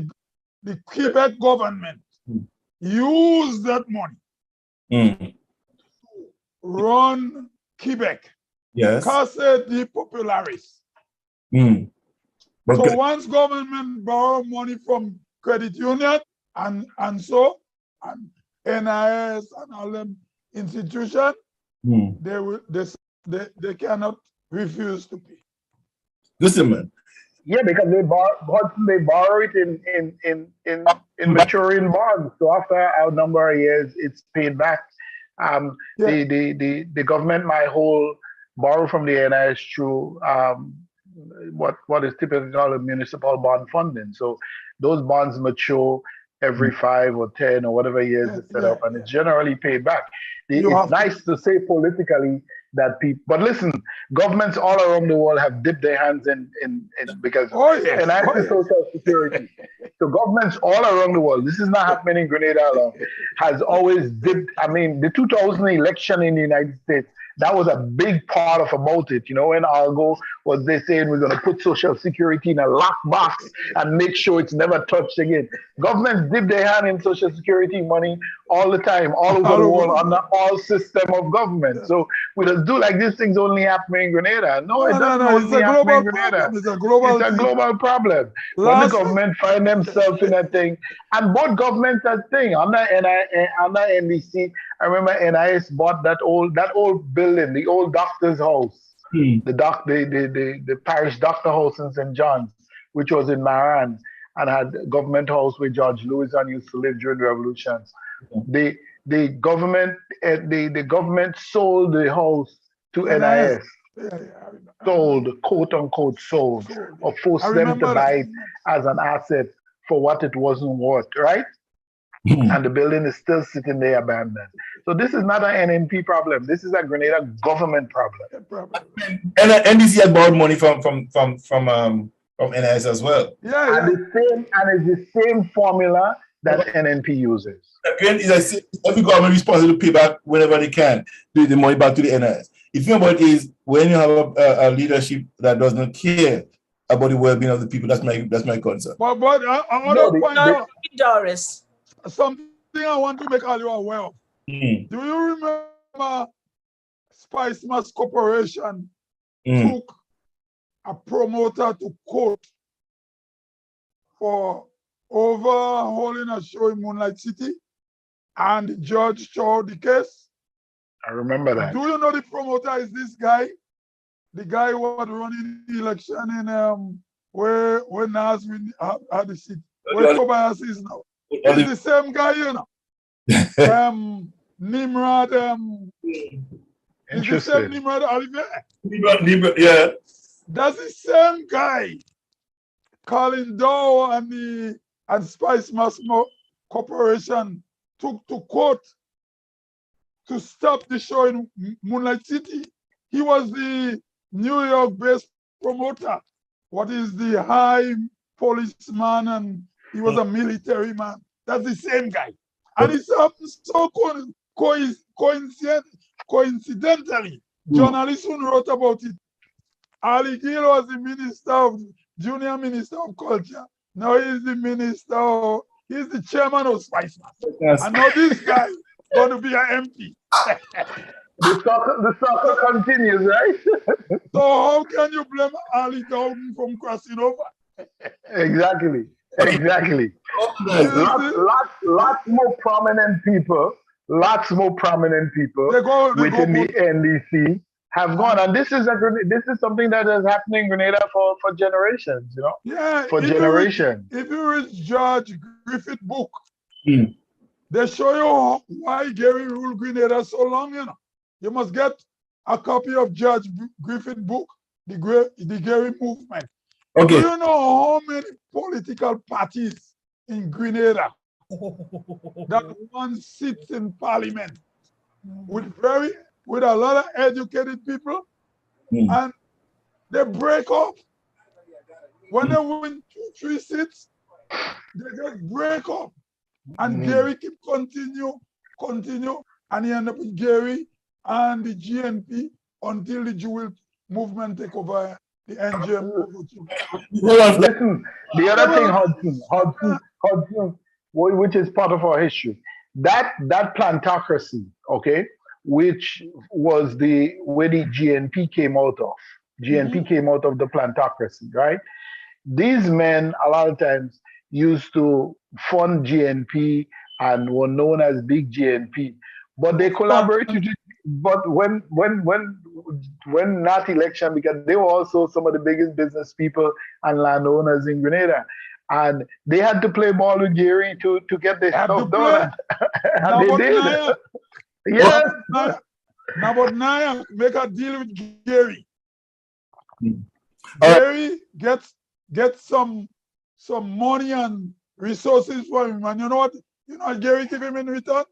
the Quebec government, use that money to run Quebec. Yes. Case de Popularis. So once government borrow money from credit union and NIS and all them institutions, they cannot refuse to pay. Listen, man. Yeah, because they borrow it in maturing bonds. So after a number of years, it's paid back. The government might borrow from the NIS through what is typically called a municipal bond funding. So those bonds mature every 5 or 10 or whatever years it's set up, and it's generally paid back. It's nice to say politically that people. But listen, governments all around the world have dipped their hands in because and I say social security. So governments all around the world, this is not happening in Grenada alone, has always dipped. I mean, the 2000 election in the United States, that was a big part of about it. You know, when Argo was they saying we're going to put social security in a lockbox and make sure it's never touched again. Governments dip their hand in social security money all the time, all over the world, under all system of government. So we just do like these things only happen in Grenada. No, it doesn't only happen in Grenada. It's a global problem. When the government find themselves in a thing, and both governments are thing. Under NDC, I remember NIS bought that old building, the old doctor's house, the parish doctor house in St. John's, which was in Maran, and had government house where George Lewison used to live during the revolutions. The government sold the house to NIS. Sold, quote unquote, sold, or forced them to buy it as an asset for what it wasn't worth, right? And the building is still sitting there abandoned. So this is not an NNP problem. This is a Grenada government problem. And NDC had borrowed money from NIS as well. And it's the same formula that NNP uses. Again, every government is responsible to pay back whenever they can the money back to the NIS. The thing about it is when you have a leadership that does not care about the well-being of the people, that's my concern. But I want to point out, Doris, something I want to make all you aware of. Do you remember Spice Mass Corporation took a promoter to court for overhauling a show in Moonlight City, and the judge chose the case? I remember that. Do you know the promoter is this guy? The guy who was running the election in where Nas had the seat. Where Tobias is now. It's the same guy, you know. Nimrod. Interesting. It's the same Nimrod Oliver. Nimrod, yeah. That's the same guy calling Dow and Spice Mass Corporation took to court to stop the show in Moonlight City. He was the New York-based promoter. What is the high policeman, and he was a military man. That's the same guy. And it's so coincidentally, journalists who wrote about it. Ali Gill was the junior minister of culture. Now he's the chairman of Spice Mass. Yes. And now this guy is going to be an MP. The soccer continues, right? So how can you blame Ali Dowden from crossing over? Exactly. Lots more prominent people within the NDC have gone, and this is something that is happening in Grenada for generations, you know. Yeah, for generations. If you read George Griffith book, they show you why Gary ruled Grenada so long. You know, you must get a copy of George Griffith book, the Gary movement. Okay. Do you know how many political parties in Grenada that one sits in parliament with a lot of educated people, and they break up when they win 2-3 seats? They just break up, and Gary keep continue, and he end up with Gary and the GNP until the Jewel movement take over the NGM. Listen, the other thing, Hudson, which is part of our history, that plantocracy, okay, which was where the GNP came out of. GNP came out of the plantocracy, right? These men a lot of times used to fund GNP and were known as big GNP, but they collaborated. But when that election, because they were also some of the biggest business people and landowners in Grenada, and they had to play ball with Gary to get their stuff done. And they did. Yes. Now, but now make a deal with Gary. Gary gets some money and resources for him, and you know what Gary give him in return?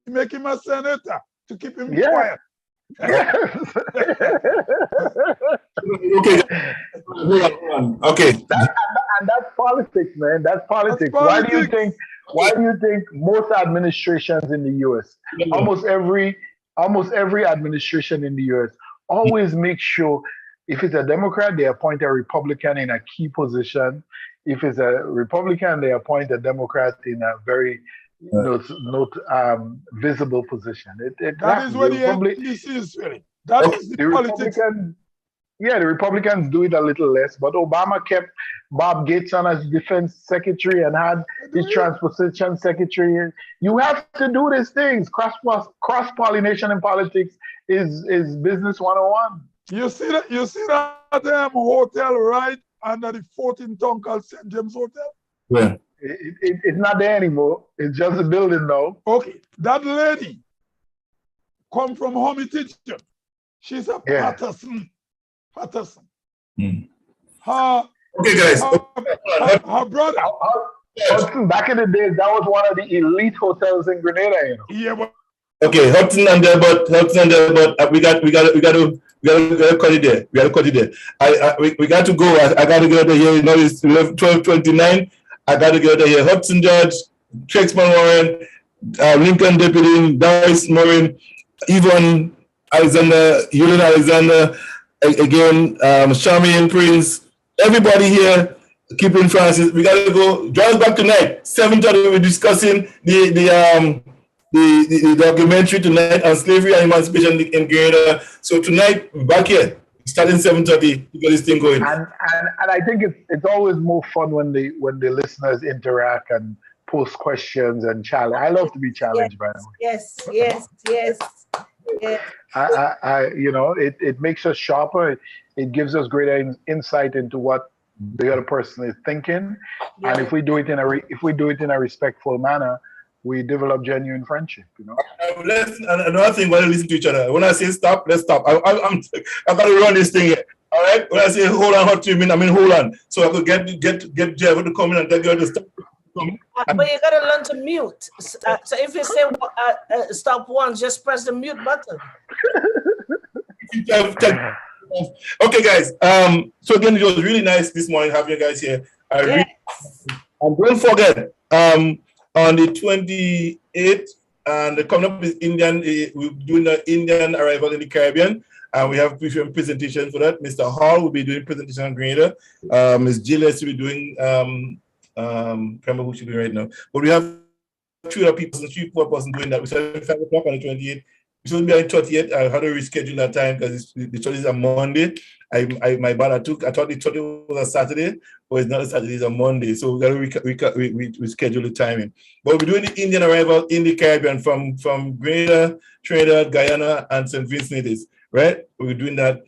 He make him a senator to keep him quiet. Okay. Hold on. Okay. And that's politics, man. That's politics. Why do you think? Why do you think most administrations in the U.S. almost every administration in the U.S. always make sure if it's a Democrat they appoint a Republican in a key position. If it's a Republican they appoint a Democrat in a very not visible position. That is where the NBC is feeling. That is the politics. The Republicans do it a little less, but Obama kept Bob Gates on as defense secretary and had his transportation secretary. You have to do these things. Cross-pollination in politics is business 101. You see that hotel right under the 14th town called St. James Hotel? Yeah. It's not there anymore. It's just a building now. Okay. That lady come from Hermitage. She's a Patterson. Mm. Okay, guys. Her brother. Back in the days, that was one of the elite hotels in Grenada, you know. Yeah, but okay, Hudson and Delbert. We got to cut it there. We got to cut it there. We got to go. I got to get out of here. You know, it's 12:29. I got to get out of here. Hudson Judge, Trexman Warren, Lincoln Deputy, Doris Morin, Yvonne Alexander, Julian Alexander, again, Charmaine Prince, everybody here, keeping Francis. We got to go. Join us back tonight, 7:30. We're discussing the documentary tonight on slavery and emancipation in Grenada. So tonight, back here, starting 7:30 to get this thing going. And I think it's always more fun when the listeners interact and post questions and challenge. I love to be challenged, by the way. Yes. It makes us sharper. It gives us greater insight into what the other person is thinking, and if we do it in a respectful manner, we develop genuine friendship. You know. Another thing, when we listen to each other, when I say stop, let's stop. I got to run this thing here. All right. When I say hold on, what do you mean? I mean hold on. So I could get Jeff to come in and tell you to stop. But you gotta learn to mute. So if you say stop once, just press the mute button. Okay, guys. So again, it was really nice this morning having you guys here. And don't forget, on the 28th, and coming up is Indian. We're doing the Indian arrival in the Caribbean. And we have a presentation for that. Mr. Hall will be doing presentation on Grenada. Ms. Gilles will be doing can't remember who should be right now. But we have 3 or 4 persons doing that. We started at 5 o'clock on the 28th. We should be on the 30th. I had to reschedule that time because the 30th is a Monday. My bad. I thought the 30th was a Saturday, but it's not a Saturday, it's a Monday. So we got to reschedule the timing. But we're doing the Indian arrival in the Caribbean from Grenada, Trinidad, Guyana, and St. Vincent it is, right? We're doing that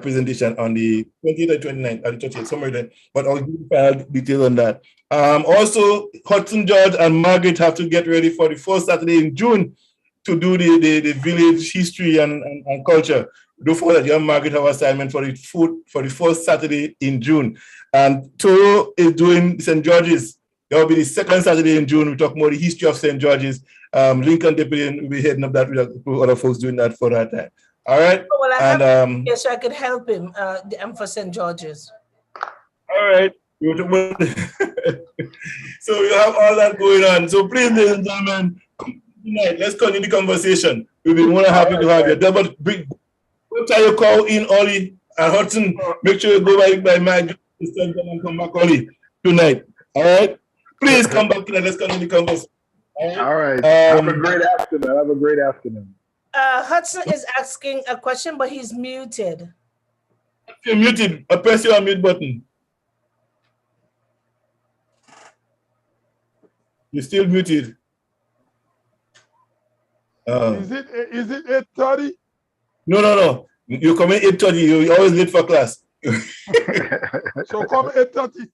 presentation on the 28th or 29th, or the 30th, somewhere there. But I'll give you final details on that. Also, Hudson George and Margaret have to get ready for the first Saturday in June to do the village history and culture. Don't forget that you and Margaret have assignment for the first Saturday in June. And Toro is doing St. George's. That will be the second Saturday in June. We talk more the history of St. George's. Lincoln Deputy will be heading up that with other folks doing that for that time. All right. Well, I have so I could help him. For St. George's. All right. So you have all that going on. So please, ladies and gentlemen, tonight, let's continue the conversation. We'll be more than happy to have you. Double big. We'll try your call in, Ollie and Hudson. Make sure you go by Mag and come back, Ollie, tonight. All right. Please come back tonight. Let's continue the conversation. All right. Have a great afternoon. Hudson is asking a question, but he's muted. If you're muted, press your mute button. You're still muted. Is it 8:30? No. You come in 8:30. You're always late for class. So come 8:30.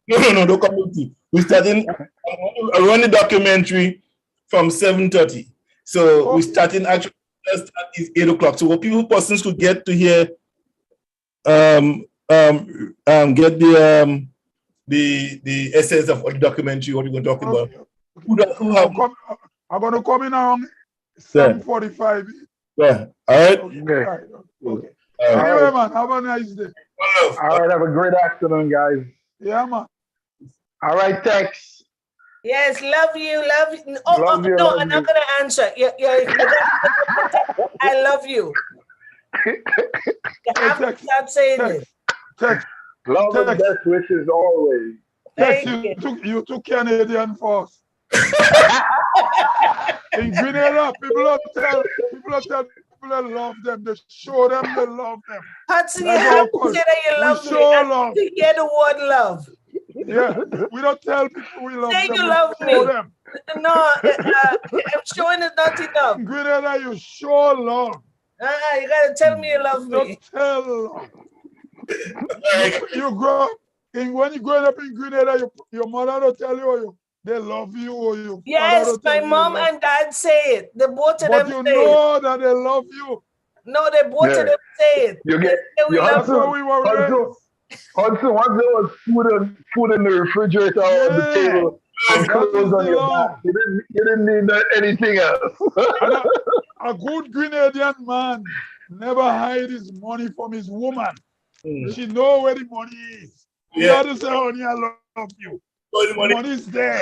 No, don't come 8:30. We're starting. I run the documentary from 7:30. So we're starting actually. Is 8 o'clock. So what persons could get to hear, get the essence of what the documentary, what we're going to talk about. I'm going to come in around 7:45 Yeah. All right. Okay. Okay. All right. Okay. All right. Anyway, man, have a nice day. All right, have a great afternoon, guys. Yeah, man. All right, Tex. Yes, love you. Love you, No, love I'm not you. gonna answer. I love you. You have to Text. start saying it. Text. Love and Text. best wishes always. Text. Thank you. You took Canadian first. In Grenada, people that love them. They show them they love them. Hudson, you That's have our to culture. say that you love We me. show I love. need to hear the word love. Yeah, we don't tell people we love Say them. you We love show me. them. No, I'm showing it not enough. In Grenada, you show love. You gotta tell me you love me. Don't tell love. You grow up, when you growing up in Grenada, your mother don't tell you they love you, or your father Yes, don't my tell you mom they love and dad say it. The both of But them you say it. know that they love you. No, they both of Yeah. them say it. You They get say we you love That's how we were raised. Hudson, once there was food in the refrigerator or on the Yeah. table and That clothes is on the your love. back. You didn't need anything else. And a good Grenadian man never hide his money from his woman. She know where the money is. You Yeah. have to say, honey, I love you. All the The money. money's there.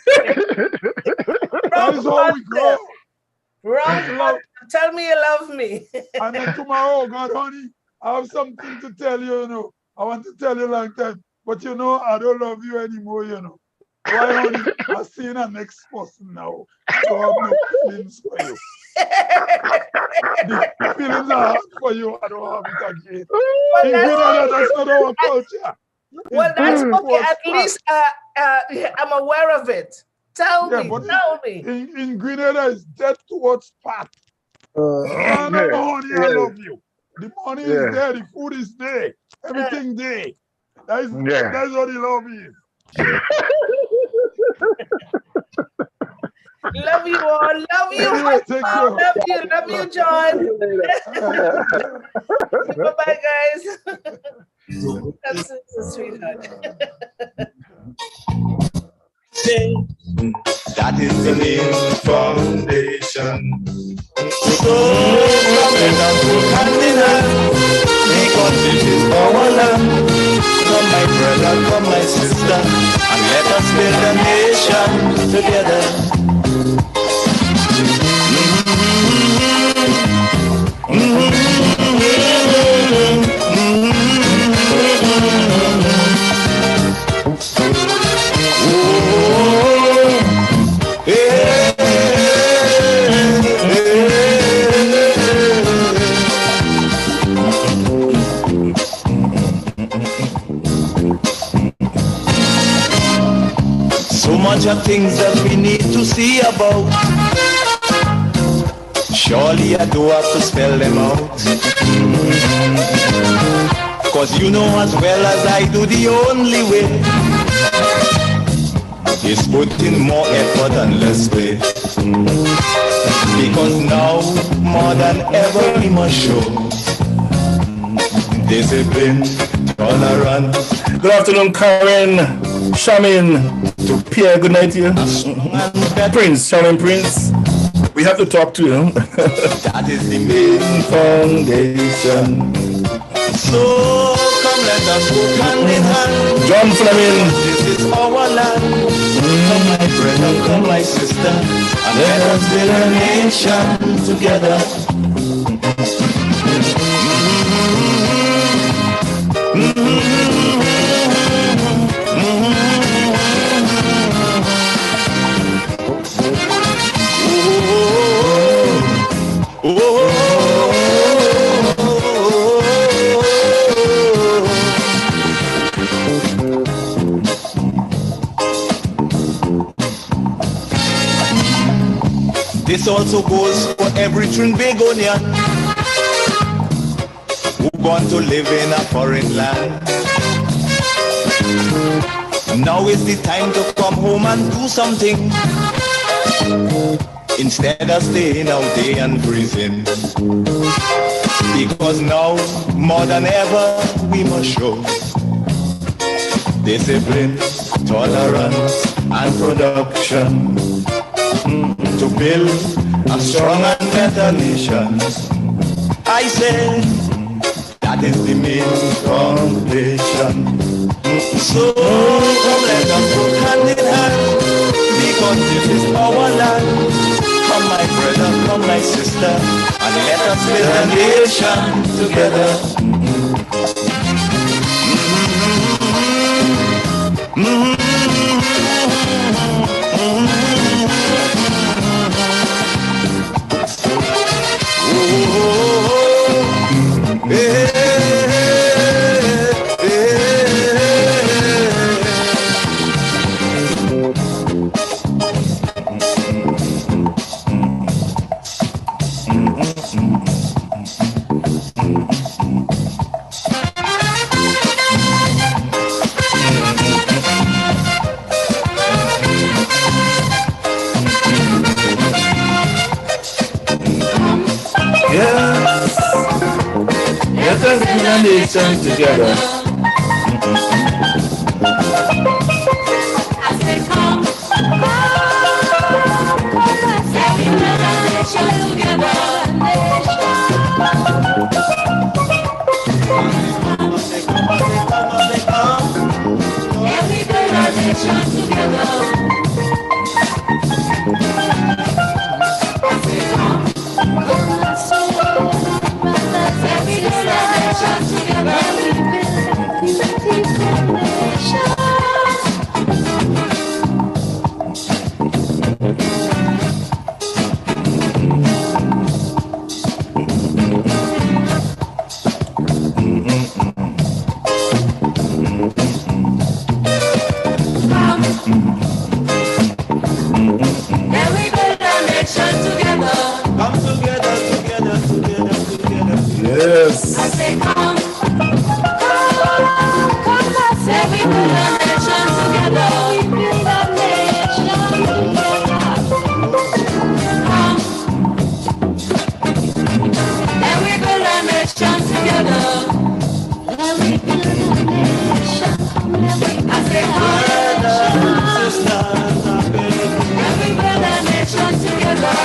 That Wrong is how we grow. Wrong Love. Tell me you love me. And then tomorrow, God, honey, I have something to tell you, you know. I want to tell you like that. But you know, I don't love you anymore, you know. Why, honey? I've seen a next person now. I don't have no feelings for you. The feelings I had for you, I don't have it again. Well, In Grenada, that's not our culture. Well, that's It's okay. At towards least I'm aware of it. Tell Yeah, me. but Tell me. in Grenada, it's dead towards pat. No, honey, I love you. The money is there, the food is there, everything there. That's what the love is. Love you all. Love you. Anyway, take care. Love you. Love you, John. Bye-bye, guys. That's a sweetheart. That is the main foundation. So let us go hand in hand, because this is our land. Come my brother, come my sister, and let us build a nation together. So much of things that we need to see about. Surely I do have to spell them out. Cause you know as well as I do, the only way is putting more effort and less play. Because now, more than ever, we must show discipline, tolerance. Good afternoon, Karen, Shamin, to Pierre. Good night to you. Prince, Shamin Prince. We have to talk to him. That is the main Foundation. So come let us go hand in hand. John Fleming. This is our land. Come my brother, come my sister, and let us build a nation together. This also goes for every Trinbagonian who want to live in a foreign land. Now is the time to come home and do something, instead of staying out there and freezing. Because now, more than ever, we must show discipline, tolerance, and production. to build a strong and better nation. I say that is the main foundation. So come let us work hand in hand, because this is our land. Come my brother, come my sister, and let us build a nation together. Let us build a nation together. I say come, let's build a nation together. Let me build a nation together. I say come, let's build a nation together. Yes. I say come, let's say we build a nation together. We build a nation together. Come, and we build a nation together. And we build a nation. I say come, and we build a nation together.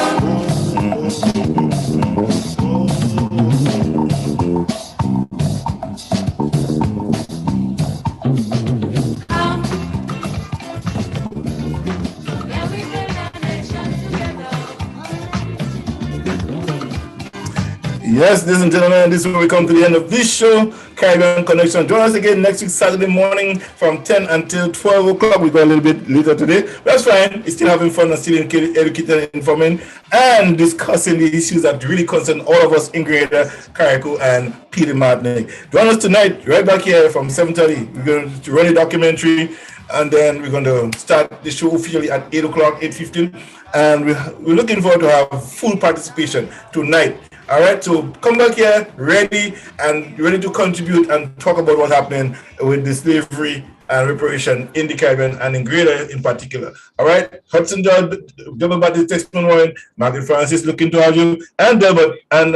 Yes, ladies and gentlemen, this is where we come to the end of this show, Caribbean Connection. Join us again next week, Saturday morning from 10 until 12 o'clock. We go a little bit later today. That's fine. It's still having fun and still educating and informing and discussing the issues that really concern all of us in Greater Carriacou and Peter Martinique. Join us tonight, right back here from 7:30. We're going to run a documentary, and then we're going to start the show officially at 8 o'clock, 8:15. And we're looking forward to have full participation tonight. All right, so come back here ready to contribute and talk about what's happening with the slavery and reparation in the Caribbean and in Greater in particular. All right, Hudson George, Double Baptist Texman Warren, Martin Francis looking to have you, and Delbert and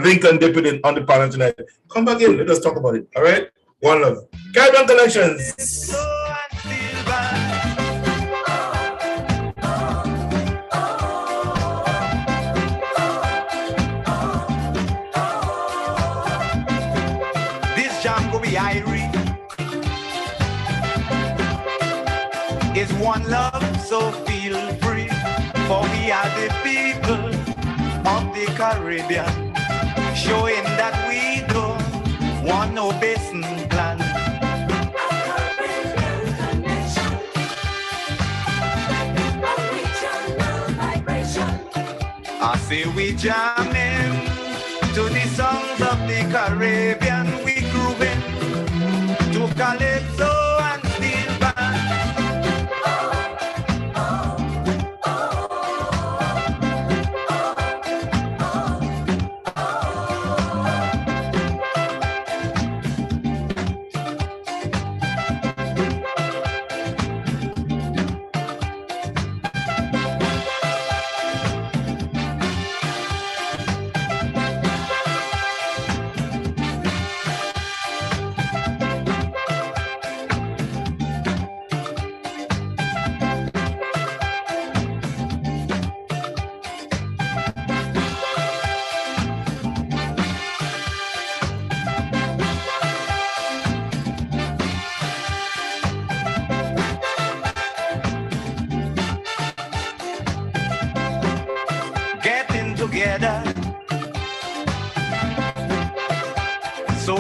Lincoln Deputy on the panel tonight. Come back in, let us talk about it. All right, one love. Caribbean Connections. Is one love, so feel free, for we are the people of the Caribbean, showing that we don't want no basin plan. I say we jamming to the songs of the Caribbean, we grooving to calypso and steel band.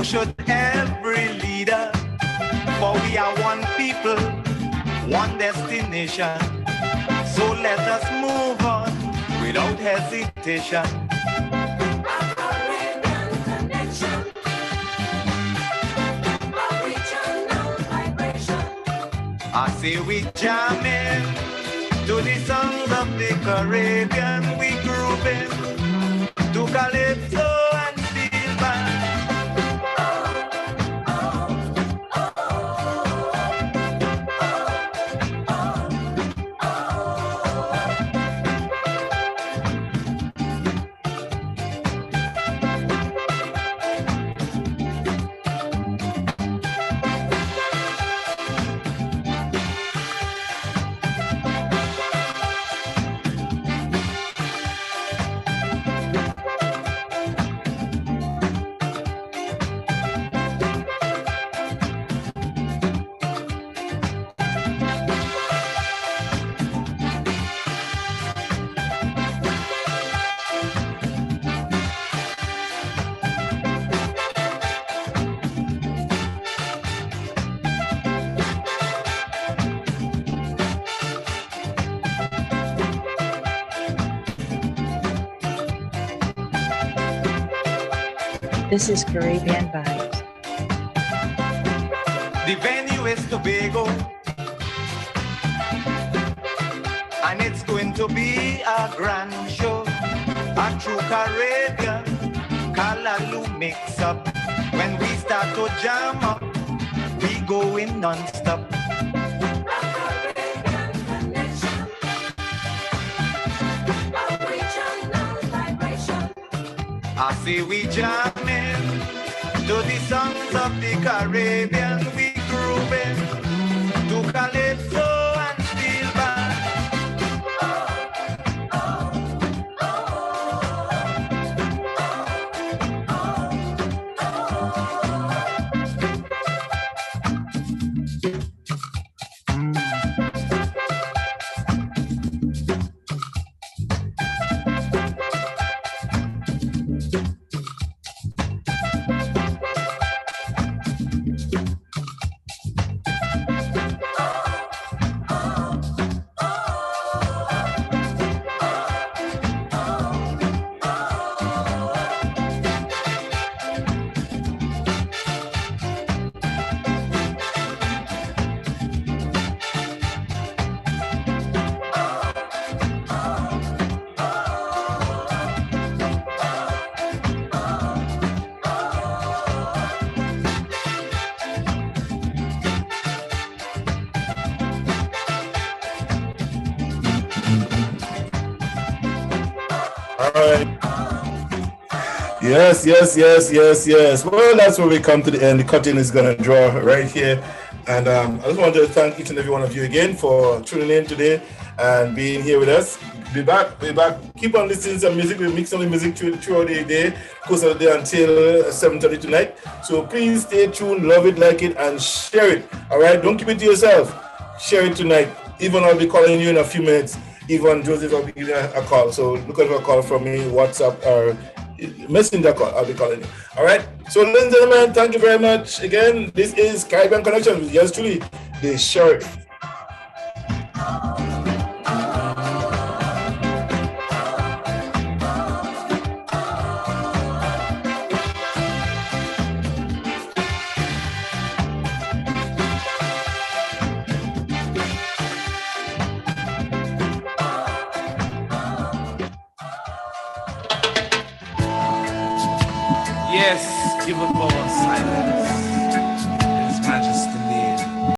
So should every leader, for we are one people, one destination. So let us move on without hesitation. A Caribbean connection, a regional vibration. I say we jamming to the songs of the Caribbean. We grooving to calypso and steel band. This is Caribbean Vibes. The venue is Tobago, and it's going to be a grand show. A true Caribbean Callaloo mix up. When we start to jam up, we going non-stop. I say we jamming to the songs of the Caribbean. We grooving to calypso and steel band. Yes. Well, that's where we come to the end. The curtain is going to draw right here. And I just want to thank each and every one of you again for tuning in today and being here with us. Be back. Keep on listening to music. We mix only music throughout the day, course of the day until 7:30 tonight. So please stay tuned, love it, like it, and share it. All right? Don't keep it to yourself. Share it tonight. Even I'll be calling you in a few minutes. Even Joseph will be giving a call. So look out for a call from me, WhatsApp, or messenger call. I'll be calling you. All right. So, ladies and gentlemen, thank you very much again. This is Caribbean Connection with yours truly, the Sheriff. Yes, give up.